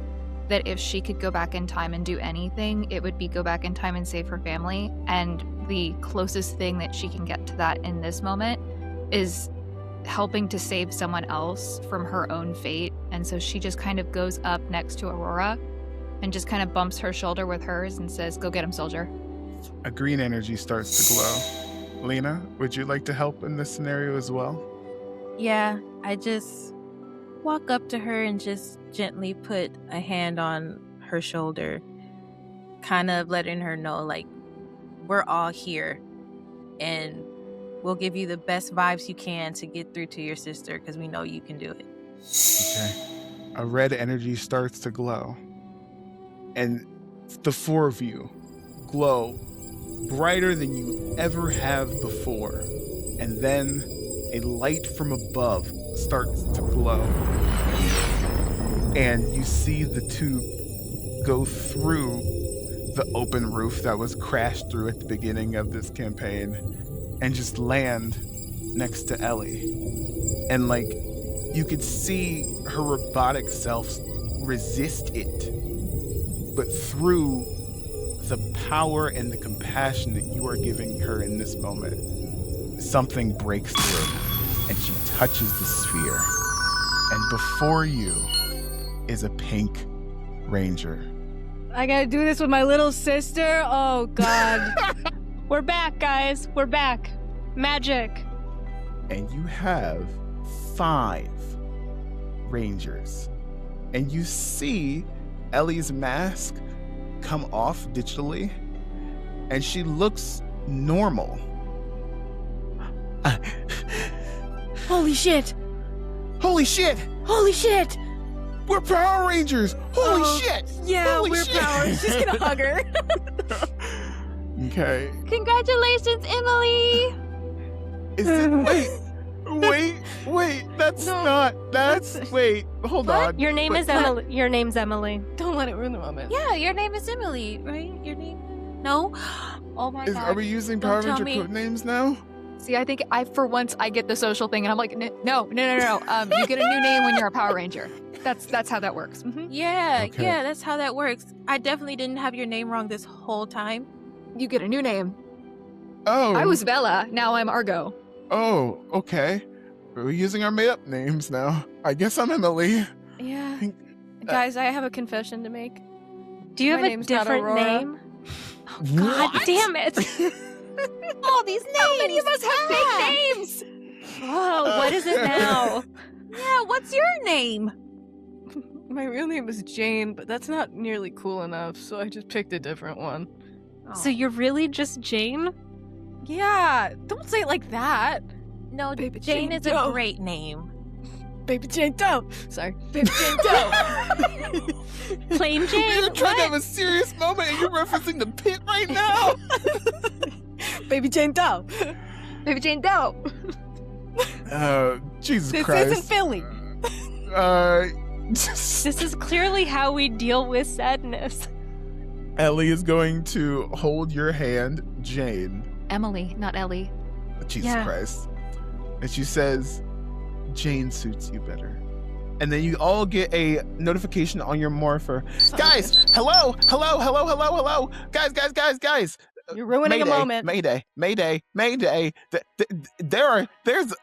that if she could go back in time and do anything, it would be go back in time and save her family. And the closest thing that she can get to that in this moment is helping to save someone else from her own fate. And so she just kind of goes up next to Aurora and just kind of bumps her shoulder with hers and says, go get him, soldier. A green energy starts to glow. Lena, would you like to help in this scenario as well? Yeah, I just walk up to her and just gently put a hand on her shoulder, kind of letting her know, like, we're all here and we'll give you the best vibes you can to get through to your sister because we know you can do it. Okay. A red energy starts to glow, and the 4 of you glow brighter than you ever have before. And then a light from above starts to glow, and you see the tube go through the open roof that was crashed through at the beginning of this campaign and just land next to Ellie. And like, you could see her robotic self resist it, but through the power and the compassion that you are giving her in this moment, something breaks through and she touches the sphere. And before you is a pink ranger. I gotta do this with my little sister? Oh, God. We're back, guys. We're back. Magic. And you have 5 rangers. And you see Ellie's mask come off digitally, and she looks normal. Holy shit! Holy shit! Holy shit! We're Power Rangers! Holy Oh, shit! Yeah, Holy we're shit. power. She's gonna hug her. Okay. Congratulations, Emily! Is it, wait, that's No, not, that's, wait, hold What? on. Your name Wait, is Emily. Your name's Emily. Don't let it ruin the moment. Yeah, your name is Emily, right? Your name? No? Oh my god. Are we using Don't Power tell Ranger me. code names now? See, I think for once I get the social thing, and I'm like, no. You get a new name when you're a Power Ranger. That's how that works. Yeah, Okay. yeah, that's how that works. I definitely didn't have your name wrong this whole time. You get a new name. Oh. I was Bella. Now I'm Argo. Oh, okay. We're using our made up names now. I guess I'm Emily. Yeah. Guys, I have a confession to make. Do you My have a name's not different Aurora. name? God damn it! All these names! How many of us have fake names. Oh, what is it now? Yeah, what's your name? My real name is Jane, but that's not nearly cool enough, so I just picked a different one. So you're really just Jane? Yeah, don't say it like that. No, Baby Jane Jane is a Doe. great name. Baby Jane Doe. Sorry. Baby Jane Doe. Plain We're Jane? trying to have a serious moment and you're referencing the pit right now? Baby Jane Doe. Baby Jane Doe. Jesus This Christ. isn't Philly. This is clearly how we deal with sadness. Ellie is going to hold your hand, Jane. Emily, not Ellie. Jesus Yeah. Christ. And she says, Jane suits you better. And then you all get a notification on your morpher. Guys, hello. Guys. You're ruining Mayday, a moment. Mayday. There's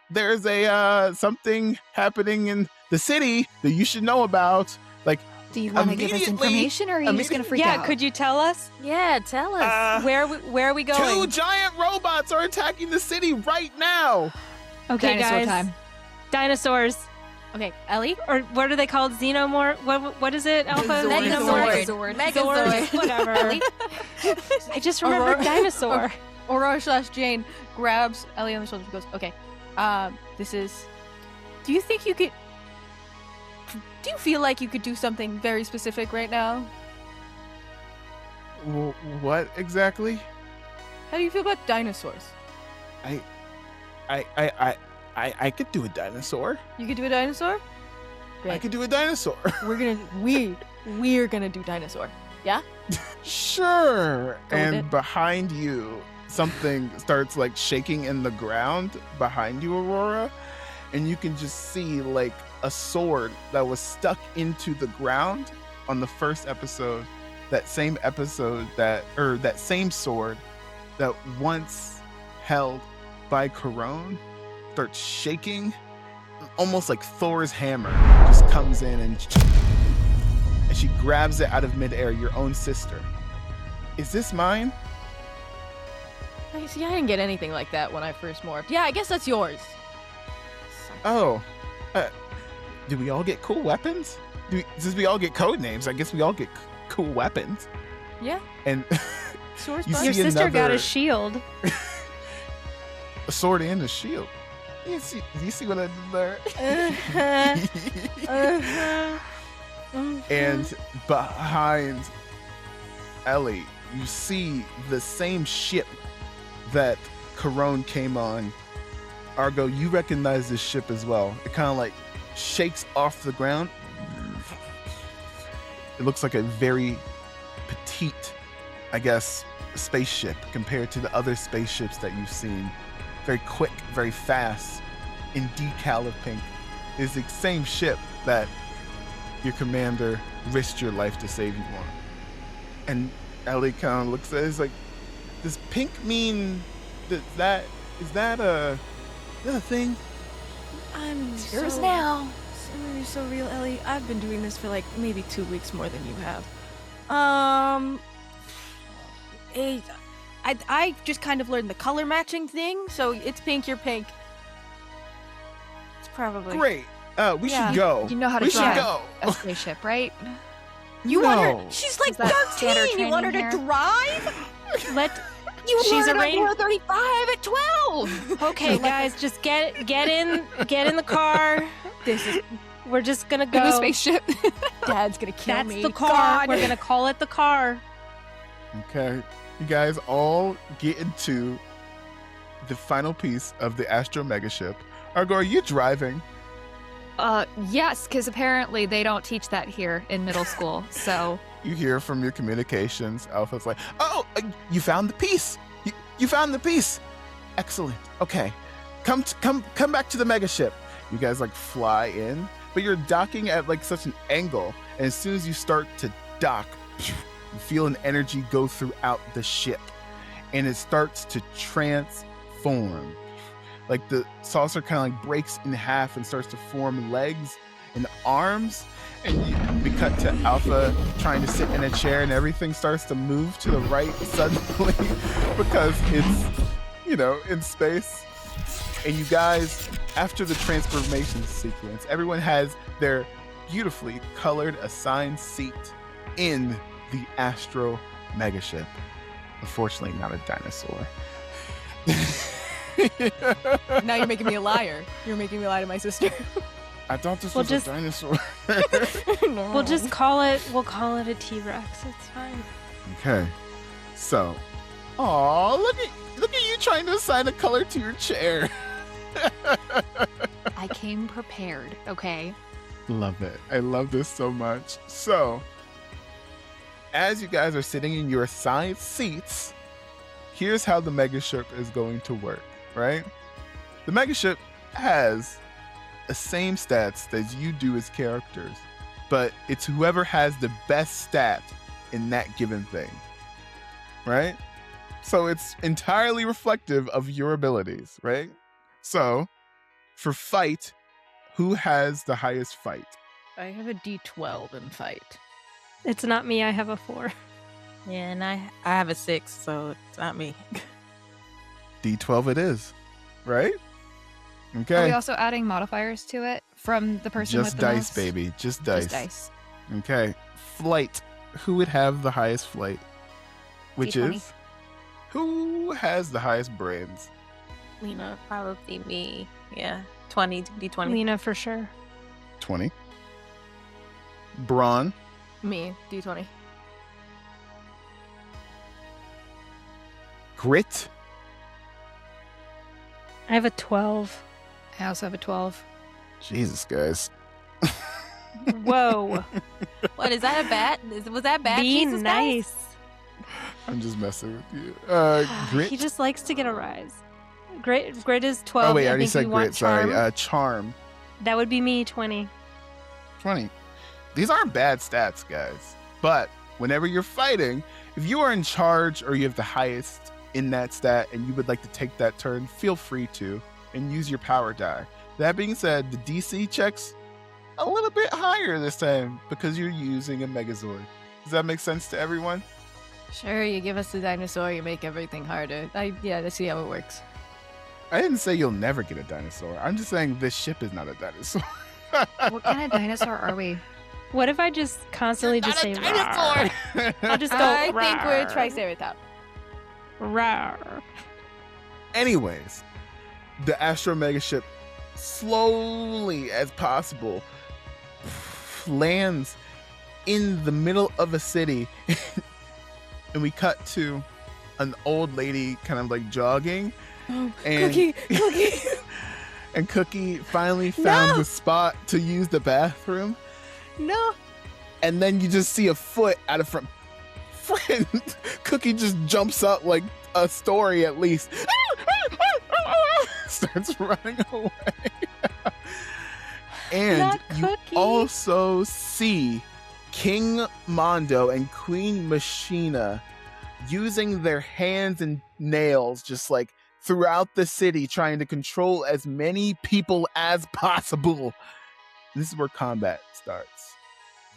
a something happening in the city that you should know about. Like, Do you want to give us Immediately- information, or are you just gonna freak Yeah, out? could you tell us? Yeah, tell us. Where are we 2 going? giant robots are attacking the city right now. Okay, Dinosaur guys. time. Dinosaurs. Okay, Ellie? Or what are they called? Xenomorph? What is it? Alpha? Megazord. Xenomorph? Megazord. Zords, whatever. Ellie? I just remembered Aurora- dinosaur. Aurora/Jane grabs Ellie on the shoulder and goes, okay, this is... Do you think you could... Do you feel like you could do something very specific right now? What exactly? How do you feel about dinosaurs? I could do a dinosaur. You could do a dinosaur? I Great. could do a dinosaur. We're gonna do dinosaur. Sure. Go with And it. behind you, something starts like shaking in the ground behind you, Aurora. And you can just see like a sword that was stuck into the ground on the first episode. That same sword that once held by Corone starts shaking, almost like Thor's hammer just comes in and she grabs it out of midair, your own sister. Is this mine? See, I didn't get anything like that when I first morphed. Yeah, I guess that's yours. Oh. Do we all get cool weapons? Since we all get code names, I guess we all get cool weapons. Yeah. And Source You bud. see Your sister got another- a shield. a sword and a shield. You see what I did there? And behind Ellie, you see the same ship that Corone came on. Argo, you recognize this ship as well. It kind of like shakes off the ground. It looks like a very petite, I guess, spaceship compared to the other spaceships that you've seen. Very quick, very fast, in decal of pink. It's the same ship that your commander risked your life to save you on. And Ellie kind of looks at it. It's like, does pink mean is that a thing? I'm Tears so, now. so real, Ellie. I've been doing this for like maybe 2 weeks more than you have. I just kind of learned the color matching thing, so it's pink, you're pink. It's probably Great. We Yeah. should go. You know how to we should drive go. a spaceship, right? You want No. her? She's like Is that standard 13. You want her to training here? drive? Let You She's learned arranged- on 35 at 12. okay, guys, just get in the car. This is We're just gonna In the go. spaceship. Dad's gonna kill That's me. the car. God. We're gonna call it the car. Okay. You guys all get into the final piece of the Astro Megaship. Argo, are you driving? Yes, because apparently they don't teach that here in middle school. So You hear from your communications. Alpha's like, oh, you found the piece. You found the piece. Excellent. Okay. Come back to the Megaship. You guys like fly in, but you're docking at like such an angle. And as soon as you start to dock, you feel an energy go throughout the ship. And it starts to transform. Like the saucer kind of like breaks in half and starts to form legs and arms. And we cut to Alpha trying to sit in a chair, and everything starts to move to the right suddenly because it's, in space. And you guys, after the transformation sequence, everyone has their beautifully colored assigned seat in the Astro Megaship. Unfortunately, not a dinosaur. Now you're making me a liar. You're making me lie to my sister. I thought this We'll was just- a dinosaur. No. We'll just call it. We'll call it a T-Rex. It's fine. Okay, so, aw, look at you trying to assign a color to your chair. I came prepared. Okay. Love it. I love this so much. So, as you guys are sitting in your assigned seats, here's how the Megaship is going to work, right? The Megaship has the same stats that you do as characters, but it's whoever has the best stat in that given thing, right? So it's entirely reflective of your abilities, right? So, for fight, who has the highest fight? I have a D12 in fight. It's not me. I have a 4. Yeah, and I have a 6, so it's not me. D12 it is, right? Are we Okay. also adding modifiers to it from the person Just with the dice, most? baby. Just dice. Just dice. Okay. Flight. Who would have the highest flight? Which D20. is? Who has the highest brains? Lena, probably me. Yeah, 20, D20. Lena for sure. 20. Braun. Me, D20. Grit. I have a 12. I also have a 12. Jesus, guys. Whoa. What, is that a bad? Was that bad? Be Jesus, guys? nice. I'm just messing with you. Grit. He just likes to get a rise. Grit is 12. Oh, wait, I already think said you want grit. Sorry. charm. Charm. That would be me, 20. 20. These aren't bad stats, guys. But whenever you're fighting, if you are in charge or you have the highest in that stat and you would like to take that turn, feel free to and use your power die. That being said, the DC checks a little bit higher this time because you're using a Megazord. Does that make sense to everyone? Sure, you give us the dinosaur, you make everything harder. Let's see how it works. I didn't say you'll never get a dinosaur. I'm just saying this ship is not a dinosaur. What kind of dinosaur are we? What if I just constantly just say dinosaur. "Rawr"? I'll just go I think we're "Rawr, Triceratops. rawr." Anyways, the Astro Megaship slowly as possible lands in the middle of a city and we cut to an old lady kind of like jogging Oh, and Cookie! and Cookie finally found the spot to use the bathroom, No! and then you just see a foot out of front. Friend, Cookie just jumps up like a story at least. Starts running away. And Not you Cookie. also see King Mondo and Queen Machina using their hands and nails just like throughout the city, trying to control as many people as possible. This is where combat starts.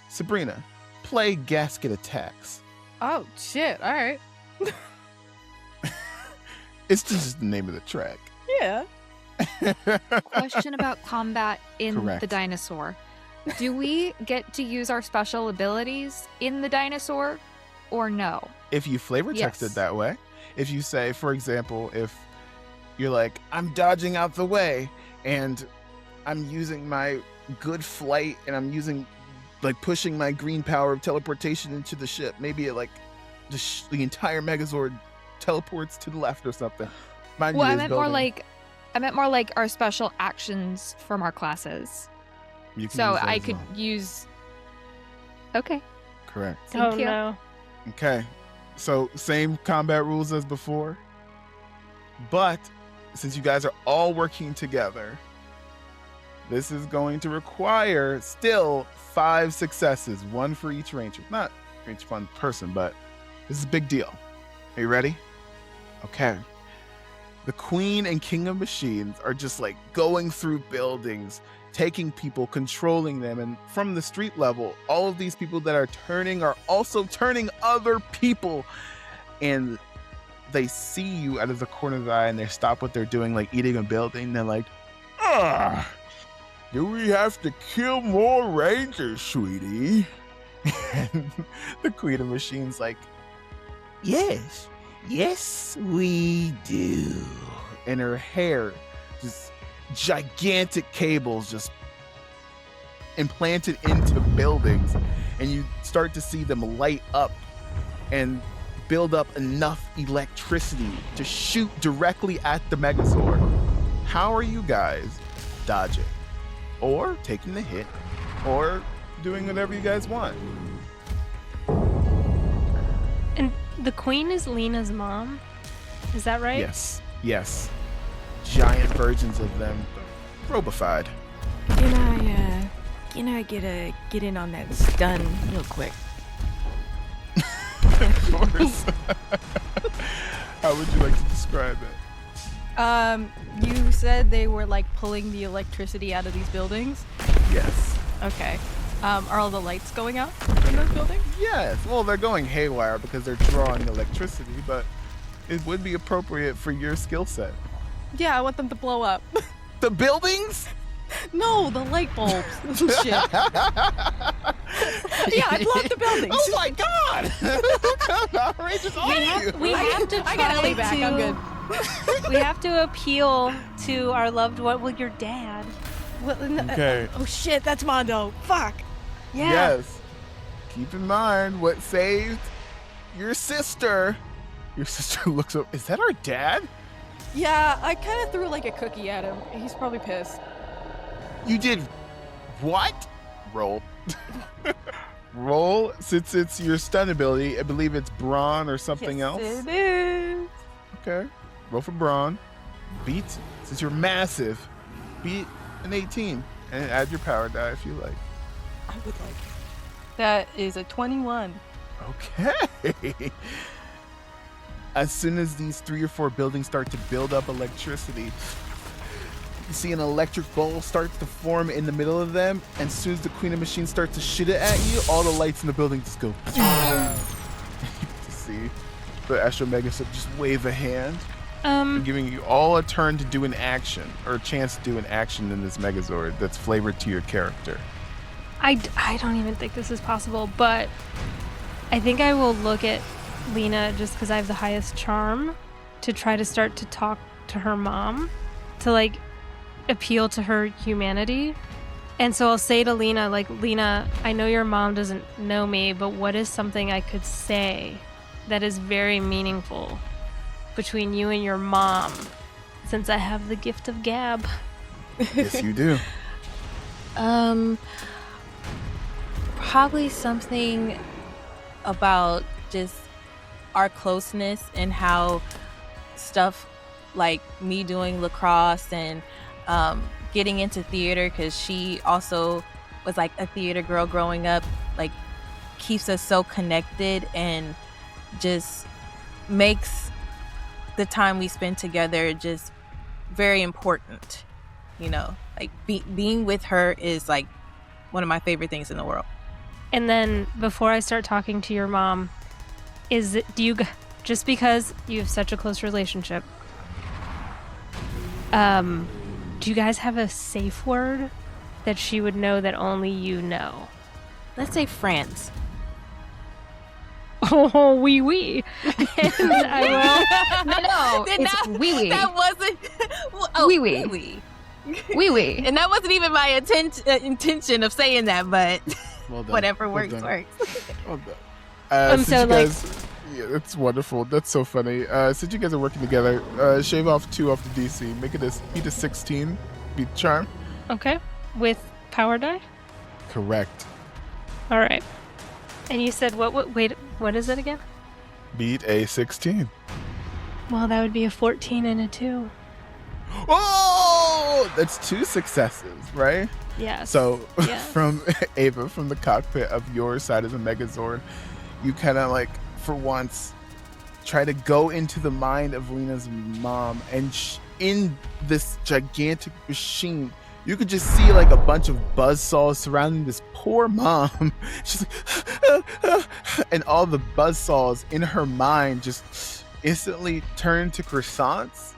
Sabrina, play Gasket Attacks. Oh shit! All right. It's just the name of the track. Yeah. Question about combat in Correct. the dinosaur. Do we get to use our special abilities in the dinosaur or no? If you flavor text Yes. it that way, if you say, for example, if you're like, I'm dodging out the way and I'm using my good flight and I'm using like pushing my green power of teleportation into the ship, maybe it like the entire Megazord teleports to the left or something. Mind Well, you, I this meant more building, like our special actions from our classes. you can So use that I as could well. use. Okay. Correct. Thank Oh you. no. Okay. So same combat rules as before. But since you guys are all working together, this is going to require still 5 successes, 1 for each ranger. Not for each one person, but this is a big deal. Are you ready? Okay. The Queen and King of Machines are just like going through buildings, taking people, controlling them. And from the street level, all of these people that are turning are also turning other people. And they see you out of the corner of the eye and they stop what they're doing, like eating a building. They're like, do we have to kill more rangers, sweetie? And the Queen of Machines like, yes, we do. And her hair, just gigantic cables just implanted into buildings. And you start to see them light up and build up enough electricity to shoot directly at the Megazord. How are you guys dodging? Or taking the hit? Or doing whatever you guys want? And the queen is Lena's mom. Is that right? Yes. Giant versions of them, robified. Can I get in on that stun real quick? Of course. How would you like to describe it? You said they were like pulling the electricity out of these buildings. Yes. Okay. Are all the lights going out in those buildings? Yes. Well, they're going haywire because they're drawing electricity, but it would be appropriate for your skill set. Yeah, I want them to blow up. The buildings? No, the light bulbs. Shit. Yeah, I blow up the buildings. Oh my god! How outrageous are you? We have to I got try Ellie back. I'm good. We have to appeal to our loved one. Well, your dad. Well, Okay. Oh shit, that's Mondo. Fuck. Yeah. Yes. Keep in mind what saved your sister. Your sister looks up. Is that our dad? Yeah, I kind of threw like a cookie at him. He's probably pissed. You did what? Roll. Roll, since it's your stun ability. I believe it's brawn or something else. It is. Okay. Roll for brawn. Beat, since you're massive, beat an 18. And add your power die if you like. I would like. That is a 21. Okay. As soon as these 3 or 4 buildings start to build up electricity, you see an electric ball starts to form in the middle of them, and as soon as the Queen of Machines starts to shit it at you, all the lights in the building just go. You get to see the Astro Megasuit just wave a hand, giving you all a turn to do an action, or a chance to do an action in this Megazord that's flavored to your character. I don't even think this is possible, but I think I will look at Lena just because I have the highest charm to try to start to talk to her mom to like appeal to her humanity. And so I'll say to Lena, like, Lena, I know your mom doesn't know me, but what is something I could say that is very meaningful between you and your mom, since I have the gift of gab? Yes, you do. Probably something about just our closeness and how stuff like me doing lacrosse and getting into theater, because she also was like a theater girl growing up, like keeps us so connected and just makes the time we spend together just very important. You know, like being with her is like one of my favorite things in the world. And then before I start talking to your mom, just because you have such a close relationship, do you guys have a safe word that she would know that only you know? Let's say France. Oh, wee wee. And I No, Then it's that- wee wee. That wasn't Wee wee. wee. Wee wee. And that wasn't even my intention of saying that, but Well done. whatever Well works done. works. Well done. Since so, you like- guys, yeah, that's wonderful. That's so funny. Since you guys are working together, shave off 2 off the DC. Make it beat a 16. Beat charm. okay. With power die? Correct. All right. And you said wait, what is it again? Beat a 16. Well, that would be a 14 and a 2. Oh, that's 2 successes, right? Yes. So, Yeah. from Ava, from the cockpit of your side of the Megazord, you kind of like, for once, try to go into the mind of Lena's mom, and in this gigantic machine, you could just see like a bunch of buzzsaws surrounding this poor mom. She's like, and all the buzzsaws in her mind just instantly turn to croissants.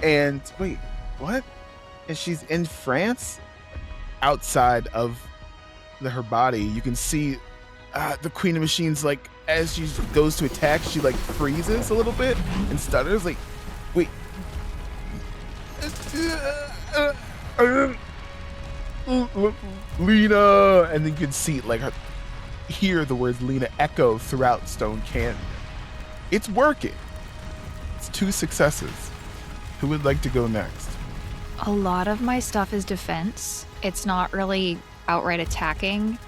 And wait, what? And she's in France? Outside of her body, you can see the Queen of Machines, like, as she goes to attack, she like freezes a little bit and stutters, like, wait. Lena, and then you can see like hear the words Lena echo throughout Stone Canyon. It's working. It's 2 successes. Who would like to go next? A lot of my stuff is defense. It's not really outright attacking.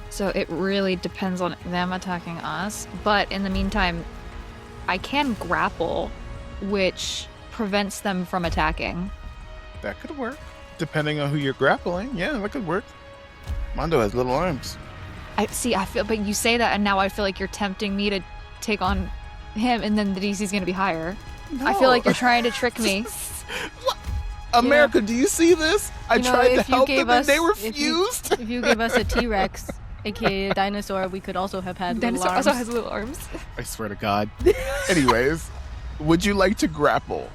So it really depends on them attacking us. But in the meantime, I can grapple, which prevents them from attacking. That could work. Depending on who you're grappling. Yeah, that could work. Mondo has little arms. I feel, but you say that, and now I feel like you're tempting me to take on him, and then the DC's gonna be higher. I feel like you're trying to trick me. America, do you see this? I You know, tried to if you help gave them and us- they if you- refused. If you gave us a T-Rex, aka a dinosaur, we could also have had little Dinosaur arms. also has little arms. I swear to God. Anyways, would you like to grapple?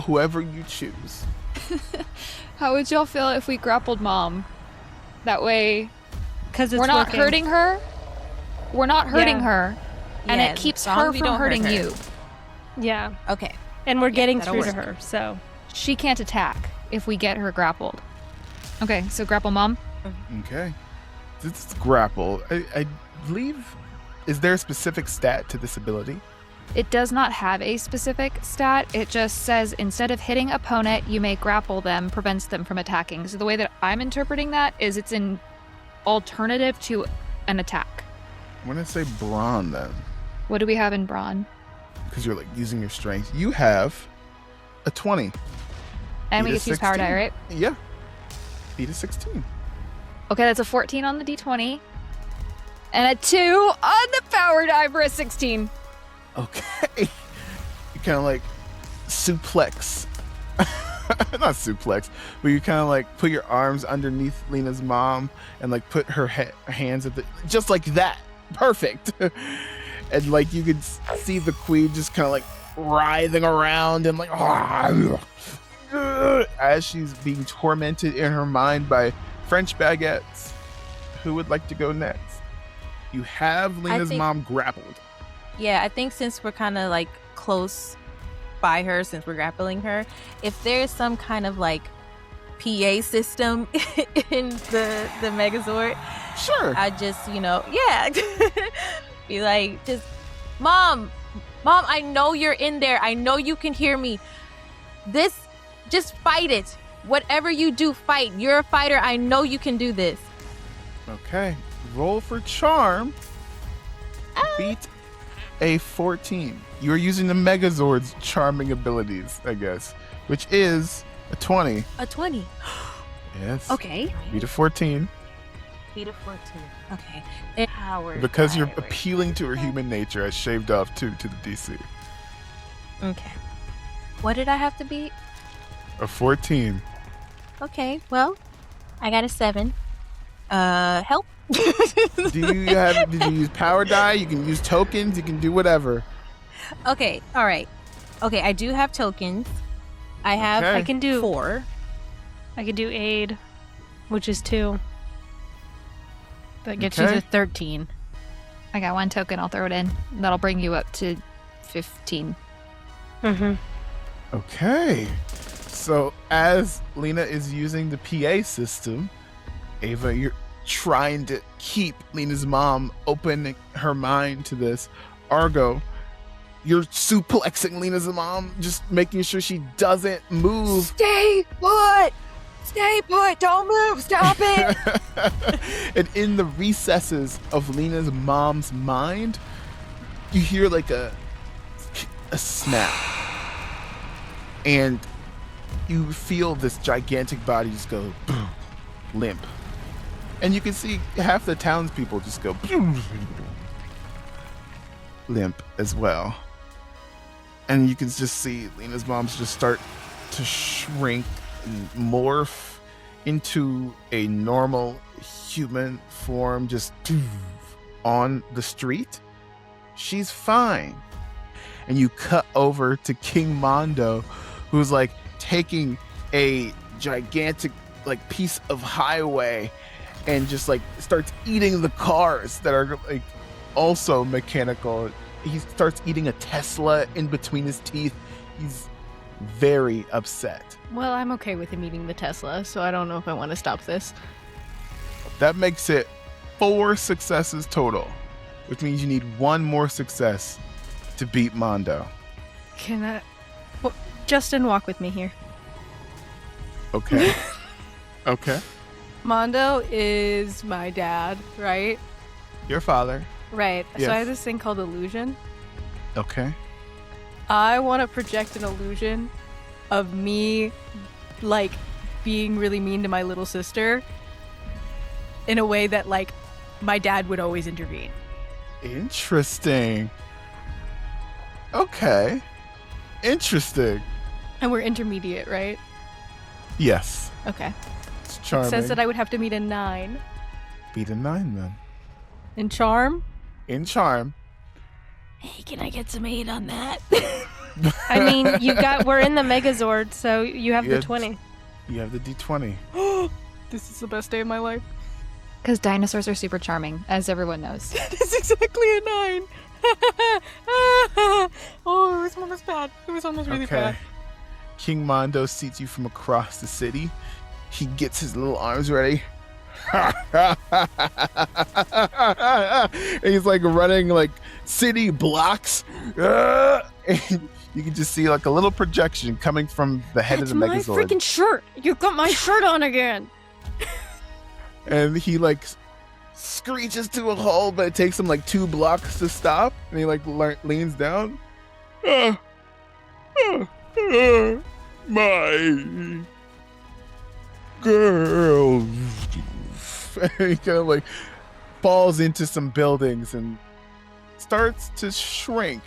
Whoever you choose. How would y'all feel if we grappled Mom? That way, Because we're not hurting her. We're not hurting Yeah. her, and Yeah, it keeps as long her as we from don't hurt hurting her. you. Yeah. Okay. And we're getting that'll through to work. her, so. She can't attack if we get her grappled. Okay, so grapple Mom. Okay. This is grapple. I believe. Is there a specific stat to this ability? It does not have a specific stat. It just says instead of hitting opponent, you may grapple them, prevents them from attacking. So the way that I'm interpreting that is it's an alternative to an attack. I'm gonna say brawn then, What do we have in Brawn? because you're like using your strength. You have a 20. And we Beat a get to use power die, 16. right? Yeah. Beat a 16. Okay, that's a 14 on the d20. And a 2 on the power die for a 16. Okay. You kind of like suplex. Not suplex, but you kind of like put your arms underneath Lena's mom and like put her hands at the, just like that. Perfect. And like you could see the queen just kind of like writhing around and like as she's being tormented in her mind by French baguettes. Who would like to go next? You have Lena's think- mom grappled. Yeah, I think since we're kind of like close by her, since we're grappling her, if there's some kind of like PA system in the Megazord, Sure. I just, be like, just, Mom, I know you're in there. I know you can hear me. Just fight it. Whatever you do, fight. You're a fighter. I know you can do this. Okay, roll for charm. Beat a 14. You're using the Megazord's charming abilities, I guess, which is a 20. A 20. Yes. Okay. Beat a 14. Speed of 14. Okay. Power. Because you're die, right. appealing to her human nature, I shaved off 2 to the DC. Okay. What did I have to beat? A 14. Okay, well, I got a 7. Help? Did you use power die? You can use tokens. You can do whatever. Okay, all right. Okay, I do have tokens. I have Okay. I can do 4. I could do aid, which is 2. That gets you Okay. to 13. I got 1 token. I'll throw it in. That'll bring you up to 15. Mm-hmm. Okay. So as Lena is using the PA system, Ava, you're trying to keep Lena's mom open her mind to this. Argo, you're suplexing Lena's mom, just making sure she doesn't move. Stay put! Stay put! Don't move! Stop it! And in the recesses of Lena's mom's mind, you hear like a snap. And you feel this gigantic body just go limp. And you can see half the townspeople just go limp as well. And you can just see Lena's moms just start to shrink and morph into a normal human form just on the street. She's fine. And you cut over to King Mondo, who's like taking a gigantic like piece of highway and just like starts eating the cars that are like also mechanical. He starts eating a Tesla in between his teeth. He's very upset. Well, I'm okay with him eating the Tesla, so I don't know if I want to stop this. That makes it 4 successes total, which means you need 1 more success to beat Mondo. Can I... Well, Justin, walk with me here. Okay. Okay. Mondo is my dad, right? Your father. Right. Yes. So I have this thing called illusion. Okay. I want to project an illusion of me, like, being really mean to my little sister in a way that, like, my dad would always intervene. Interesting. Okay. Interesting. And we're intermediate, right? Yes. Okay. It's It charming. says that I would have to meet a 9. Beat a 9 then. In charm? In charm. Hey, can I get some 8 on that? I mean, we're in the Megazord, so you have the Yes. 20. You have the D20. This is the best day of my life. Because dinosaurs are super charming, as everyone knows. That's exactly a 9. Oh, it was almost bad. It was almost really Okay. bad. King Mondo sees you from across the city. He gets his little arms ready. And he's like running like city blocks. And you can just see like a little projection coming from the head That's of the my Megazord. freaking shirt. You got my shirt on again. And he like screeches to a halt, but it takes him like 2 blocks to stop. And he like leans down. My girl. And he kind of like falls into some buildings and starts to shrink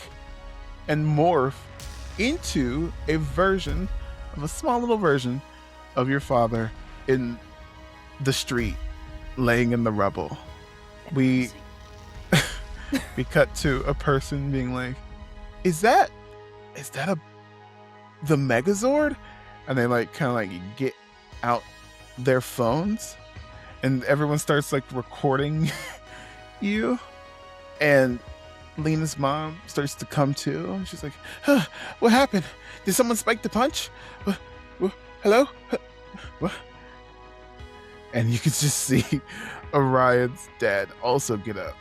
and morph into a small little version of your father in the street, laying in the rubble. We cut to a person being like, is that the Megazord? And they like kind of like get out their phones and everyone starts like recording you. And Lena's mom starts to come to, and she's like, huh, what happened? Did someone spike the punch? Hello? What? And you can just see Orion's dad also get up.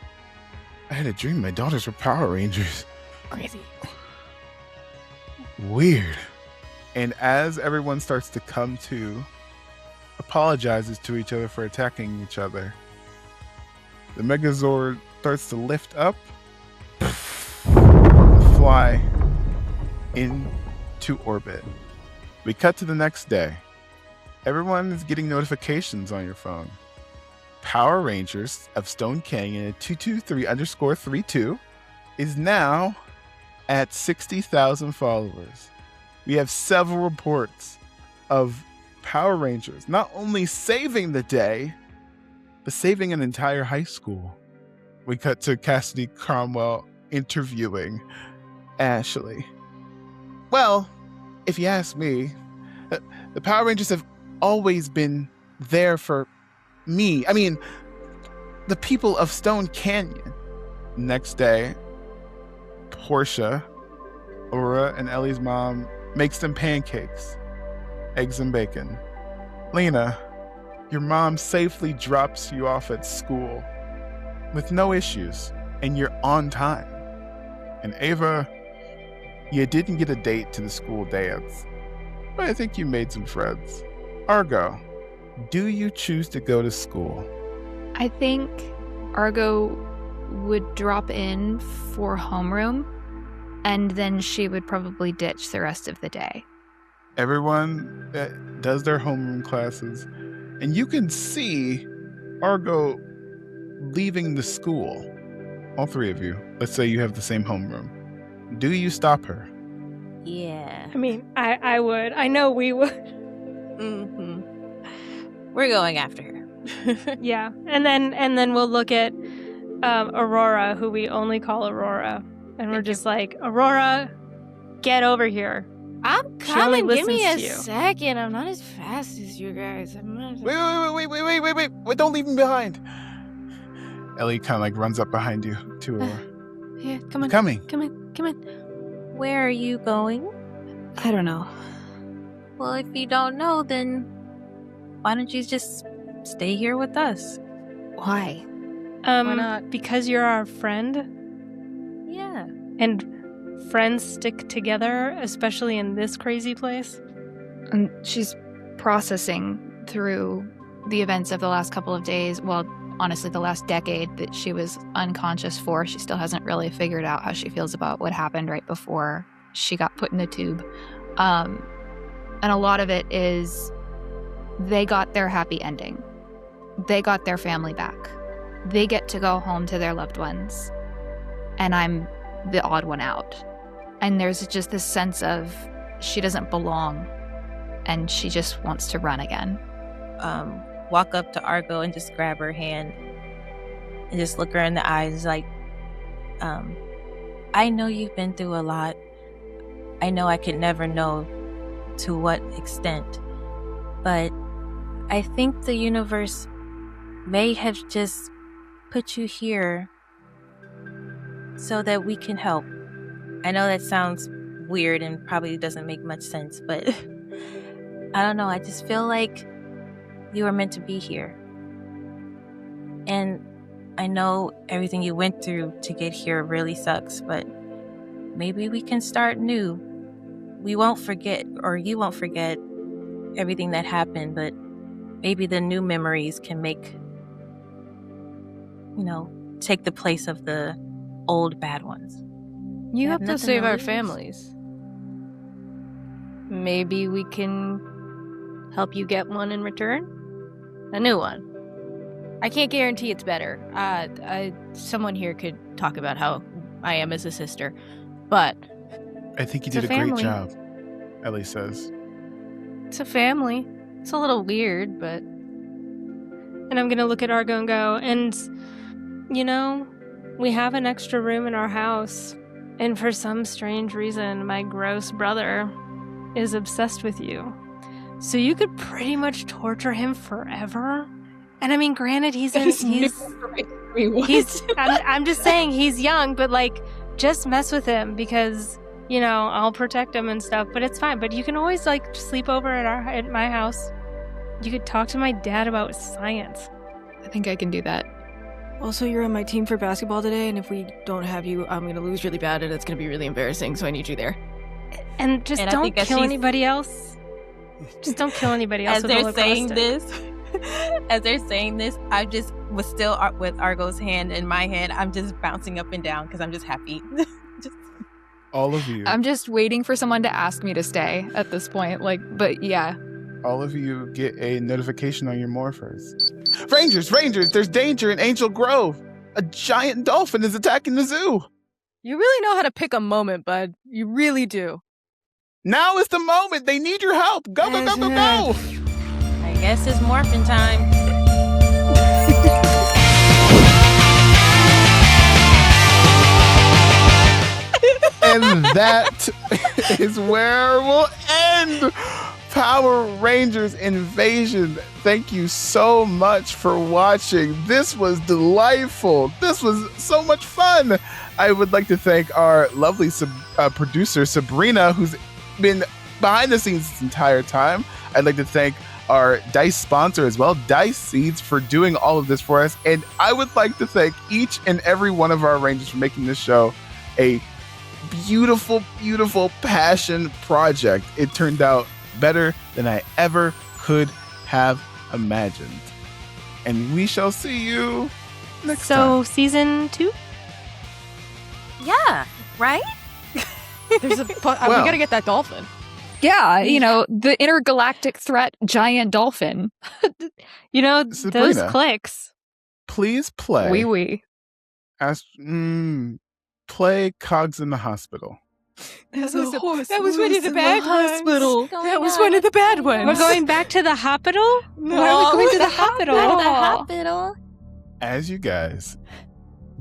I had a dream my daughters were Power Rangers. Crazy. Weird. And as everyone starts to come to, apologizes to each other for attacking each other, the Megazord starts to lift up, fly into orbit. We cut to the next day. Everyone is getting notifications on your phone. Power Rangers of Stone Canyon at 223_32 is now at 60,000 followers. We have several reports of Power Rangers not only saving the day, but saving an entire high school. We cut to Cassidy Cromwell interviewing Ashley. Well, if you ask me, the Power Rangers have always been there for me. I mean, the people of Stone Canyon. Next day, Portia, Aurora, and Ellie's mom makes them pancakes, eggs and bacon. Lena, your mom safely drops you off at school with no issues, and you're on time. And Ava, you didn't get a date to the school dance, but I think you made some friends. Argo, do you choose to go to school? I think Argo would drop in for homeroom, and then she would probably ditch the rest of the day. Everyone does their homeroom classes, and you can see Argo leaving the school. All three of you. Let's say you have the same homeroom. Do you stop her? Yeah. I mean, I would. I know we would. Mm-hmm. We're going after her. Yeah. And then we'll look at Aurora, who we only call Aurora. And we're just like, Aurora, get over here. I'm She only coming. Give me a listens to you. second. I'm not as fast as you guys. I'm not as... Wait, don't leave him behind. Ellie kind of like runs up behind you to Aurora. Yeah, come on. Coming. Come on. Where are you going? I don't know. Well, if you don't know, then why don't you just stay here with us? Why? Why not? Because you're our friend, Yeah. and friends stick together, especially in this crazy place. And she's processing through the events of the last couple of days. Well, honestly, the last decade that she was unconscious for. She still hasn't really figured out how she feels about what happened right before she got put in the tube. And a lot of it is they got their happy ending. They got their family back. They get to go home to their loved ones. And I'm the odd one out. And there's just this sense of she doesn't belong and she just wants to run again. Walk up to Argo and just grab her hand and just look her in the eyes like, I know you've been through a lot. I know I could never know to what extent, but I think the universe may have just put you here so that we can help. I know that sounds weird and probably doesn't make much sense, but I don't know. I just feel like you were meant to be here. And I know everything you went through to get here really sucks, but maybe we can start new. We won't forget, or you won't forget everything that happened, but maybe the new memories can make, take the place of the old bad ones. You have have to nothing save to our lose. families. Maybe we can help you get one in return? A new one. I can't guarantee it's better. Someone here could talk about how I am as a sister, but I think you It's did a a great family. job, Ellie says. it's a family. It's a little weird, but And I'm going to look at Argo and go, and, we have an extra room in our house. And for some strange reason, my gross brother is obsessed with you. So you could pretty much torture him forever. And I mean, granted, I'm just saying he's young, but just mess with him because, I'll protect him and stuff, but it's fine. But you can always sleep over at my house. You could talk to my dad about science. I think I can do that. also you're on my team for basketball today, and if we don't have you, I'm gonna lose really bad, and it's gonna be really embarrassing. So I need you there. And just And I don't think as kill she's- anybody else. Just don't kill anybody else. As with they're Holy saying Ghost. this, I just was still with Argo's hand in my hand. I'm just bouncing up and down because I'm just happy. All of you, I'm just waiting for someone to ask me to stay at this point. But yeah. all of you get a notification on your morphers. Rangers, there's danger in Angel Grove. A giant dolphin is attacking the zoo. You really know how to pick a moment, bud. You really do. Now is the moment. They need your help. Go, go, go, go, go. I guess it's morphin' time. And that is where we'll end Power Rangers Invasion. Thank you so much for watching. This was delightful. This was so much fun. I would like to thank our lovely producer, Sabrina, who's been behind the scenes this entire time. I'd like to thank our DICE sponsor as well, DICE Seeds, for doing all of this for us. And I would like to thank each and every one of our Rangers for making this show a beautiful, beautiful passion project. It turned out better than I ever could have imagined. And we shall see you next time. So, season 2? Yeah, right? There's we gotta get that dolphin. Yeah, you know, the intergalactic threat giant dolphin. You know, Sabrina, those clicks. Please play. Wee. Play Cogs in the Hospital. That was one of the bad hospital. That was one of the bad ones. We're going back to the hospital? No. Why are we going to the hospital? Back to the hospital. As you guys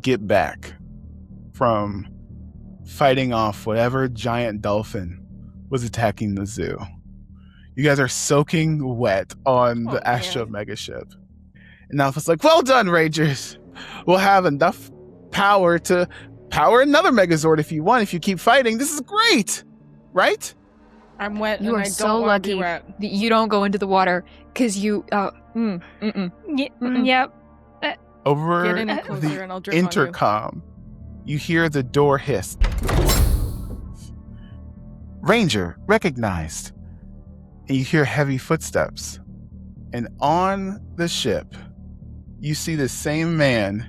get back from fighting off whatever giant dolphin was attacking the zoo, you guys are soaking wet on the Astro Mega ship. And Alpha's like, well done, Rangers. We'll have enough power to power another Megazord if you want, if you keep fighting. This is great, right? I'm wet. You and are I so don't wanna lucky be wet. that you don't go into the water because you. Yep. Over Get in it closer the and I'll drip on you. intercom, you hear the door hiss. Ranger recognized. And you hear heavy footsteps. And on the ship, you see the same man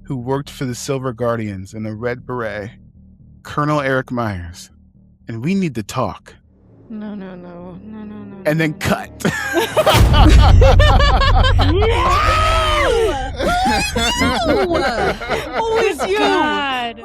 who worked for the Silver Guardians in a red beret, Colonel Eric Myers. And we need to talk. No. And then cut. No! Who is you? God.